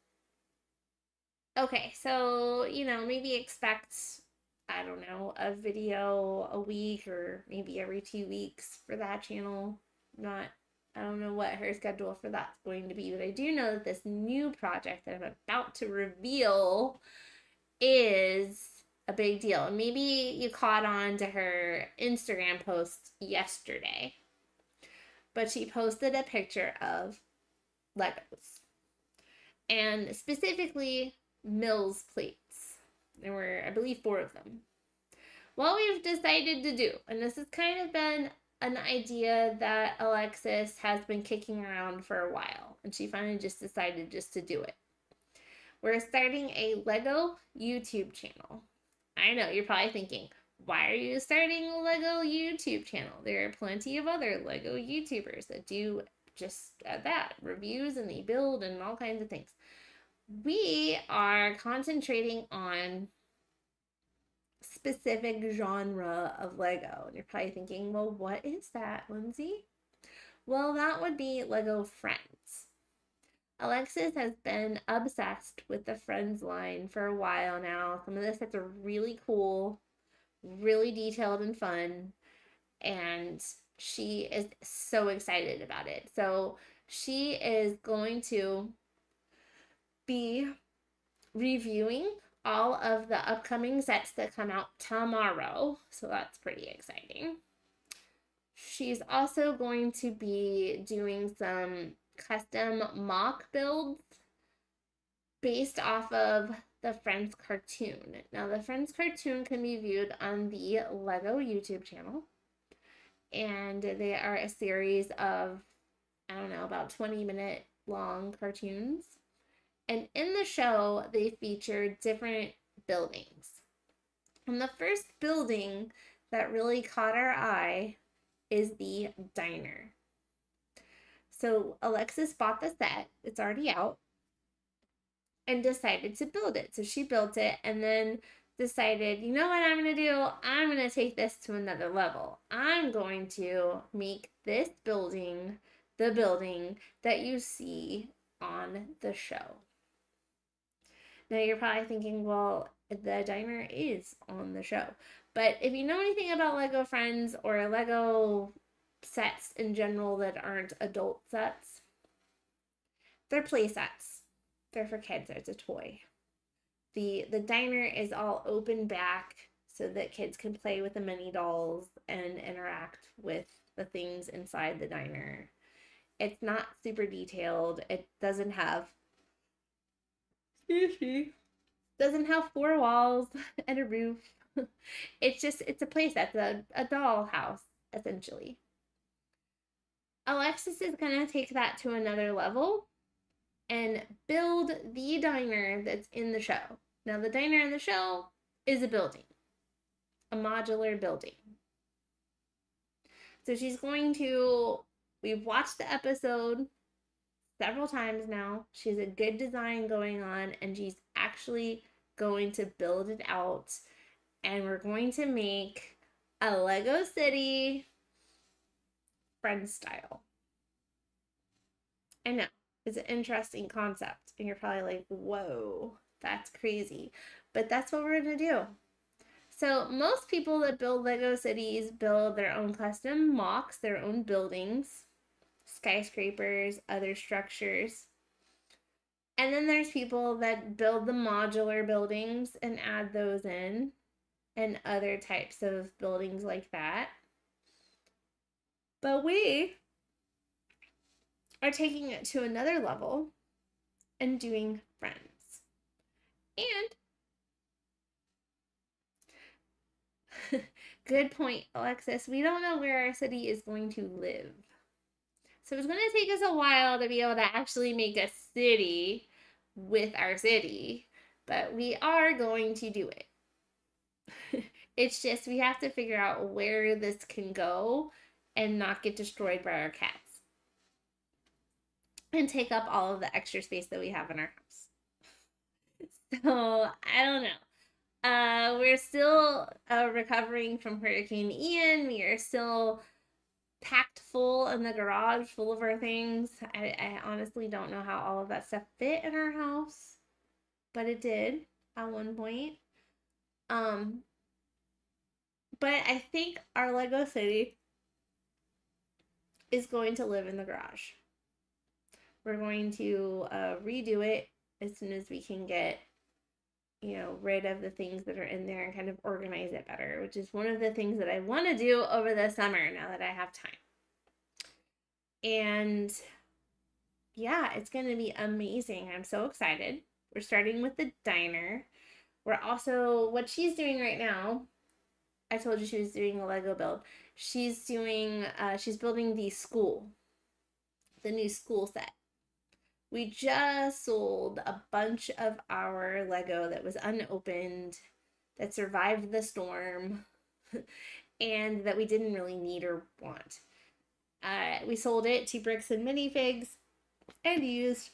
Okay, so, maybe expect, I don't know, a video a week or maybe every 2 weeks for that channel. I don't know what her schedule for that's going to be, but I do know that this new project that I'm about to reveal is a big deal. And maybe you caught on to her Instagram post yesterday, but she posted a picture of Legos and specifically Mills plates. There were, I believe, 4 of them. What we've decided to do, and this has kind of been an idea that Alexis has been kicking around for a while, and she finally just decided just to do it. We're starting a Lego YouTube channel. I know, you're probably thinking, why are you starting a Lego YouTube channel? There are plenty of other Lego YouTubers that do just that, reviews, and they build and all kinds of things. We are concentrating on specific genre of Lego. And you're probably thinking, well, what is that, Lindsay? Well, that would be Lego Friends. Alexis has been obsessed with the Friends line for a while now. Some of the sets are really cool, really detailed and fun, and she is so excited about it. So she is going to be reviewing all of the upcoming sets that come out tomorrow. So that's pretty exciting. She's also going to be doing some custom mock builds based off of the Friends cartoon. Now, the Friends cartoon can be viewed on the Lego YouTube channel, and they are a series of, I don't know, about 20-minute long cartoons. And in the show, they feature different buildings. And the first building that really caught our eye is the diner. So Alexis bought the set, it's already out, and decided to build it. So she built it and then decided, you know what I'm going to do? I'm going to take this to another level. I'm going to make this building the building that you see on the show. Now you're probably thinking, well, the diner is on the show. But if you know anything about Lego Friends or Lego sets in general that aren't adult sets, they're play sets. They're for kids. It's a toy. The diner is all open back so that kids can play with the mini dolls and interact with the things inside the diner. It's not super detailed. It doesn't have doesn't have 4 walls and a roof. It's a place that's a doll house, essentially. Alexis is going to take that to another level and build the diner that's in the show. Now, the diner in the show is a building, a modular building. So she's going to, we've watched the episode several times now. She has a good design going on, and she's actually going to build it out. And we're going to make a Lego City Friends style. I know, it's an interesting concept. And you're probably like, whoa, that's crazy. But that's what we're going to do. So most people that build Lego cities build their own custom mocks, their own buildings, skyscrapers, other structures. And then there's people that build the modular buildings and add those in, and other types of buildings like that. But we are taking it to another level and doing friends. And good point, Alexis. We don't know where our city is going to live. So it's going to take us a while to be able to actually make a city with our city, but we are going to do it. It's just we have to figure out where this can go and not get destroyed by our cats and take up all of the extra space that we have in our house. So I don't know. We're still recovering from Hurricane Ian. We are still packed full in the garage, full of our things. I honestly don't know how all of that stuff fit in our house, but it did at one point. But I think our Lego city is going to live in the garage. We're going to redo it as soon as we can get, rid of the things that are in there and kind of organize it better, which is one of the things that I want to do over the summer now that I have time. And yeah, it's going to be amazing. I'm so excited. We're starting with the diner. We're also, what she's doing right now, I told you she was doing a Lego build. She's building the new school set. We just sold a bunch of our Lego that was unopened, that survived the storm, and that we didn't really need or want. We sold it to Bricks and Minifigs and used.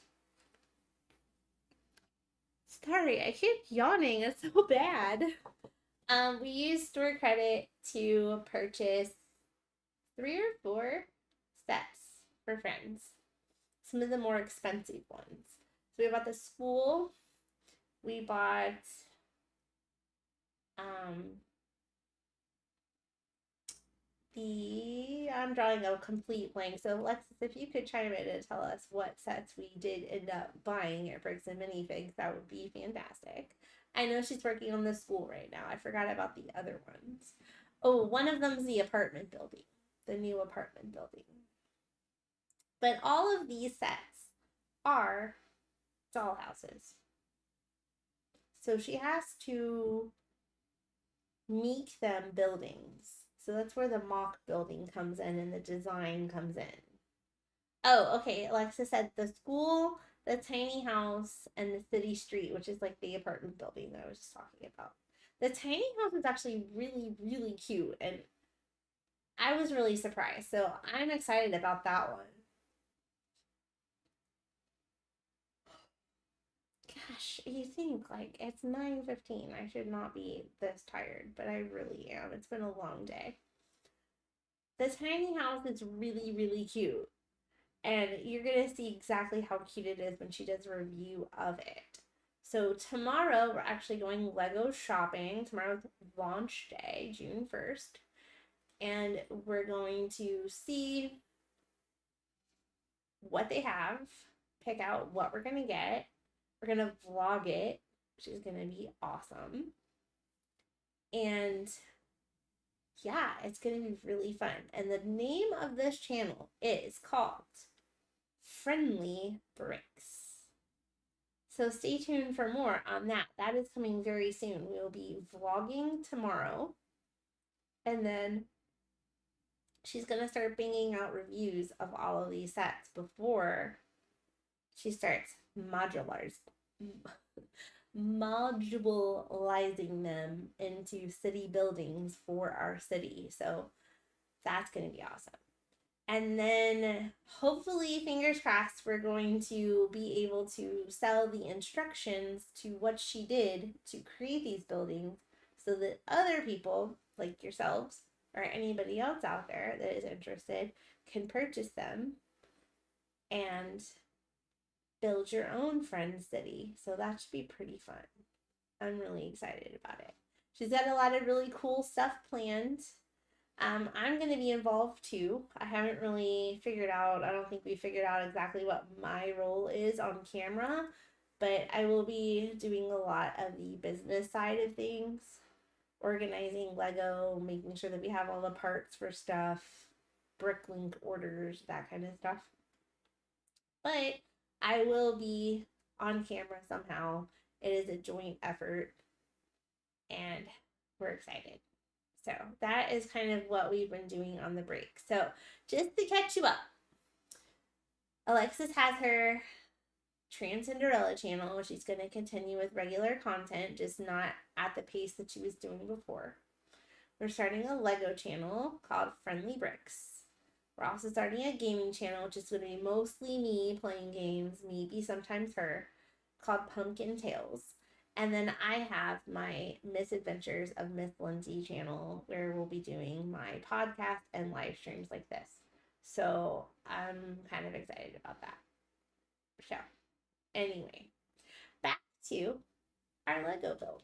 Sorry, I keep yawning. It's so bad. We used store credit to purchase 3 or 4 sets for friends. Some of the more expensive ones. So we bought the school. We bought I'm drawing a complete blank. So Alexis, if you could chime in and tell us what sets we did end up buying at Bricks and Minifigs, that would be fantastic. I know she's working on the school right now. I forgot about the other ones. Oh, one of them's the apartment building, the new apartment building. But all of these sets are dollhouses. So she has to make them buildings. So that's where the mock building comes in and the design comes in. Oh, okay. Alexa said the school, the tiny house, and the city street, which is like the apartment building that I was just talking about. The tiny house is actually really, really cute, and I was really surprised. So I'm excited about that one. Gosh, you think like it's 9:15. I should not be this tired, but I really am. It's been a long day. The tiny house is really, really cute. And you're going to see exactly how cute it is when she does a review of it. So tomorrow we're actually going Lego shopping. Tomorrow's launch day, June 1st. And we're going to see what they have, pick out what we're going to get. We're going to vlog it, which is going to be awesome. And yeah, it's going to be really fun. And the name of this channel is called Friendly Bricks. So stay tuned for more on that. That is coming very soon. We will be vlogging tomorrow. And then she's going to start bringing out reviews of all of these sets before she starts modularizing them into city buildings for our city. So that's going to be awesome. And then hopefully, fingers crossed, we're going to be able to sell the instructions to what she did to create these buildings so that other people like yourselves or anybody else out there that is interested can purchase them and build your own friend city. So that should be pretty fun. I'm really excited about it. She's got a lot of really cool stuff planned. I'm going to be involved too. I haven't really figured out, I don't think we figured out exactly what my role is on camera, but I will be doing a lot of the business side of things, organizing Lego, making sure that we have all the parts for stuff, Bricklink orders, that kind of stuff. But I will be on camera somehow. It is a joint effort, and we're excited. So that is kind of what we've been doing on the break. So just to catch you up, Alexis has her Trans-Cinderella channel, which she's going to continue with regular content, just not at the pace that she was doing before. We're starting a Lego channel called Friendly Bricks. We're also starting a gaming channel, which is going to be mostly me playing games, maybe sometimes her, called Pumpkin Tales. And then I have my Misadventures of Miss Lindsay channel, where we'll be doing my podcast and live streams like this. So I'm kind of excited about that. So anyway, back to our Lego build.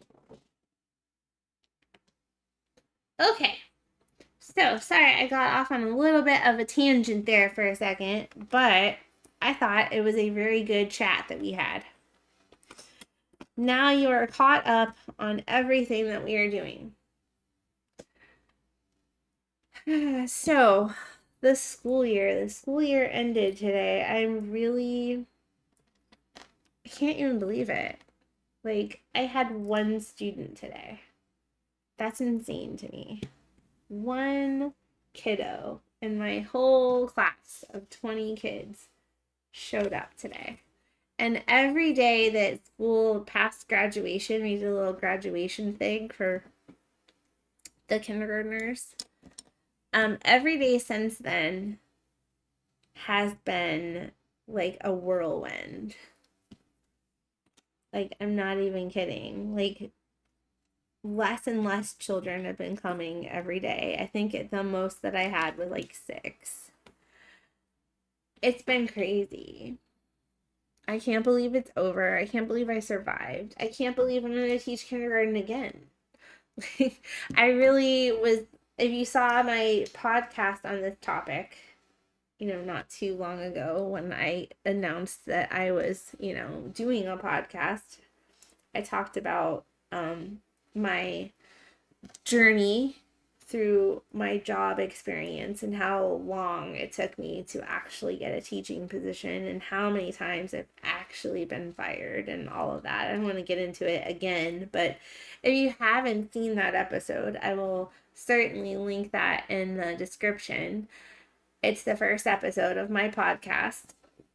Okay, so sorry I got off on a little bit of a tangent there for a second, but I thought it was a very good chat that we had. Now you are caught up on everything that we are doing. So the school year ended today. I can't even believe it. Like, I had one student today. That's insane to me. One kiddo in my whole class of 20 kids showed up today. And every day that school past graduation, we did a little graduation thing for the kindergartners. Every day since then has been like a whirlwind. Like, I'm not even kidding. Like, less and less children have been coming every day. I think the most that I had was like 6. It's been crazy. I can't believe it's over. I can't believe I survived. I can't believe I'm going to teach kindergarten again. I really was, if you saw my podcast on this topic, not too long ago when I announced that I was, doing a podcast, I talked about my journey through my job experience and how long it took me to actually get a teaching position and how many times I've actually been fired and all of that. I don't want to get into it again, but if you haven't seen that episode, I will certainly link that in the description. It's the first episode of my podcast,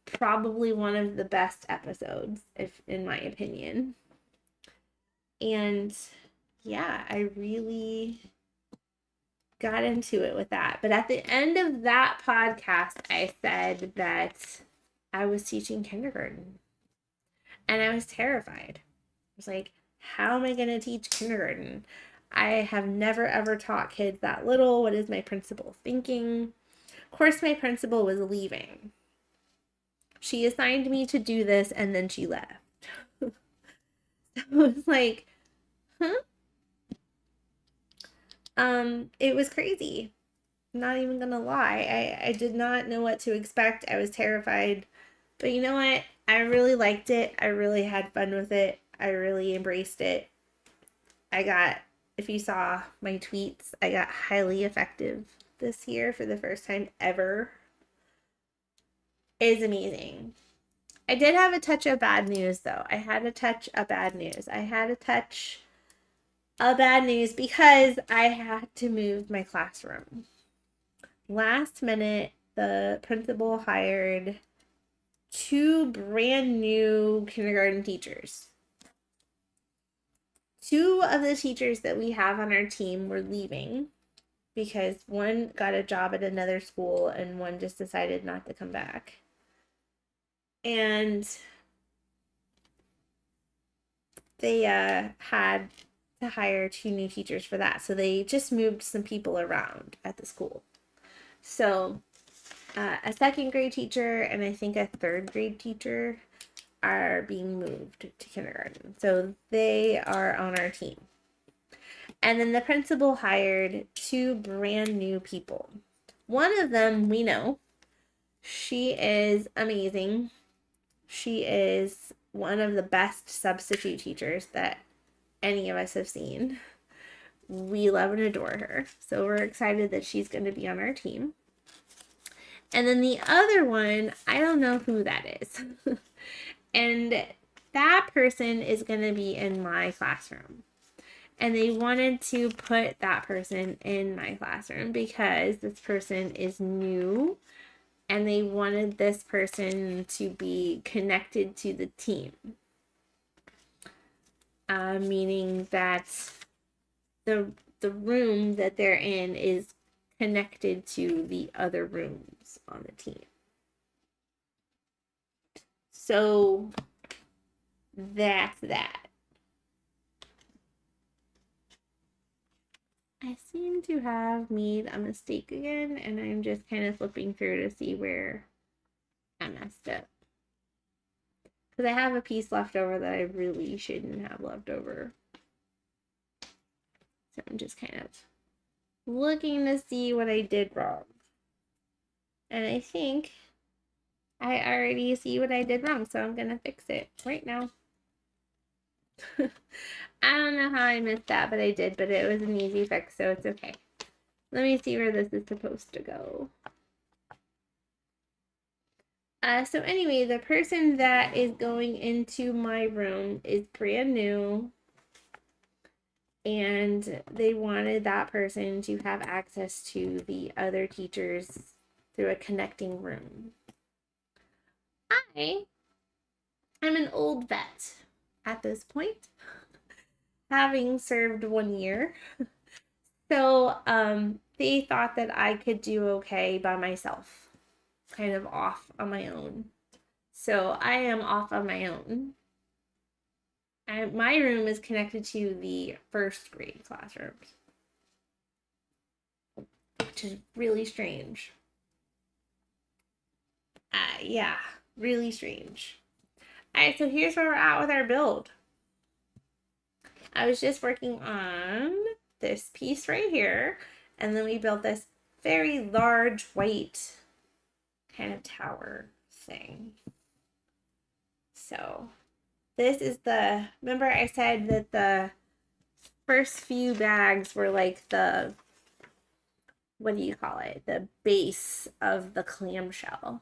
probably one of the best episodes, if in my opinion. And yeah, I really got into it with that. But at the end of that podcast, I said that I was teaching kindergarten. And I was terrified. I was like, how am I going to teach kindergarten? I have never ever taught kids that little. What is my principal thinking? Of course, my principal was leaving. She assigned me to do this and then she left. I was like, huh? It was crazy. Not even gonna lie. I did not know what to expect. I was terrified. But you know what? I really liked it. I really had fun with it. I really embraced it. If you saw my tweets, I got highly effective this year for the first time ever. It is amazing. I did have a touch of bad news, though. I had a touch of bad news because I had to move my classroom. Last minute, the principal hired 2 brand new kindergarten teachers. 2 of the teachers that we have on our team were leaving because one got a job at another school and one just decided not to come back. And they had to hire 2 new teachers for that. So they just moved some people around at the school. So a 2nd grade teacher and I think a 3rd grade teacher are being moved to kindergarten. So they are on our team. And then the principal hired 2 brand new people. One of them we know. She is amazing. She is one of the best substitute teachers that any of us have seen. We love and adore her. So we're excited that she's going to be on our team. And then the other one, I don't know who that is. And that person is going to be in my classroom. And they wanted to put that person in my classroom because this person is new and they wanted this person to be connected to the team. Meaning that the room that they're in is connected to the other rooms on the team. So that's that. I seem to have made a mistake again, and I'm just kind of flipping through to see where I messed up. Because I have a piece left over that I really shouldn't have left over. So I'm just kind of looking to see what I did wrong. And I think I already see what I did wrong, so I'm going to fix it right now. I don't know how I missed that, but I did, but it was an easy fix, so it's okay. Let me see where this is supposed to go. So anyway, the person that is going into my room is brand new, and they wanted that person to have access to the other teachers through a connecting room. I'm an old vet at this point, having served 1 year. So they thought that I could do okay by myself, kind of off on my own. So I am off on my own. My room is connected to the 1st grade classrooms, which is really strange. Yeah, really strange. All right, so here's where we're at with our build. I was just working on this piece right here, and then we built this very large white kind of tower thing. So this is remember I said that the first few bags were like the, what do you call it? The base of the clamshell.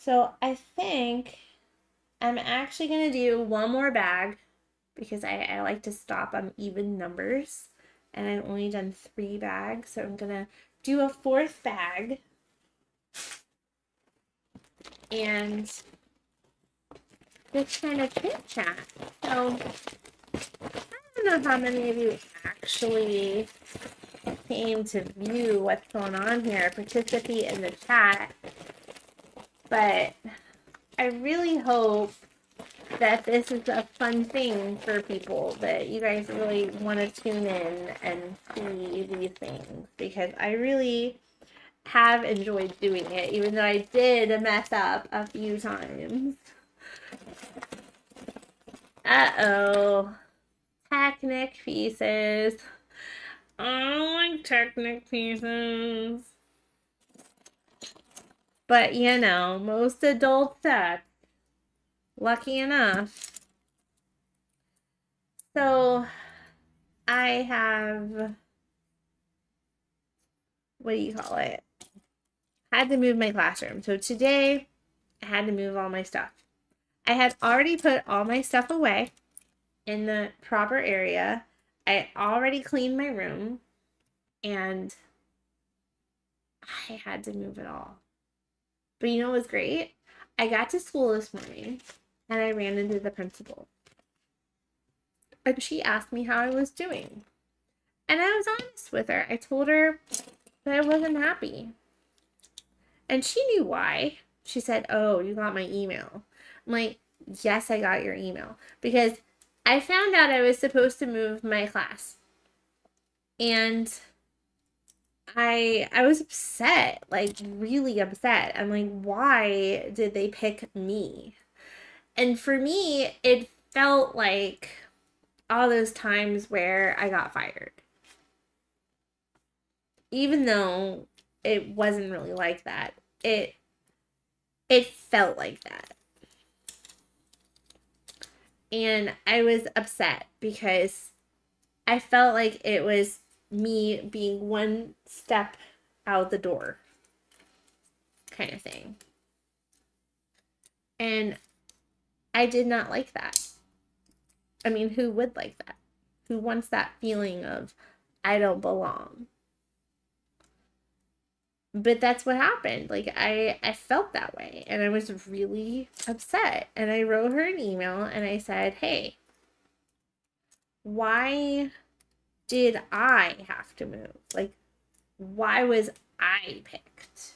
So I think I'm actually going to do one more bag because I like to stop on even numbers. And I've only done 3 bags. So I'm going to do a 4th bag. And just kind of chit chat. So I don't know how many of you actually came to view what's going on here, participate in the chat. But I really hope that this is a fun thing for people, that you guys really want to tune in and see these things, because I really have enjoyed doing it, even though I did mess up a few times. Uh-oh. Technic pieces. I like Technic pieces. But, you know, most adult sets, lucky enough. So, I have, what do you call it? I had to move my classroom. So today, I had to move all my stuff. I had already put all my stuff away in the proper area. I already cleaned my room, and I had to move it all. But you know what was great? I got to school this morning, and I ran into the principal. And she asked me how I was doing. And I was honest with her. I told her that I wasn't happy. And she knew why. She said, "Oh, you got my email." I'm like, "Yes, I got your email." Because I found out I was supposed to move my class. And I was upset, like really upset. I'm like, why did they pick me? And for me, it felt like all those times where I got fired. Even though it wasn't really like that. It felt like that. And I was upset because I felt like it was me being one step out the door kind of thing. And I did not like that. I mean, who would like that? Who wants that feeling of I don't belong? But that's what happened. Like I felt that way and I was really upset. And I wrote her an email and I said, "Hey, why did I have to move? Like, why was I picked?"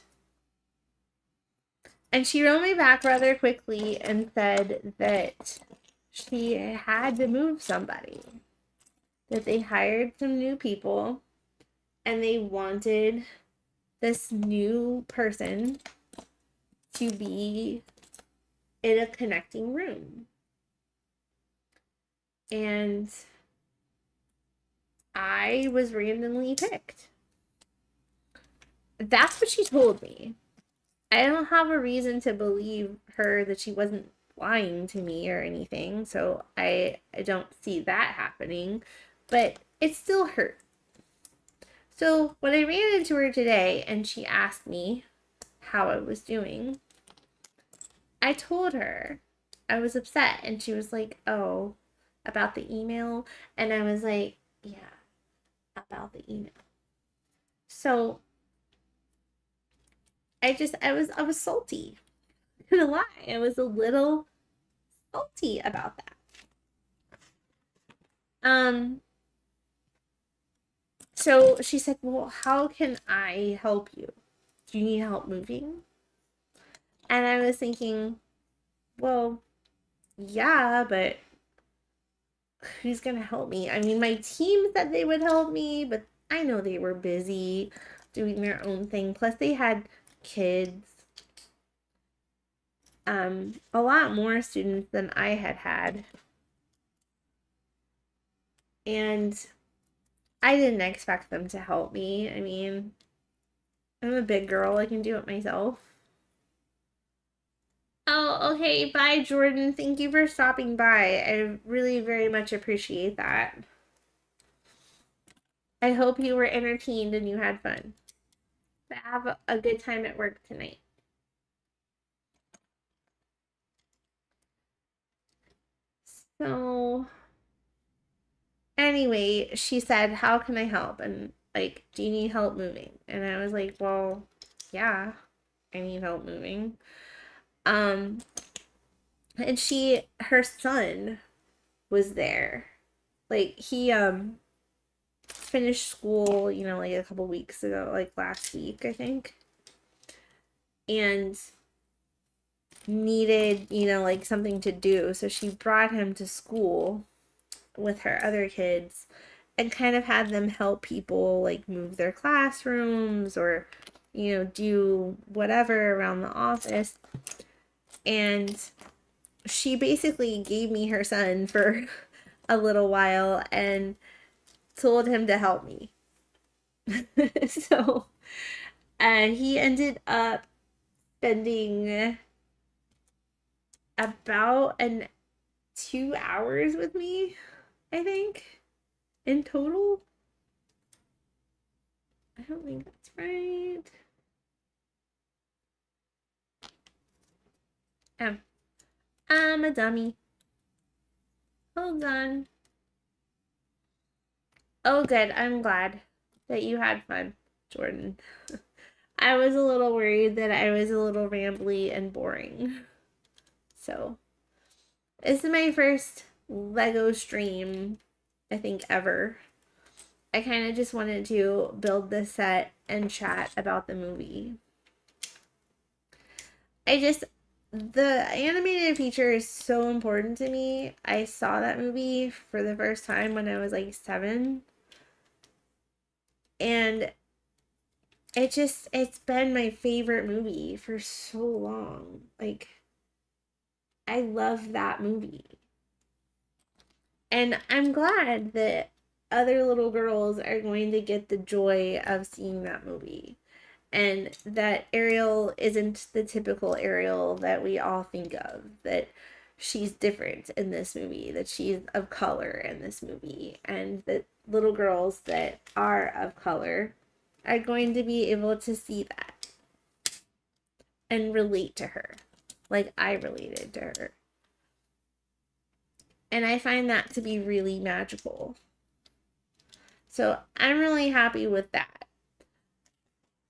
And she wrote me back rather quickly and said that she had to move somebody, that they hired some new people and they wanted this new person to be in a connecting room. And I was randomly picked. That's what she told me. I don't have a reason to believe her that she wasn't lying to me or anything, so I don't see that happening, but it still hurt. So when I ran into her today and she asked me how I was doing, I told her I was upset and she was like, "Oh, about the email?" And I was like, "Yeah, about the email." So I was salty. I'm not gonna lie, I was a little salty about that. Um, so she said, "Well, how can I help you? Do you need help moving?" And I was thinking, well, yeah, but who's gonna help me? I mean, my team said they would help me, but I know they were busy doing their own thing. Plus, they had kids, a lot more students than I had had. And I didn't expect them to help me. I mean, I'm a big girl, I can do it myself. Oh, okay. Bye, Jordan. Thank you for stopping by. I really very much appreciate that. I hope you were entertained and you had fun. But have a good time at work tonight. So, anyway, she said, "How can I help?" And like, "Do you need help moving?" And I was like, "Well, yeah, I need help moving." Um, and her son was there. Like he finished school, like a couple weeks ago, like last week, I think. And needed, like something to do. So she brought him to school with her other kids and kind of had them help people like move their classrooms or, do whatever around the office. And she basically gave me her son for a little while and told him to help me. So he ended up spending about 2 hours with me, I think, in total. I don't think that's right. Oh, I'm a dummy. Hold on. Oh, good. I'm glad that you had fun, Jordan. I was a little worried that I was a little rambly and boring. So, this is my first Lego stream, I think, ever. I kind of just wanted to build this set and chat about the movie. The animated feature is so important to me. I saw that movie for the first time when I was like 7. And it's been my favorite movie for so long. Like, I love that movie. And I'm glad that other little girls are going to get the joy of seeing that movie. And that Ariel isn't the typical Ariel that we all think of. That she's different in this movie, that she's of color in this movie, and that little girls that are of color are going to be able to see that and relate to her like I related to her. And I find that to be really magical. So I'm really happy with that.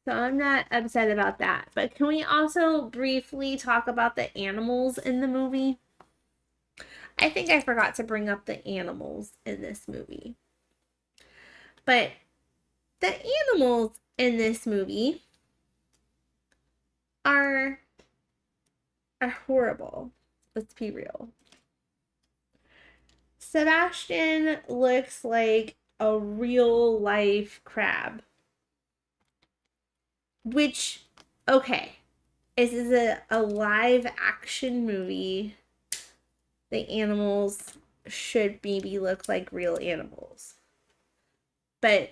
So I'm not upset about that. But can we also briefly talk about the animals in the movie? I think I forgot to bring up the animals in this movie. But the animals in this movie are horrible. Let's be real. Sebastian looks like a real life crab. Which, okay, this is a live action movie. The animals should maybe look like real animals. But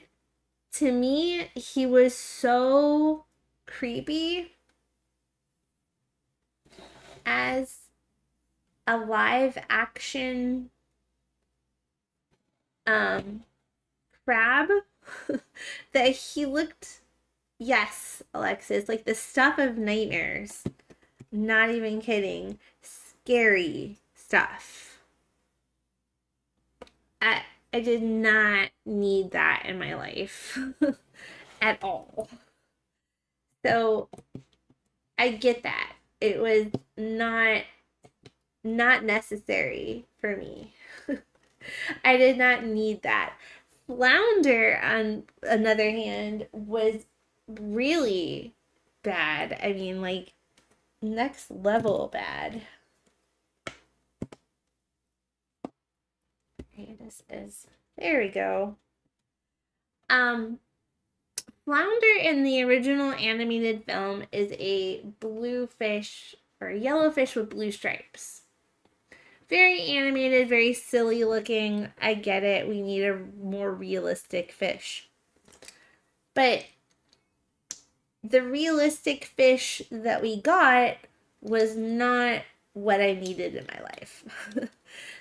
to me, he was so creepy as a live action crab that he looked, yes, Alexis, like the stuff of nightmares. Not even kidding. Scary stuff. I did not need that in my life at all. So I get that. It was not necessary for me. I did not need that. Flounder, on another hand, was really bad. I mean, like, next level bad. Okay, this is, there we go. Flounder in the original animated film is a blue fish or a yellow fish with blue stripes. Very animated, very silly looking. I get it. We need a more realistic fish. But the realistic fish that we got was not what I needed in my life.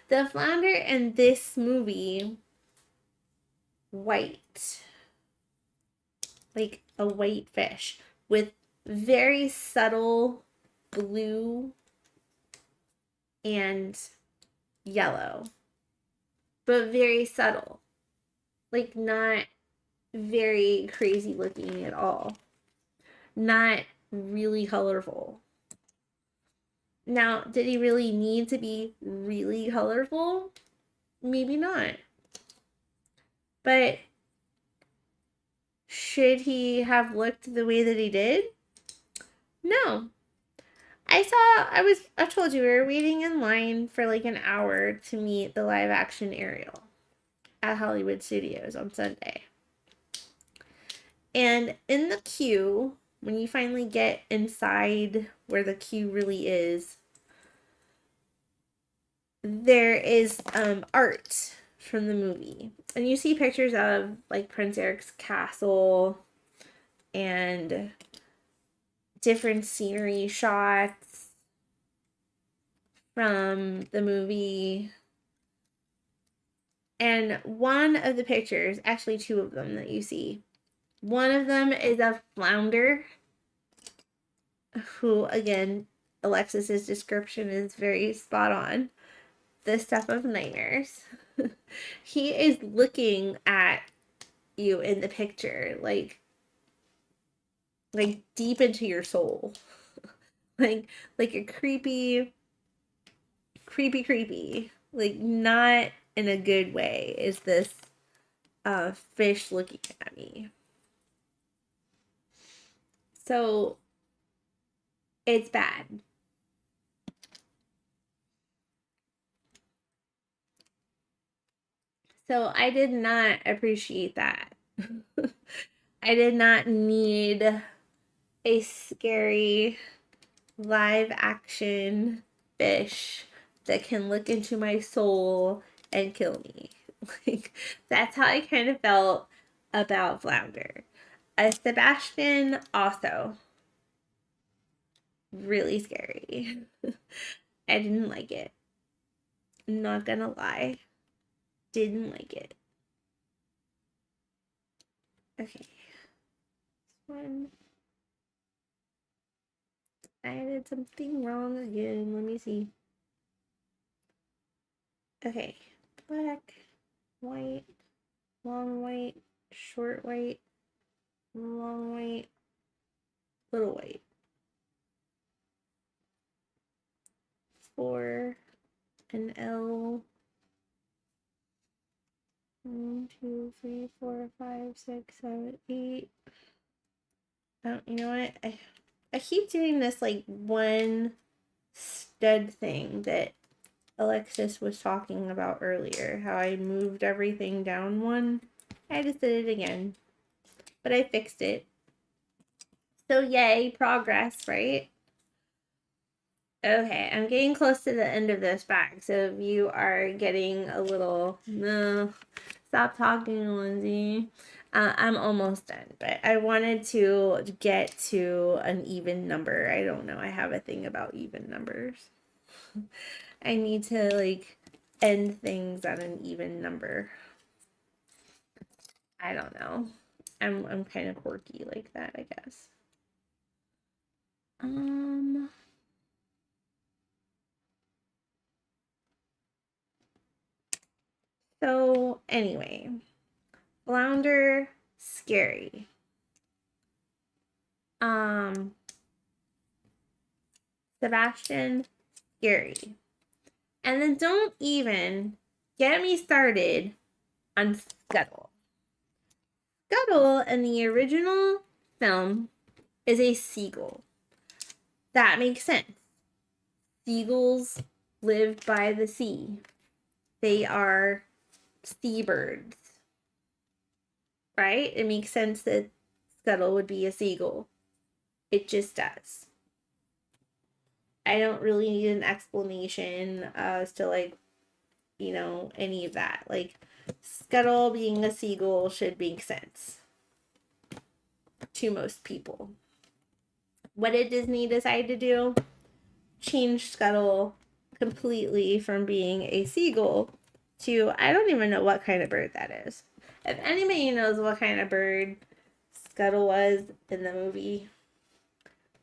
The flounder in this movie, white. Like a white fish with very subtle blue and yellow, but very subtle, like not very crazy looking at all, not really colorful. Now, did he really need to be really colorful? Maybe not. But should he have looked the way that he did? No. I told you we were waiting in line for like an hour to meet the live action Ariel at Hollywood Studios on Sunday. And in the queue, when you finally get inside where the queue really is, there is art from the movie. And you see pictures of like Prince Eric's castle and different scenery shots from the movie. And one of the pictures, actually two of them that you see, one of them is of Flounder, who, again, Alexis's description is very spot on. The stuff of nightmares. He is looking at you in the picture, like deep into your soul. like a creepy, like not in a good way is this fish looking at me. So it's bad. So I did not appreciate that. I did not need a scary live action fish that can look into my soul and kill me. Like, that's how I kind of felt about Flounder. Sebastian, also really scary. I didn't like it. Not gonna lie. Didn't like it. Okay. One. I did something wrong again. Let me see. Okay. Black, white, long white, short white, long white, little white. 4, an L. 1, 2, 3, 4, 5, 6, 7, 8. You know what? I keep doing this like one stud thing that Alexis was talking about earlier. How I moved everything down one. I just did it again. But I fixed it. So yay, progress, right? Okay, I'm getting close to the end of this bag. So if you are getting a little, no, stop talking, Lindsay. I'm almost done, but I wanted to get to an even number. I don't know. I have a thing about even numbers. I need to like end things on an even number. I don't know. I'm kind of quirky like that, I guess. So anyway, Flounder, scary. Sebastian, scary. And then don't even get me started on Scuttle. Scuttle in the original film is a seagull. That makes sense. Seagulls live by the sea. They are seabirds. Right? It makes sense that Scuttle would be a seagull. It just does. I don't really need an explanation as to like, you know, any of that. Like, Scuttle being a seagull should make sense to most people. What did Disney decide to do? Change Scuttle completely from being a seagull to, I don't even know what kind of bird that is. If anybody knows what kind of bird Scuttle was in the movie,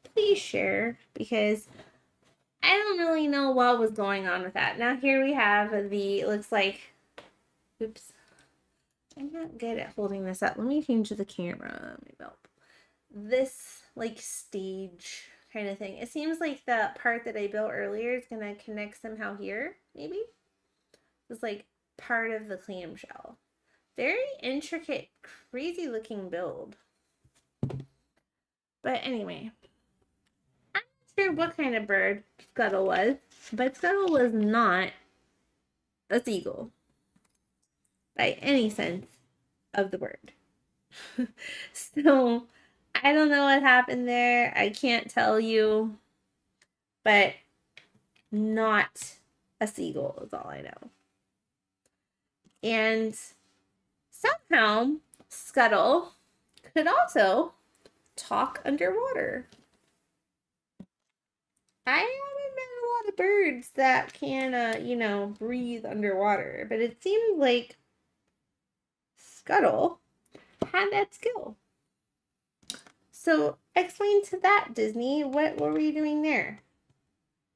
please share, because I don't really know what was going on with that. Now here we have the, looks like, oops, I'm not good at holding this up. Let me change the camera. Maybe help. This like stage kind of thing. It seems like the part that I built earlier is gonna connect somehow here. Maybe it's like part of the clamshell. Very intricate, crazy looking build. But anyway, I'm not sure what kind of bird Scuttle was, but Scuttle was not a seagull by any sense of the word. So I don't know what happened there. I can't tell you, but not a seagull is all I know. And somehow Scuttle could also talk underwater. I haven't met a lot of birds that can, breathe underwater, but it seemed like Scuttle had that skill. So explain to that, Disney. What were you doing there?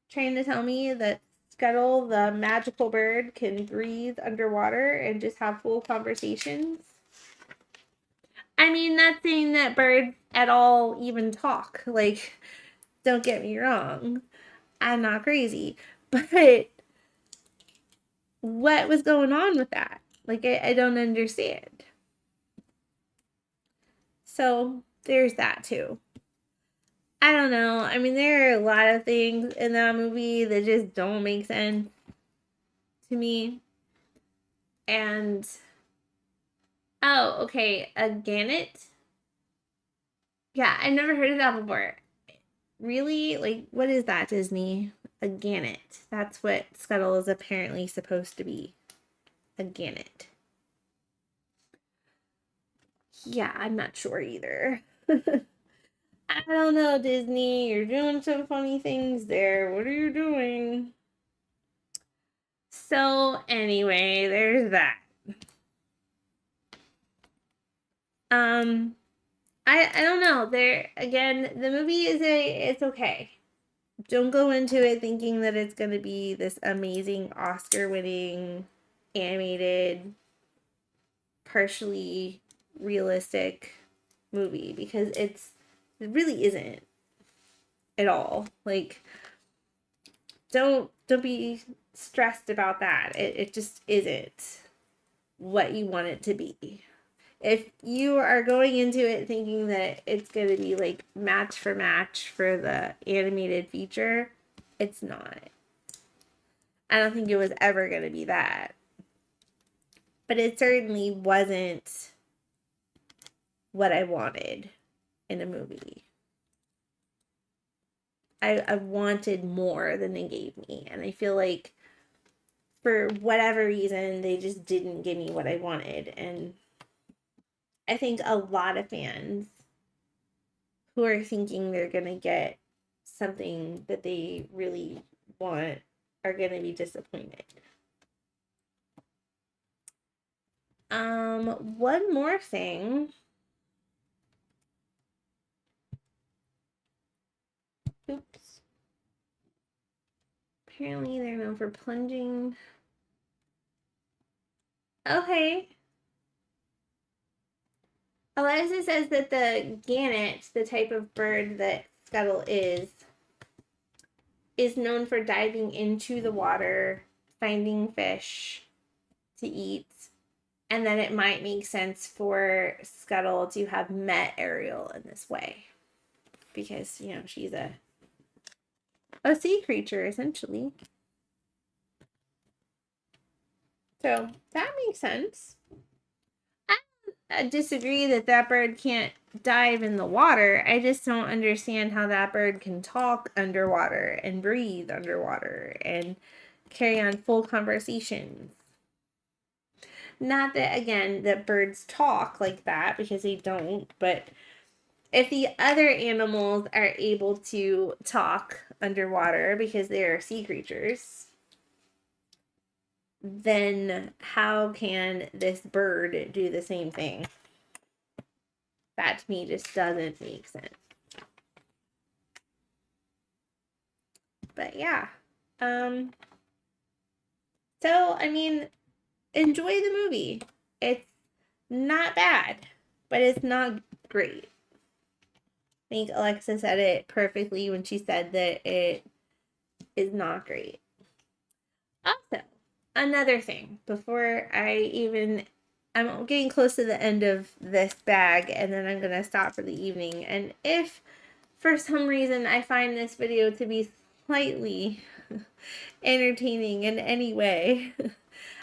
Trying to tell me that Scuttle, the magical bird, can breathe underwater and just have full conversations? I mean, not saying that birds at all even talk. Like, don't get me wrong. I'm not crazy. But what was going on with that? Like, I don't understand. So, there's that too. I don't know. I mean, there are a lot of things in that movie that just don't make sense to me. And, oh, okay, a gannet? Yeah, I never heard of that before. Really? Like, what is that, Disney? A gannet. That's what Scuttle is apparently supposed to be. A gannet. Yeah, I'm not sure either. I don't know, Disney. You're doing some funny things there. What are you doing? So, anyway, there's that. I don't know. There again, the movie it's okay. Don't go into it thinking that it's going to be this amazing Oscar-winning animated partially realistic movie because it really isn't at all. Like don't be stressed about that. It just isn't what you want it to be. If you are going into it thinking that it's going to be like match for the animated feature, it's not. I don't think it was ever going to be that. But it certainly wasn't what I wanted in a movie. I wanted more than they gave me. And I feel like for whatever reason, they just didn't give me what I wanted. And I think a lot of fans who are thinking they're going to get something that they really want are going to be disappointed. One more thing. Oops. Apparently they're known for plunging. Okay. Alexis says that the gannet, the type of bird that Scuttle is known for diving into the water, finding fish to eat, and that it might make sense for Scuttle to have met Ariel in this way. Because, you know, she's a sea creature, essentially. So, that makes sense. I disagree that bird can't dive in the water. I just don't understand how that bird can talk underwater and breathe underwater and carry on full conversations. Not that, again, that birds talk like that, because they don't, but if the other animals are able to talk underwater because they are sea creatures, then how can this bird do the same thing? That to me just doesn't make sense. But yeah. So I mean, enjoy the movie. It's not bad, but it's not great. I think Alexa said it perfectly when she said that it is not great. Also, another thing, before I'm getting close to the end of this bag and then I'm going to stop for the evening. And if for some reason I find this video to be slightly entertaining in any way,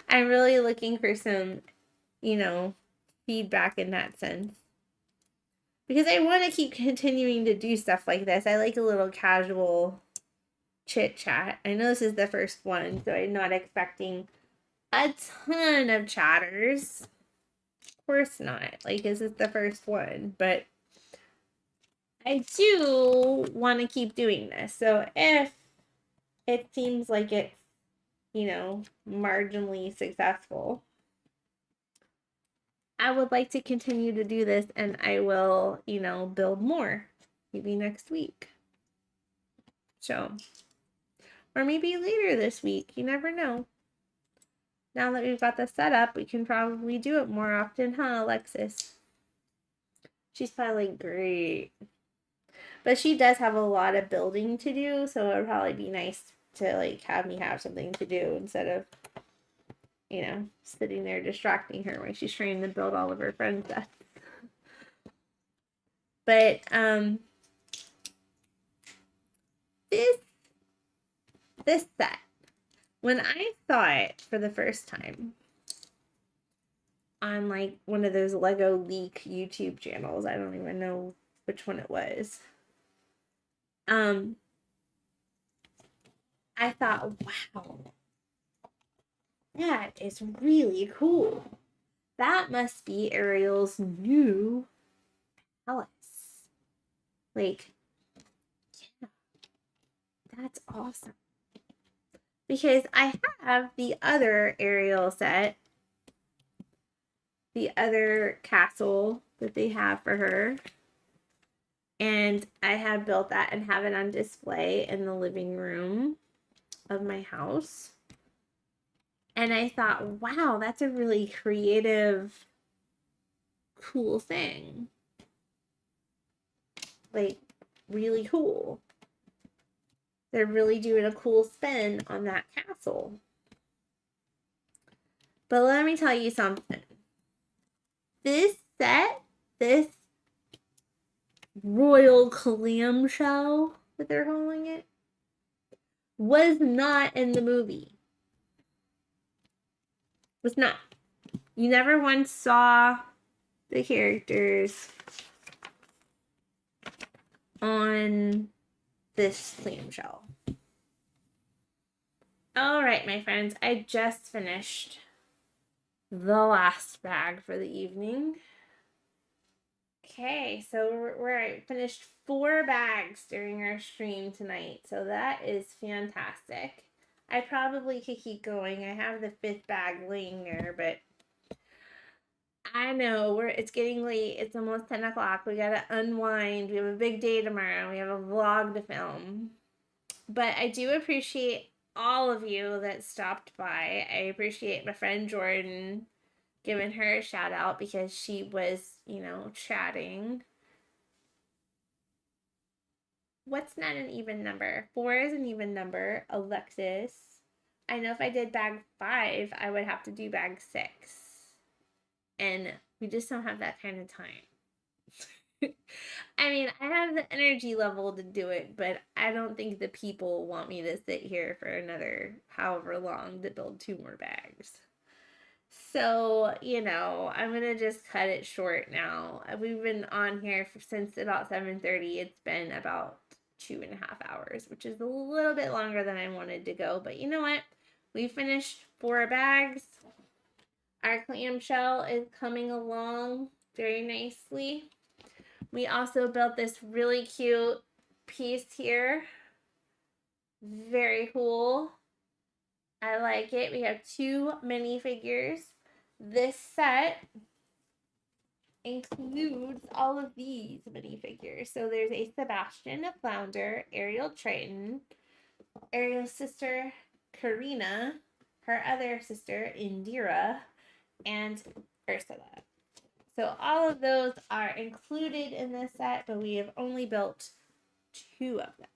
I'm really looking for some, feedback in that sense. Because I want to keep continuing to do stuff like this. I like a little casual chit chat. I know this is the first one, so I'm not expecting a ton of chatters. Of course not. Like, this is the first one, but I do want to keep doing this. So if it seems like it's, marginally successful, I would like to continue to do this, and I will, build more. Maybe next week. So, or maybe later this week. You never know. Now that we've got this set up, we can probably do it more often, huh, Alexis? She's probably like, great. But she does have a lot of building to do, so it would probably be nice to, like, have me have something to do instead of, sitting there distracting her while she's trying to build all of her friends' sets. But, this set, when I saw it for the first time on, like, one of those Lego leak YouTube channels, I don't even know which one it was, I thought, wow, that is really cool. That must be Ariel's new palace. Like, yeah, that's awesome. Because I have the other Ariel set, the other castle that they have for her. And I have built that and have it on display in the living room of my house. And I thought, wow, that's a really creative, cool thing. Like, really cool. They're really doing a cool spin on that castle. But let me tell you something. This set, this Royal Clamshell, that they're calling it, was not in the movie. Was not. You never once saw the characters on this clamshell. All right, my friends, I just finished the last bag for the evening. Okay, so we're finished 4 bags during our stream tonight, so that is fantastic. I probably could keep going. I have the 5th bag laying there, but I know it's getting late. It's almost 10 o'clock. We gotta unwind. We have a big day tomorrow. We have a vlog to film. But I do appreciate all of you that stopped by. I appreciate my friend Jordan, giving her a shout out because she was, chatting. What's not an even number? 4 is an even number. Alexis. I know if I did bag 5, I would have to do bag 6. And we just don't have that kind of time. I mean, I have the energy level to do it, but I don't think the people want me to sit here for another however long to build 2 more bags. So, I'm going to just cut it short now. We've been on here since about 7:30. It's been about 2.5 hours, which is a little bit longer than I wanted to go. But you know what? We finished 4 bags. Our clamshell is coming along very nicely. We also built this really cute piece here. Very cool. I like it. We have 2 minifigures. This set includes all of these minifigures. So there's a Sebastian, a Flounder, Ariel Triton, Ariel's sister Karina, her other sister Indira, and Ursula. So all of those are included in this set, but we have only built 2 of them.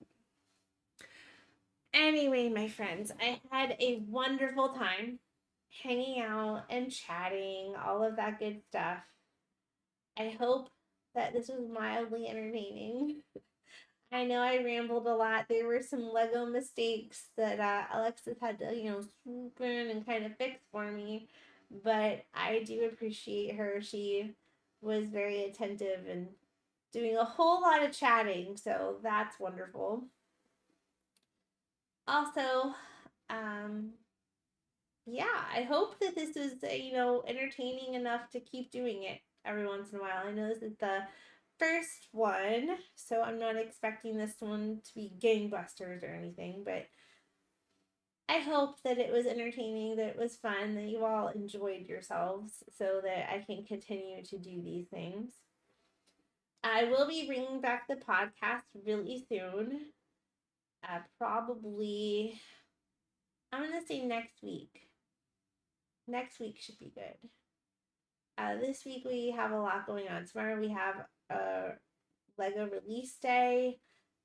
Anyway, my friends, I had a wonderful time hanging out and chatting, all of that good stuff. I hope that this was mildly entertaining. I know I rambled a lot. There were some Lego mistakes that Alexis had to, swoop in and kind of fix for me. But I do appreciate her. She was very attentive and doing a whole lot of chatting. So that's wonderful. Also, yeah, I hope that this is, entertaining enough to keep doing it every once in a while. I know this is the first one, so I'm not expecting this one to be gangbusters or anything, but I hope that it was entertaining, that it was fun, that you all enjoyed yourselves so that I can continue to do these things. I will be bringing back the podcast really soon. Probably, I'm going to say next week. Next week should be good. This week we have a lot going on. Tomorrow we have a Lego release day,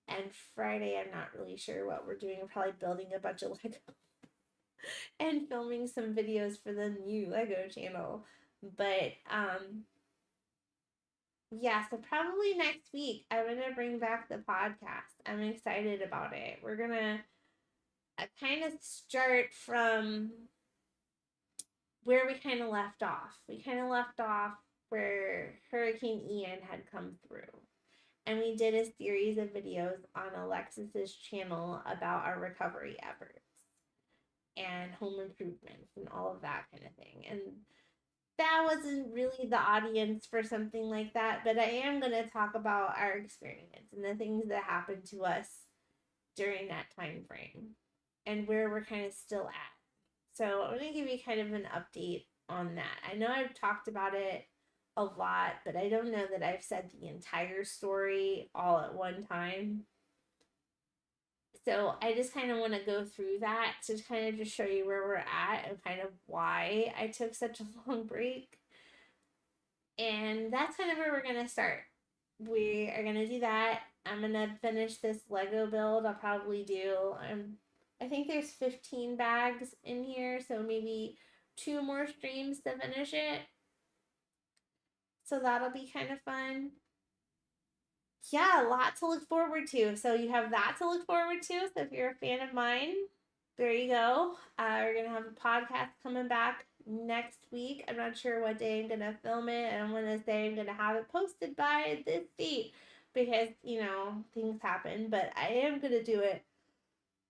and Friday I'm not really sure what we're doing. We're probably building a bunch of Lego and filming some videos for the new Lego channel. But yeah, so probably next week I'm gonna bring back the podcast. I'm excited about it. We're gonna kind of start from where we kind of left off. We kind of left off where Hurricane Ian had come through. and we did a series of videos on Alexis's channel about our recovery efforts and home improvements and all of that kind of thing. And that wasn't really the audience for something like that, but I am going to talk about our experience and the things that happened to us during that time frame and where we're kind of still at. So I'm going to give you kind of an update on that. I know I've talked about it a lot, but I don't know that I've said the entire story all at one time. So I just kind of want to go through that to kind of just show you where we're at and kind of why I took such a long break. And that's kind of where we're going to start. We are going to do that. I'm going to finish this Lego build. I'll probably do, I think there's 15 bags in here, so maybe 2 more streams to finish it. So that'll be kind of fun. Yeah, a lot to look forward to. So you have that to look forward to. So if you're a fan of mine, there you go. We're going to have a podcast coming back next week. I'm not sure what day I'm going to film it. And I'm going to say I'm going to have it posted by this date because, you know, things happen. But I am going to do it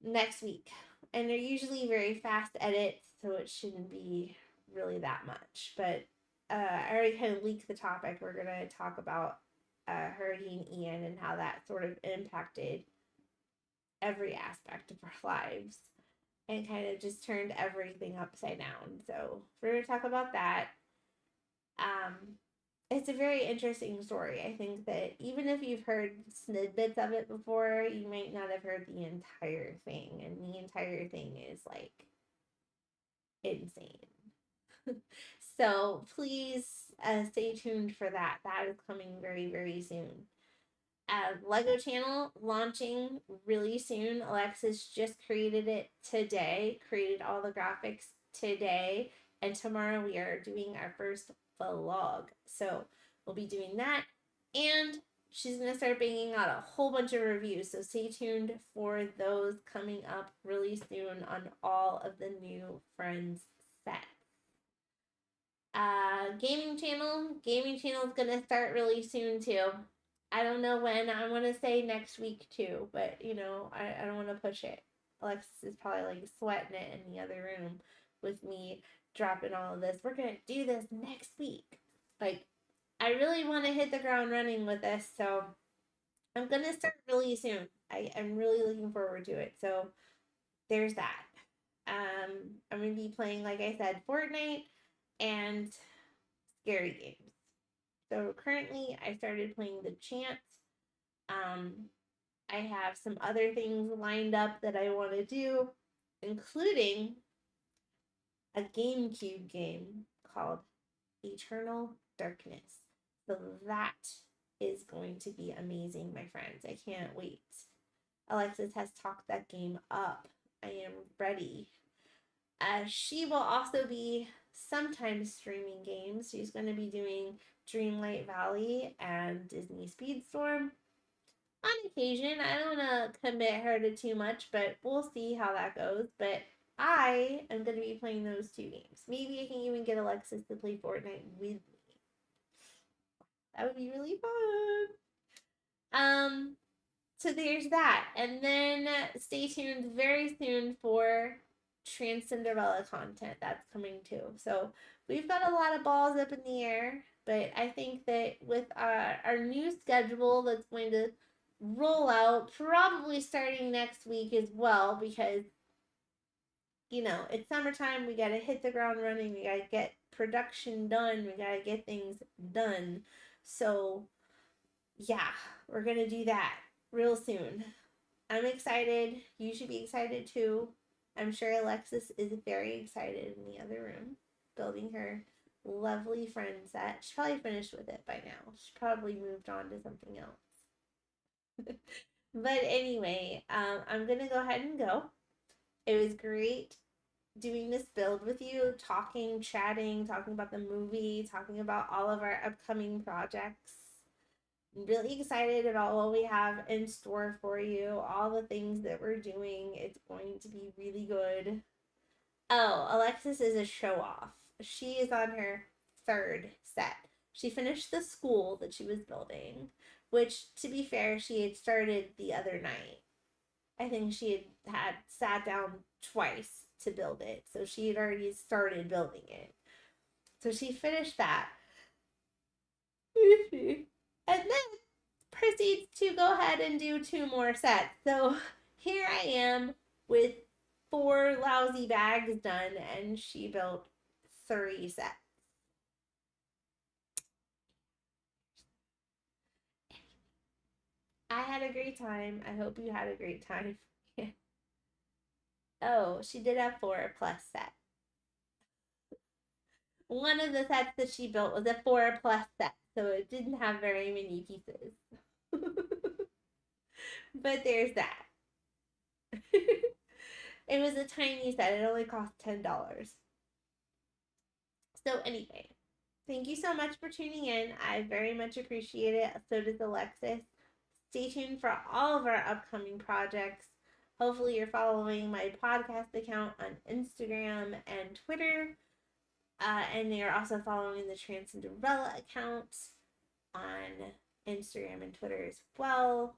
next week. And they're usually very fast edits, so it shouldn't be really that much. But I already kind of leaked the topic. We're going to talk about Hurricane Ian and how that sort of impacted every aspect of our lives and kind of just turned everything upside down. So we're going to talk about that. It's a very interesting story. I think that even if you've heard snippets of it before, you might not have heard the entire thing. And the entire thing is like insane. So please stay tuned for that. That is coming very, very soon. Lego channel launching really soon. Alexis just created it today, created all the graphics today, and tomorrow we are doing our first vlog. So we'll be doing that, and she's going to start banging out a whole bunch of reviews. So stay tuned for those coming up really soon on all of the new Friends sets. Gaming channel is going to start really soon too. I don't know when. I want to say next week too, but you know, I don't want to push it. Alexis is probably like sweating it in the other room with me dropping all of this. We're going to do this next week. Like, I really want to hit the ground running with this, so I'm going to start really soon. I'm really looking forward to it. So there's that. I'm going to be playing, like I said, Fortnite and scary games. So currently I started playing the Chance. I have some other things lined up that I want to do, including a GameCube game called Eternal Darkness. So that is going to be amazing, my friends. I can't wait. Alexis has talked that game up. I am ready. She will also be sometimes streaming games. She's going to be doing Dreamlight Valley and Disney Speedstorm. On occasion, I don't want to commit her to too much, but we'll see how that goes. But I am going to be playing those 2 games. Maybe I can even get Alexis to play Fortnite with me. That would be really fun. So there's that. And then stay tuned very soon for Trans-Cinderella content that's coming too. So we've got a lot of balls up in the air, but I think that with our new schedule that's going to roll out probably starting next week as well, because you know, it's summertime, we got to hit the ground running, we got to get production done, we got to get things done. So yeah, we're going to do that real soon. I'm excited. You should be excited too. I'm sure Alexis is very excited in the other room, building her lovely friend set. She's probably finished with it by now. She probably moved on to something else. But anyway, I'm going to go ahead and go. It was great doing this build with you, talking, chatting, talking about the movie, talking about all of our upcoming projects. I'm really excited about what we have in store for you, all the things that we're doing. It's going to be really good. Oh, Alexis is a show off. She is on her 3rd set. She finished the school that she was building, which, to be fair, she had started the other night. I think she had sat down twice to build it, so she had already started building it. So she finished that. And then proceeds to go ahead and do 2 more sets. So here I am with 4 lousy bags done, and she built 3 sets. I had a great time. I hope you had a great time. Oh, she did a 4 plus set. One of the sets that she built was a 4 plus set, so it didn't have very many pieces. But there's that. It was a tiny set. It only cost $10. So anyway, thank you so much for tuning in. I very much appreciate it. So does Alexis. Stay tuned for all of our upcoming projects. Hopefully you're following my podcast account on Instagram and Twitter. And you're also following the Transcenderella account on Instagram and Twitter as well.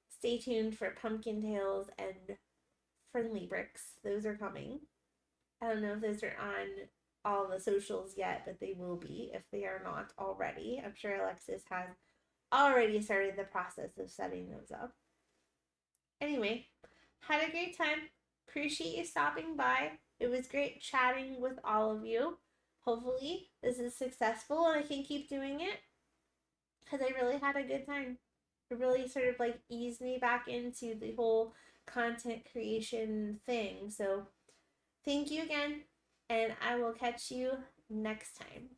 Stay tuned for Pumpkin Tales and Friendly Bricks. Those are coming. I don't know if those are on all the socials yet, but they will be if they are not already. I'm sure Alexis has already started the process of setting those up. Anyway, had a great time. Appreciate you stopping by. It was great chatting with all of you. Hopefully, this is successful and I can keep doing it because I really had a good time. It really sort of like eased me back into the whole content creation thing. So, thank you again, and I will catch you next time.